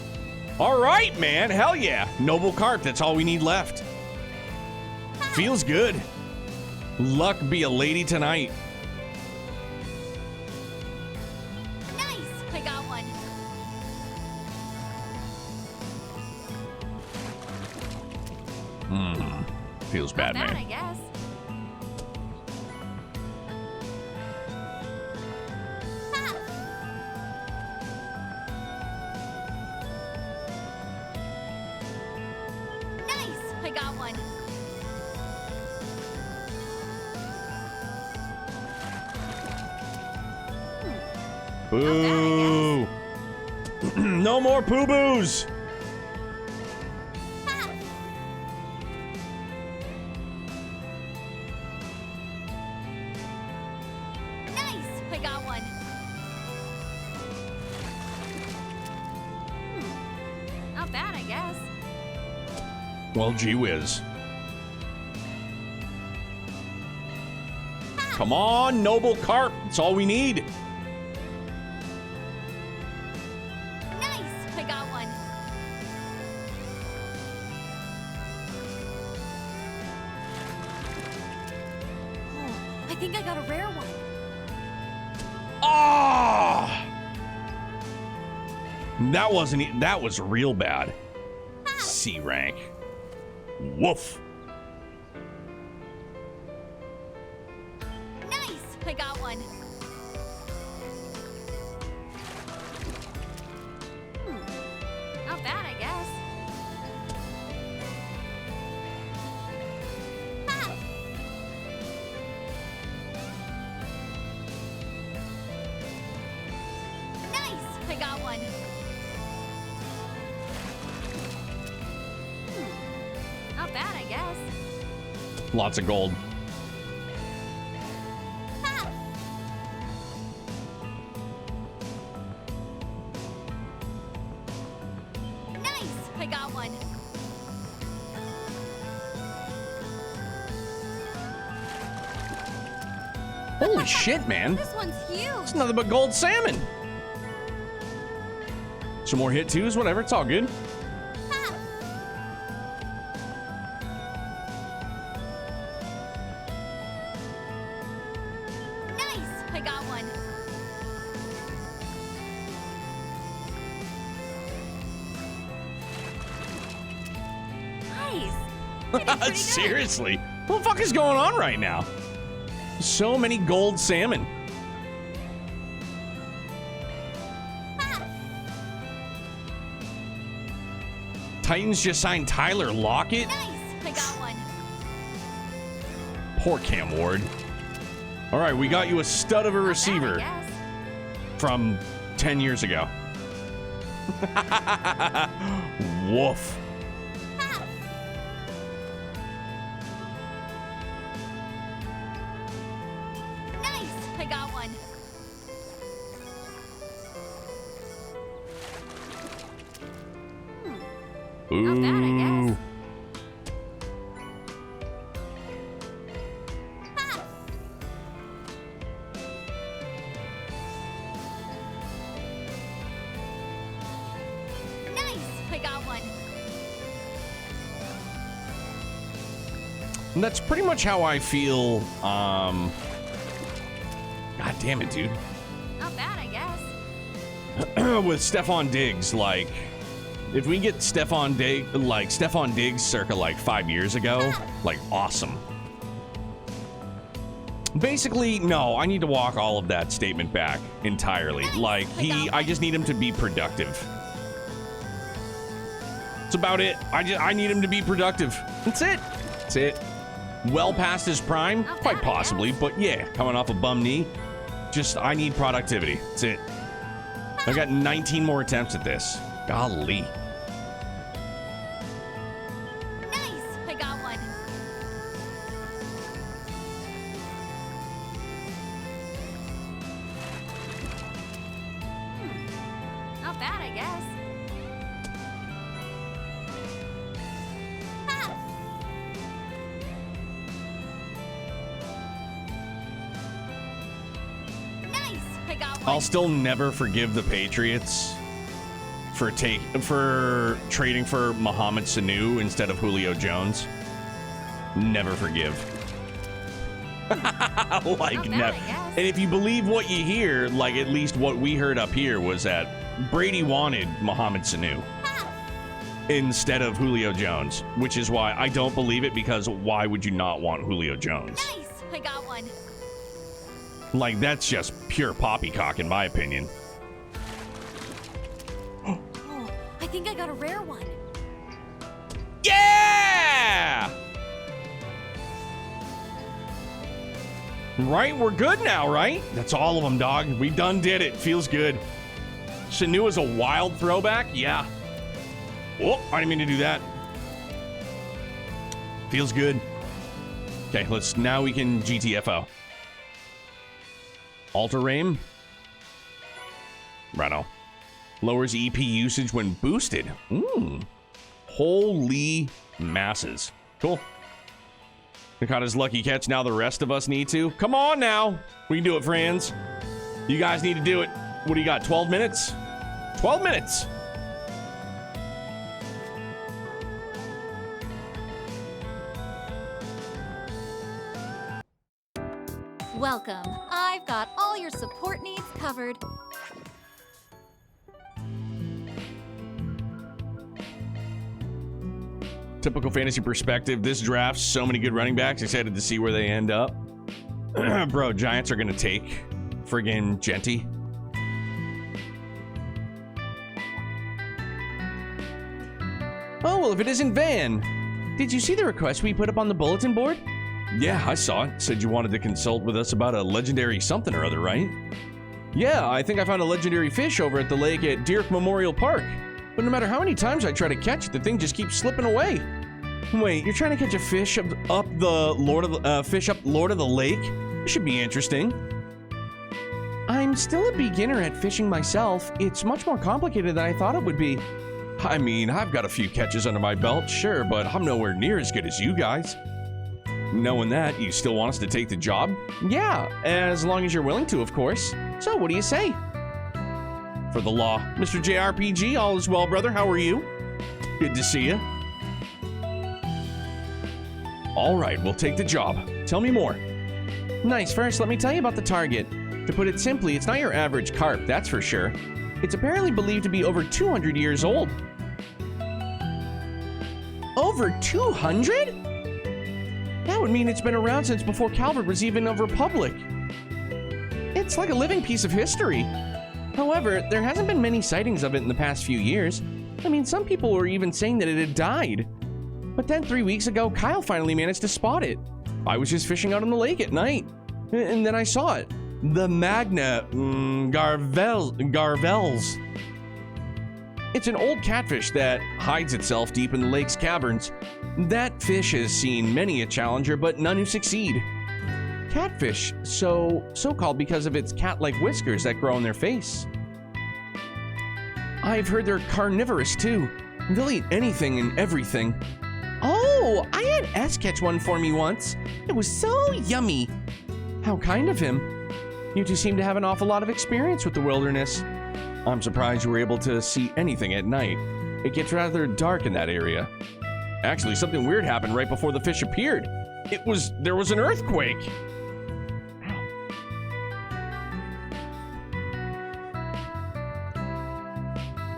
All right, man. Hell yeah. Noble carp. That's all we need left. Feels good. Luck be a lady tonight. Nice! I got one. Feels bad, Not bad, I man. guess. Nice! I got one. Boo! No more poo-boos! Nice! I got one. Not bad, I guess. Well, gee whiz. Come on, noble carp. That's all we need. Nice! I got one. Oh, I think I got a rare one. Ah! That wasn't. That was real bad. C rank. Woof. Nice! I got one. Not bad, I guess. Nice! I got one. Not bad, I guess. Lots of gold. got one. Holy shit, man. This one's huge. It's nothing but gold salmon. Some more hit twos, whatever. It's all good. Nice. I got one. Nice. Seriously. What the fuck is going on right now? So many gold salmon. Titans just signed Tyler Lockett. Nice. I got one. Poor Cam Ward. All right, we got you a stud of a receiver from 10 years ago. Woof. Nice. I got one. Ooh. Not bad, I guess. Nice. I got one. And that's pretty much how I feel. God damn it, dude. Not bad, I guess. With Stephon Diggs, like, if we get Stephon Diggs circa like 5 years ago, like, awesome. Basically, no, I need to walk all of that statement back entirely. Like, I just need him to be productive. That's about it. I need him to be productive. That's it. That's it. Well past his prime, quite possibly, but yeah, coming off a bum knee. Just, I need productivity. That's it. I got 19 more attempts at this. Golly. Nice. I got one. Not bad, I guess. Nice. I got one. I'll still never forgive the Patriots for trading for Mohamed Sanu instead of Julio Jones. Never forgive. Like, never. And if you believe what you hear, like, at least what we heard up here was that Brady wanted Mohamed Sanu instead of Julio Jones, which is why I don't believe it, because why would you not want Julio Jones? Nice. I got one. Like, that's just pure poppycock in my opinion. Oh, I think I got a rare one. Yeah! Right? We're good now, right? That's all of them, dog. We done did it. Feels good. Sanu is a wild throwback? Yeah. Oh, I didn't mean to do that. Feels good. Okay, now we can GTFO. Alter Aim. Righto. Lowers EP usage when boosted. Holy masses. Cool. Nakata's lucky catch. Now the rest of us need to. Come on now. We can do it, friends. You guys need to do it. What do you got? 12 minutes? 12 minutes. Welcome. I've got all your support needs covered. Typical fantasy perspective. This draft, so many good running backs. Excited to see where they end up. Bro, Giants are going to take friggin' Genty. Oh, well, if it isn't Van. Did you see the request we put up on the bulletin board? Yeah, I saw it. Said you wanted to consult with us about a legendary something or other, right? Yeah, I think I found a legendary fish over at the lake at Deerk Memorial Park. But no matter how many times I try to catch it, the thing just keeps slipping away. Wait, you're trying to catch a fish up Lord of the Lake? It should be interesting. I'm still a beginner at fishing myself. It's much more complicated than I thought it would be. I mean, I've got a few catches under my belt, sure, but I'm nowhere near as good as you guys. Knowing that, you still want us to take the job? Yeah, as long as you're willing to, of course. So, what do you say? For the law. Mr. JRPG, all is well, brother. How are you? Good to see you. All right, we'll take the job. Tell me more. Nice. First, let me tell you about the target. To put it simply, it's not your average carp, that's for sure. It's apparently believed to be over 200 years old. Over 200? That would mean it's been around since before Calvert was even a republic. It's like a living piece of history. However, there hasn't been many sightings of it in the past few years. I mean, some people were even saying that it had died. But then 3 weeks ago, Kyle finally managed to spot it. I was just fishing out on the lake at night, and then I saw it. The Magna Garvels. It's an old catfish that hides itself deep in the lake's caverns. That fish has seen many a challenger, but none who succeed. Catfish, so called because of its cat-like whiskers that grow on their face. I've heard they're carnivorous too. They'll eat anything and everything. Oh, I had S catch one for me once. It was so yummy. How kind of him. You two seem to have an awful lot of experience with the wilderness. I'm surprised you were able to see anything at night. It gets rather dark in that area. Actually, something weird happened right before the fish appeared. There was an earthquake.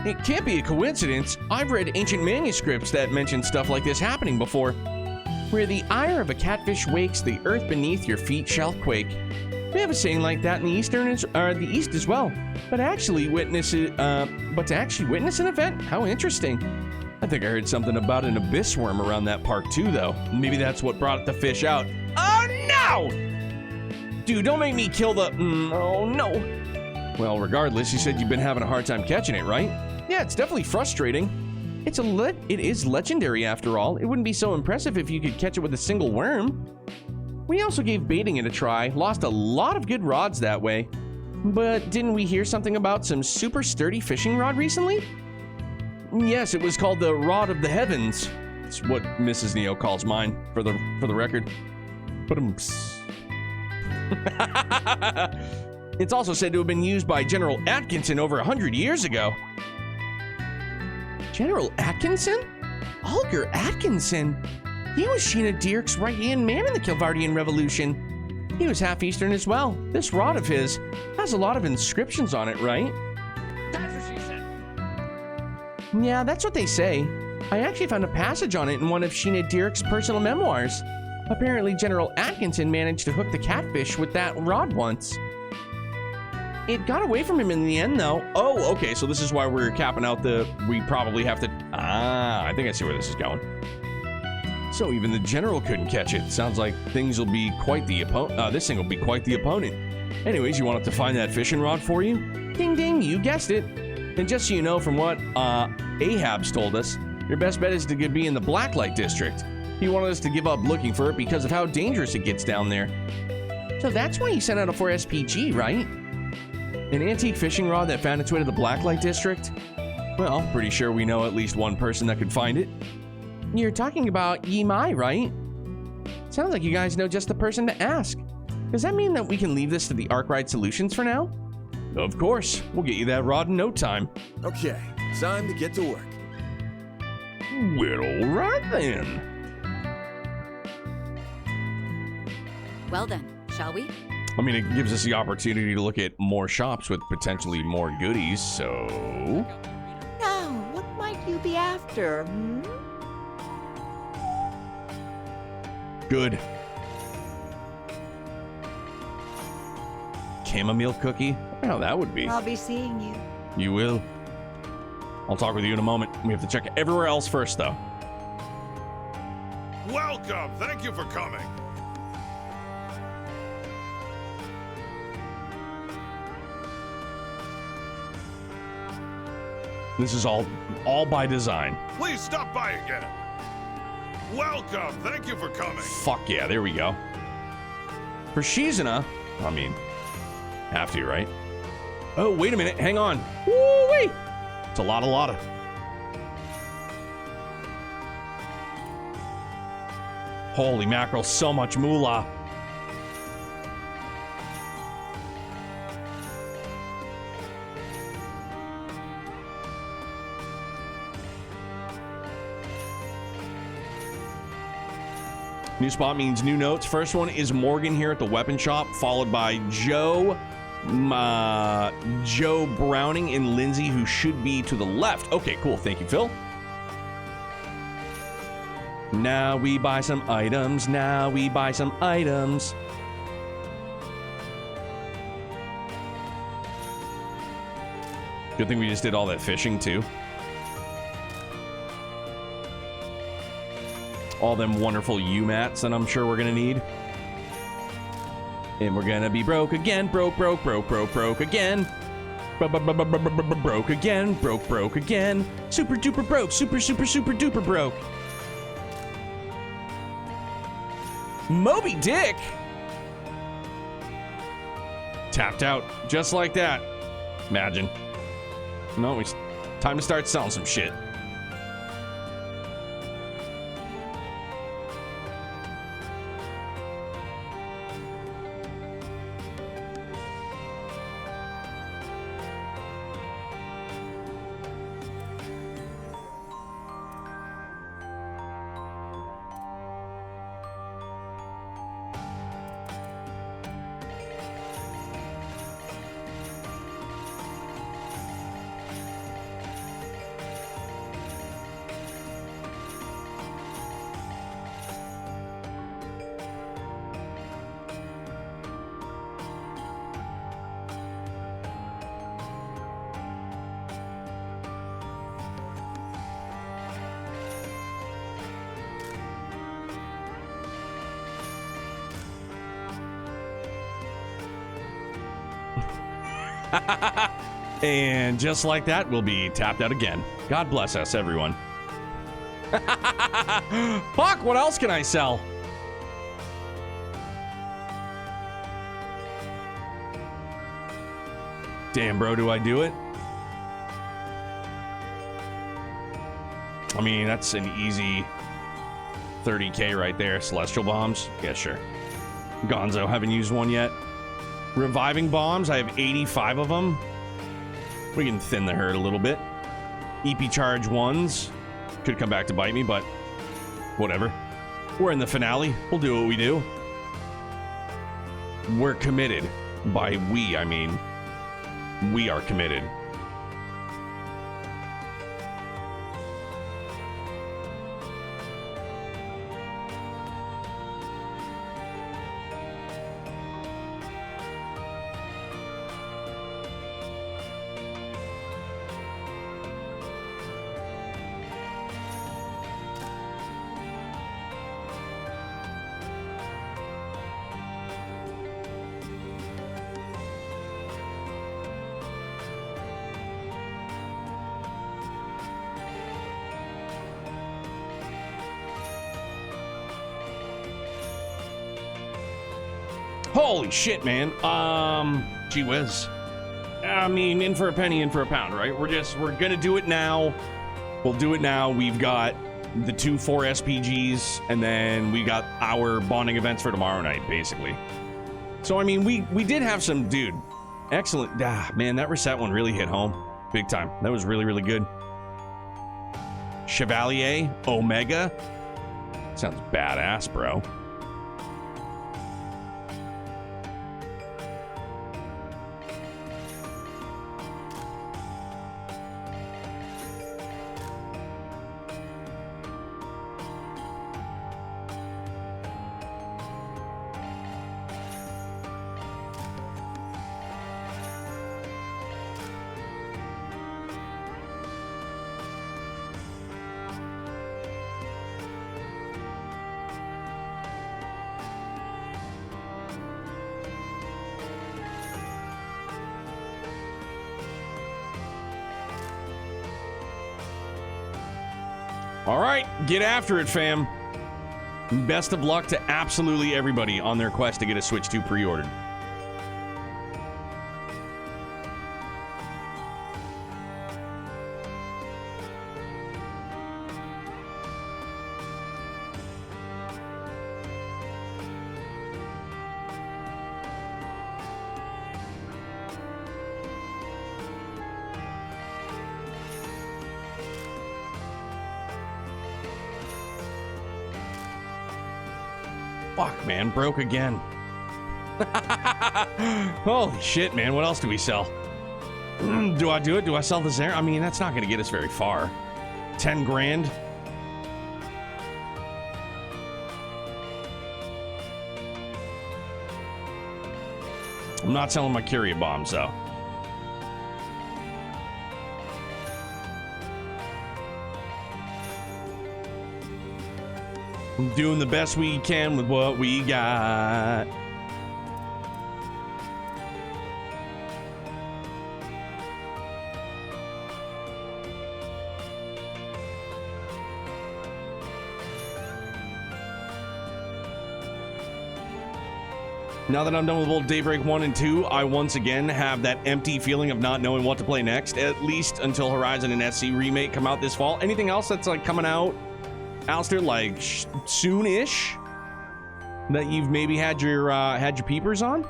It can't be a coincidence. I've read ancient manuscripts that mention stuff like this happening before. Where the ire of a catfish wakes, the earth beneath your feet shall quake. We have a saying like that in the the East as well. But to actually witness an event, how interesting. I think I heard something about an abyss worm around that park too, though. Maybe that's what brought the fish out. Oh no! Dude, don't make me kill the. Oh no. Well, regardless, you said you've been having a hard time catching it, right? Yeah, it's definitely frustrating. It is legendary after all. It wouldn't be so impressive if you could catch it with a single worm. We also gave baiting it a try, lost a lot of good rods that way. But didn't we hear something about some super sturdy fishing rod recently? Yes, it was called the Rod of the Heavens. It's what Mrs. Neo calls mine, for the record. It's also said to have been used by General Atkinson over 100 years ago. General Atkinson? Ulger Atkinson? He was Sheena Dirk's right-hand man in the Kilvardian Revolution. He was half Eastern as well. This rod of his has a lot of inscriptions on it, right? That's what she said. Yeah, that's what they say. I actually found a passage on it in one of Sheena Dirk's personal memoirs. Apparently, General Atkinson managed to hook the catfish with that rod once. It got away from him in the end, though. Oh, okay, so this is why we're capping out we probably have to... I think I see where this is going. So even the general couldn't catch it. Sounds like things will be quite the opponent. This thing will be quite the opponent. Anyways, you wanted to find that fishing rod for you? Ding ding, you guessed it. And just so you know, from what Ahab's told us, your best bet is to be in the Blacklight District. He wanted us to give up looking for it because of how dangerous it gets down there. So that's why he sent out a 4SPG, right? An antique fishing rod that found its way to the Blacklight District? Well, pretty sure we know at least one person that could find it. You're talking about Yi Mai, right? Sounds like you guys know just the person to ask. Does that mean that we can leave this to the Arkwright Solutions for now? Of course. We'll get you that rod in no time. Okay, time to get to work. Well, alright then. Well then, shall we? I mean, it gives us the opportunity to look at more shops with potentially more goodies, so... Now, what might you be after, Good. Chamomile cookie? I wonder how that would be. I'll be seeing you. You will. I'll talk with you in a moment. We have to check everywhere else first, though. Welcome! Thank you for coming. This is all by design. Please stop by again. Welcome! Thank you for coming. Fuck yeah, there we go. For Shizuna, I mean, have to, right? Oh, wait a minute, hang on. Woo-wee! It's a lot of. Holy mackerel, so much moolah. New spot means new notes. First one is Morgan here at the weapon shop, followed by Joe Browning and Lindsey, who should be to the left. Okay, cool. Thank you, Phil. Now we buy some items. Now we buy some items. Good thing we just did all that fishing, too. All them wonderful U-mats that I'm sure we're gonna need. And we're gonna be broke again. Broke again. Broke again. Broke again. Super duper broke. Super duper broke. Moby Dick! Tapped out. Just like that. Imagine. No, it's time to start selling some shit. And just like that, we'll be tapped out again. God bless us, everyone. Fuck, what else can I sell? Damn, bro, do I do it? I mean, that's an easy 30K right there. Celestial bombs? Yeah, sure. Gonzo, haven't used one yet. Reviving bombs, I have 85 of them. We can thin the herd a little bit. EP charge ones. Could come back to bite me, but whatever. We're in the finale. We'll do what we do. We're committed. By we, I mean, we are committed. Holy shit, man. Gee whiz. I mean, in for a penny, in for a pound, right? We're gonna do it now. We'll do it now. We've got the 2-4 SPGs, and then we got our bonding events for tomorrow night, basically. So, I mean, we did have some, dude. Excellent. Man, that reset one really hit home. Big time. That was really, really good. Chevalier, Omega. Sounds badass, bro. All right, get after it, fam. Best of luck to absolutely everybody on their quest to get a Switch 2 pre-ordered. Fuck, man, broke again. Holy shit, man. What else do we sell? Do I do it? Do I sell the Zare? I mean, that's not going to get us very far. 10 grand? I'm not selling my Curia bombs, though. I'm doing the best we can with what we got. Now that I'm done with both Daybreak 1 and 2, I once again have that empty feeling of not knowing what to play next, at least until Horizon and SC Remake come out this fall. Anything else that's like coming out, Alistair, like soon-ish, that you've maybe had your peepers on?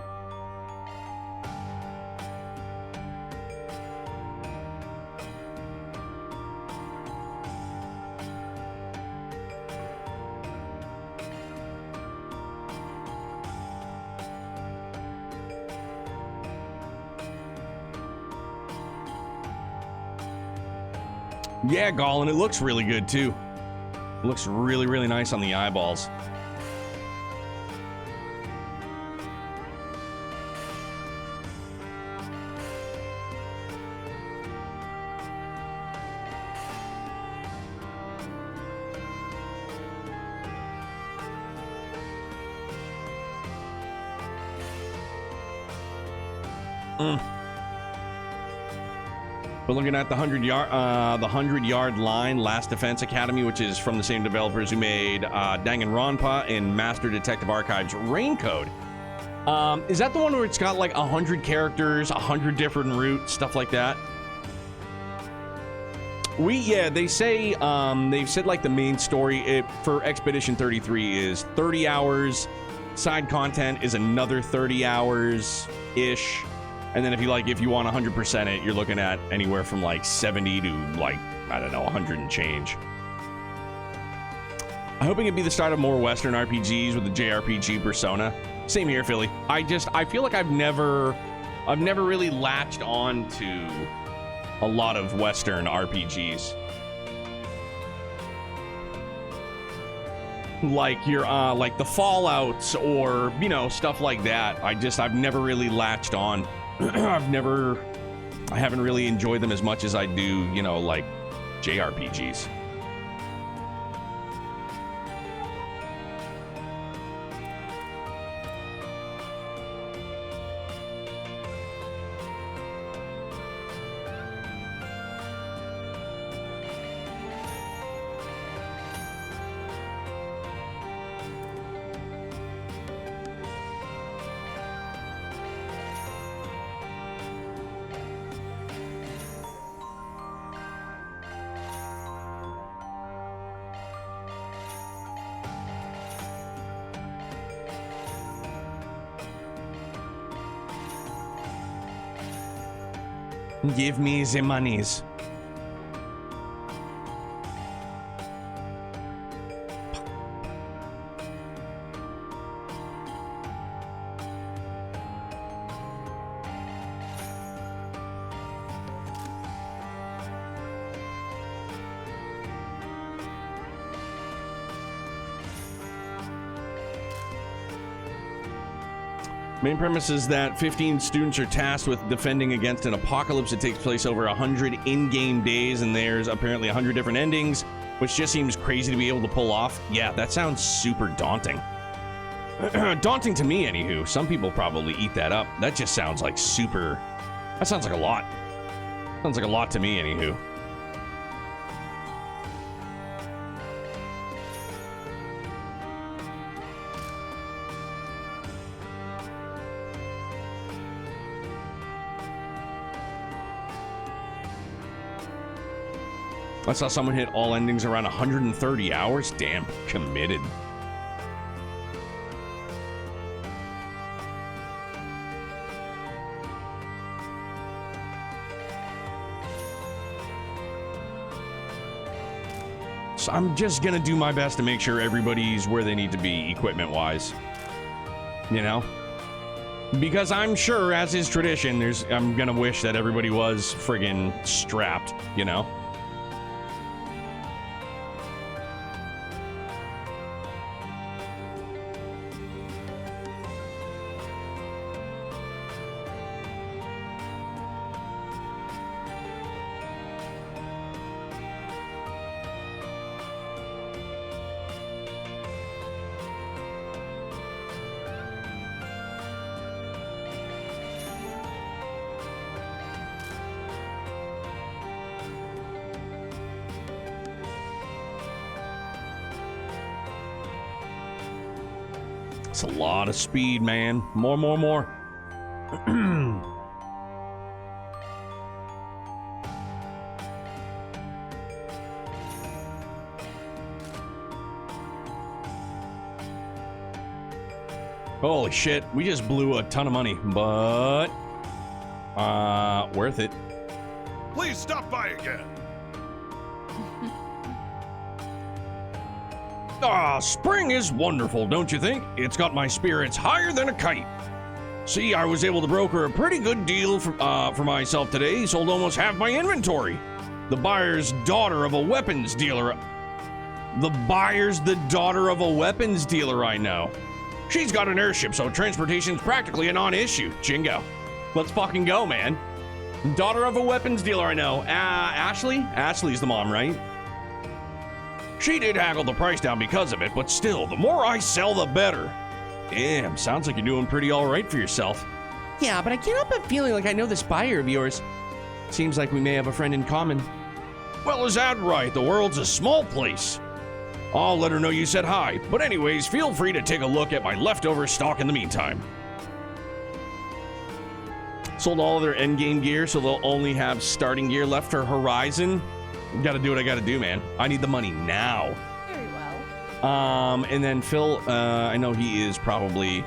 Yeah, Gallin, it looks really good too. It looks really, really nice on the eyeballs. We're looking at the 100-yard line, Last Defense Academy, which is from the same developers who made Danganronpa and Master Detective Archives Raincode. Is that the one where it's got like 100 characters, 100 different routes, stuff like that? They say, they've said like the main story for Expedition 33 is 30 hours. Side content is another 30 hours-ish. And then if you want 100% it, you're looking at anywhere from like 70 to like, I don't know, 100 and change. I'm hoping it'd be the start of more Western RPGs with the JRPG persona. Same here, Philly. I feel like I've never really latched on to a lot of Western RPGs. Like your like the Fallouts or, you know, stuff like that. I've never really latched on. I haven't really enjoyed them as much as I do, you know, like JRPGs. Give me the monies. Main premise is that 15 students are tasked with defending against an apocalypse that takes place over 100 in-game days, and there's apparently 100 different endings, which just seems crazy to be able to pull off. Yeah, that sounds super daunting. Daunting to me, anywho. Some people probably eat that up. That just sounds like super... That sounds like a lot. Sounds like a lot to me, anywho. I saw someone hit all endings around 130 hours. Damn, committed. else. I'm just gonna do my best to make sure everybody's where they need to be equipment-wise. You know? Because I'm sure, as is tradition, I'm gonna wish that everybody was friggin' strapped, you know? It's a lot of speed, man. More. Holy shit, we just blew a ton of money, but worth it. Please stop by again. Ah, spring is wonderful, don't you think? It's got my spirits higher than a kite. See, I was able to broker a pretty good deal for myself today. Sold almost half my inventory. The buyer's the daughter of a weapons dealer I know. She's got an airship, so transportation's practically a non-issue. Jingo. Let's fucking go, man. Daughter of a weapons dealer I know. Ashley? Ashley's the mom, right? She did haggle the price down because of it, but still, the more I sell, the better. Damn, sounds like you're doing pretty all right for yourself. Yeah, but I can't help but feeling like I know this buyer of yours. Seems like we may have a friend in common. Well, is that right? The world's a small place. I'll let her know you said hi, but anyways, feel free to take a look at my leftover stock in the meantime. Sold all of their endgame gear, so they'll only have starting gear left for Horizon. Gotta do what I gotta do, man. I need the money now. Very well. And then Phil, I know he is probably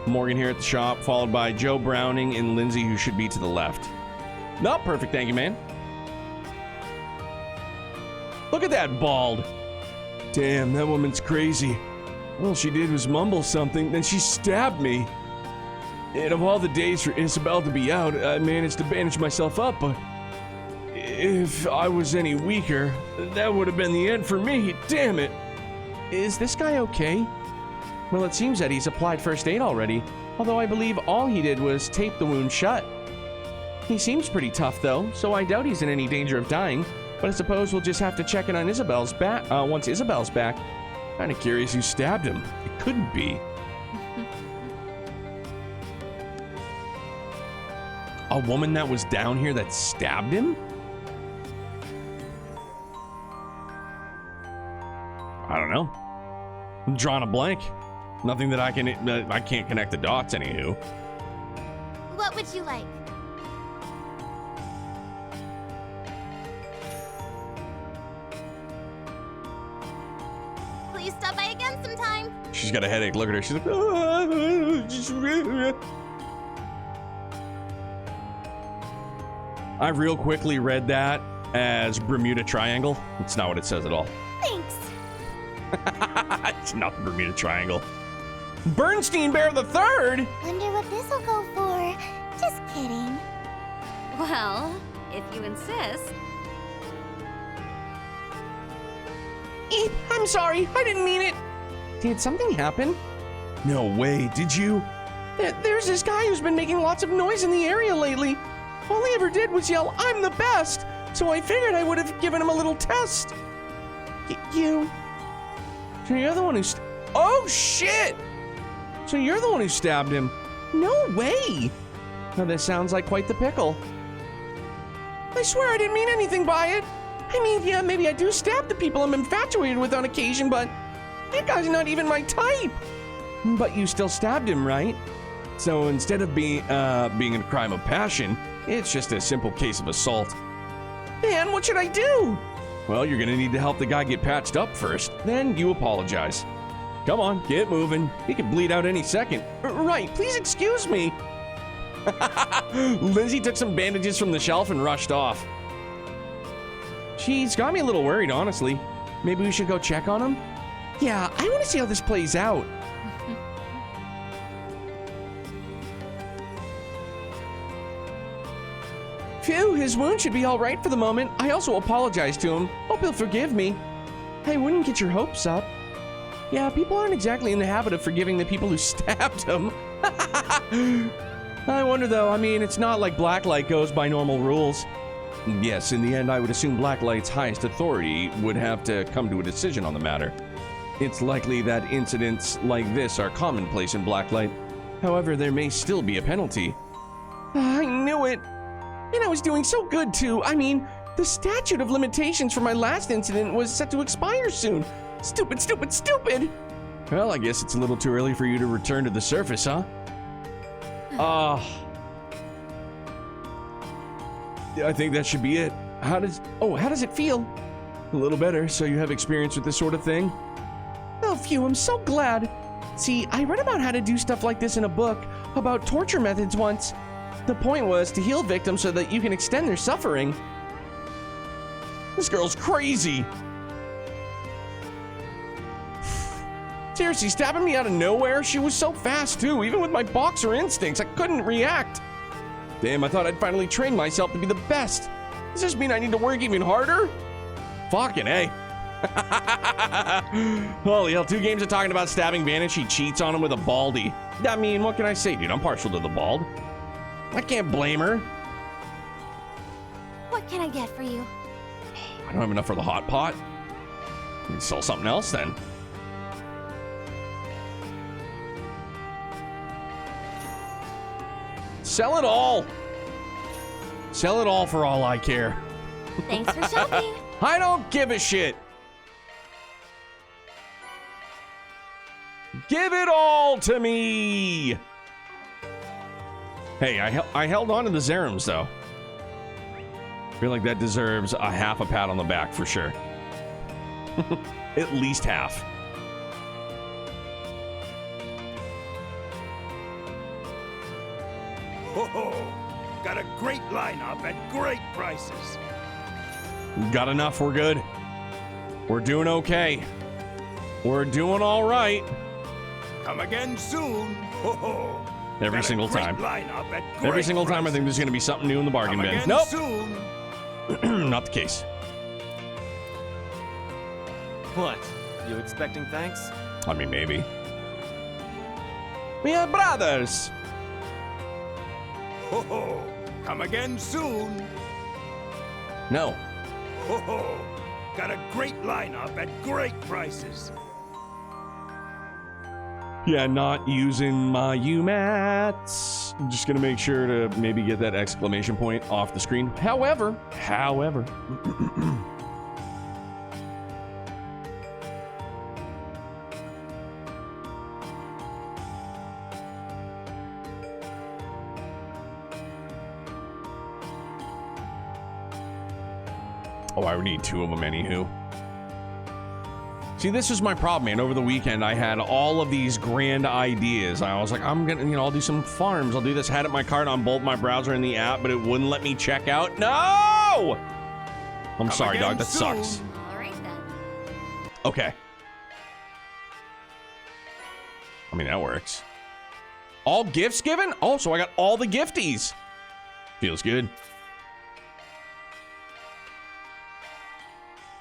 Morgan here at the shop, followed by Joe Browning and Lindsay, who should be to the left. No, perfect, thank you, man. Look at that bald. Damn, that woman's crazy. All she did was mumble something, then she stabbed me. And of all the days for Isabel to be out, I managed to bandage myself up, but if I was any weaker, that would have been the end for me. Damn it. Is this guy okay? Well, it seems that he's applied first aid already, although I believe all he did was tape the wound shut. He seems pretty tough, though, so I doubt he's in any danger of dying, but I suppose we'll just have to check in on Isabel's back once Isabel's back. Kinda curious who stabbed him. It couldn't be. A woman that was down here that stabbed him? I don't know. I'm drawing a blank. Nothing that I can't connect the dots, anywho. What would you like? Please stop by again sometime. She's got a headache. Look at her. She's like, I real quickly read that as Bermuda Triangle. It's not what it says at all. Thanks. It's not the Bermuda Triangle. Bernstein Bear the Third. Wonder what this'll go for. Just kidding. Well, if you insist. I'm sorry, I didn't mean it. Did something happen? No way, did you? There's this guy who's been making lots of noise in the area lately. All he ever did was yell, "I'm the best!" So I figured I would have given him a little test. So you're the one who oh shit! So you're the one who stabbed him. No way! Now this sounds like quite the pickle. I swear I didn't mean anything by it. I mean, yeah, maybe I do stab the people I'm infatuated with on occasion, but that guy's not even my type. But you still stabbed him, right? So instead of being a crime of passion, it's just a simple case of assault. Man, what should I do? Well, you're gonna need to help the guy get patched up first. Then you apologize. Come on, get moving. He could bleed out any second. Right, please excuse me. Lindsay took some bandages from the shelf and rushed off. She's got me a little worried, honestly. Maybe we should go check on him? Yeah, I want to see how this plays out. Phew, his wound should be all right for the moment. I also apologize to him. Hope he'll forgive me. I wouldn't get your hopes up. Yeah, people aren't exactly in the habit of forgiving the people who stabbed him. I wonder though, I mean, it's not like Blacklight goes by normal rules. Yes, in the end, I would assume Blacklight's highest authority would have to come to a decision on the matter. It's likely that incidents like this are commonplace in Blacklight. However, there may still be a penalty. I knew it! And I was doing so good too. I mean, the statute of limitations for my last incident was set to expire soon. Stupid, stupid, stupid! Well, I guess it's a little too early for you to return to the surface, huh? I think that should be it. How does it feel? A little better, so you have experience with this sort of thing? Oh, phew, I'm so glad. See, I read about how to do stuff like this in a book about torture methods once. The point was to heal victims so that you can extend their suffering. This girl's crazy. Seriously, stabbing me out of nowhere? She was so fast too, even with my boxer instincts, I couldn't react. Damn, I thought I'd finally trained myself to be the best. Does this mean I need to work even harder? Fucking A. Holy hell, 2 games of talking about stabbing Vanish, he cheats on him with a baldy. I mean, what can I say, dude? I'm partial to the bald. I can't blame her. What can I get for you? I don't have enough for the hot pot. We can sell something else then. Sell it all. Sell it all for all I care. Thanks for shopping. I don't give a shit. Give it all to me. Hey, I held on to the Zerums, though. I feel like that deserves a half a pat on the back for sure. At least half. Ho-ho! Got a great lineup at great prices. Got enough, we're good. We're doing okay. We're doing all right. Come again soon. Ho-ho! Every single time. Every single time I think there's going to be something new in the bargain bin. Nope. Soon. Not the case. What? You expecting thanks? I mean, maybe. We are brothers. Ho-ho! Come again soon. No. Ho-ho! Got a great lineup at great prices. Yeah, not using my UMATs. I'm just gonna make sure to maybe get that exclamation point off the screen. However. Oh, I would need 2 of them anywho. See, this is my problem, man. Over the weekend, I had all of these grand ideas. I was like, I'm gonna, I'll do some farms. I'll do this. Had it in my cart on both my browser and the app, but it wouldn't let me check out. No! I'm sorry, dog. That sucks. All right then. Okay. I mean, that works. All gifts given? Oh, so I got all the gifties. Feels good.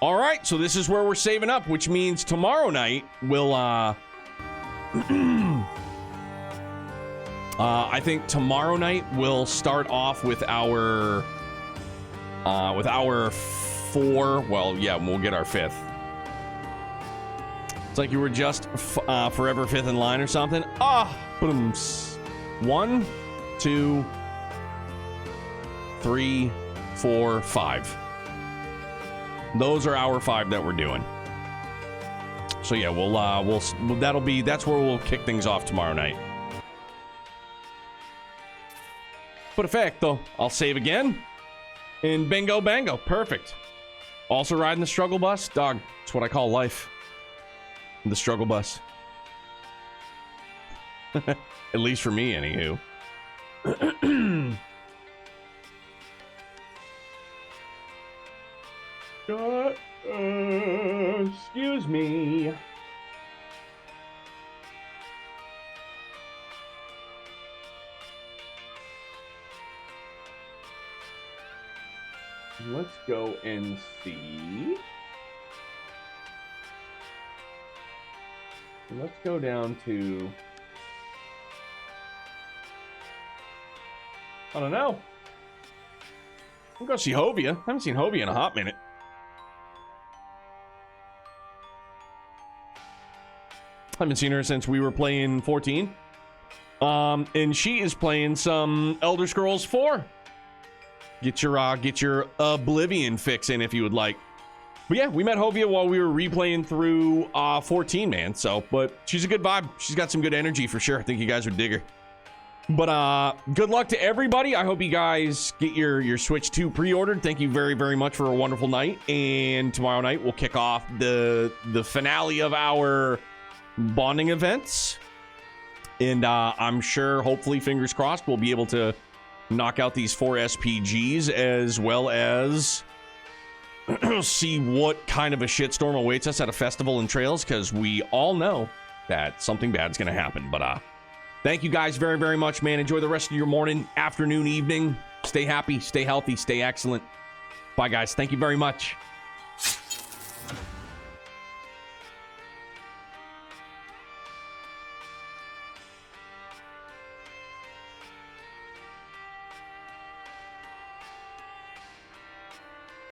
All right, so this is where we're saving up, which means tomorrow night we'll, I think tomorrow night we'll start off with our 4, well, yeah, we'll get our 5th. It's like you were just forever 5th in line or something. Boom. 1, 2, 3, 4, 5. Those are our 5 that we're doing. So yeah, that's where we'll kick things off tomorrow night. Perfecto. I'll save again. And bingo bango. Perfect. Also riding the struggle bus. Dog, it's what I call life. The struggle bus. At least for me, anywho. Excuse me. Let's go and see. Let's go down to... I don't know. We'll go see Hovia. I haven't seen Hovia in a hot minute. I haven't seen her since we were playing 14. And she is playing some Elder Scrolls 4. Get your Oblivion fix in if you would like. But yeah, we met Hovia while we were replaying through 14, man. So, but she's a good vibe. She's got some good energy for sure. I think you guys would dig her. But good luck to everybody. I hope you guys get your Switch 2 pre-ordered. Thank you very, very much for a wonderful night. And tomorrow night we'll kick off the finale of our bonding events. And I'm sure, hopefully, fingers crossed, we'll be able to knock out these 4 SPGs as well as see what kind of a shitstorm awaits us at a festival and trails, because we all know that something bad's gonna happen. But thank you guys very, very much, man. Enjoy the rest of your morning, afternoon, evening. Stay happy, stay healthy, stay excellent. Bye, guys. Thank you very much.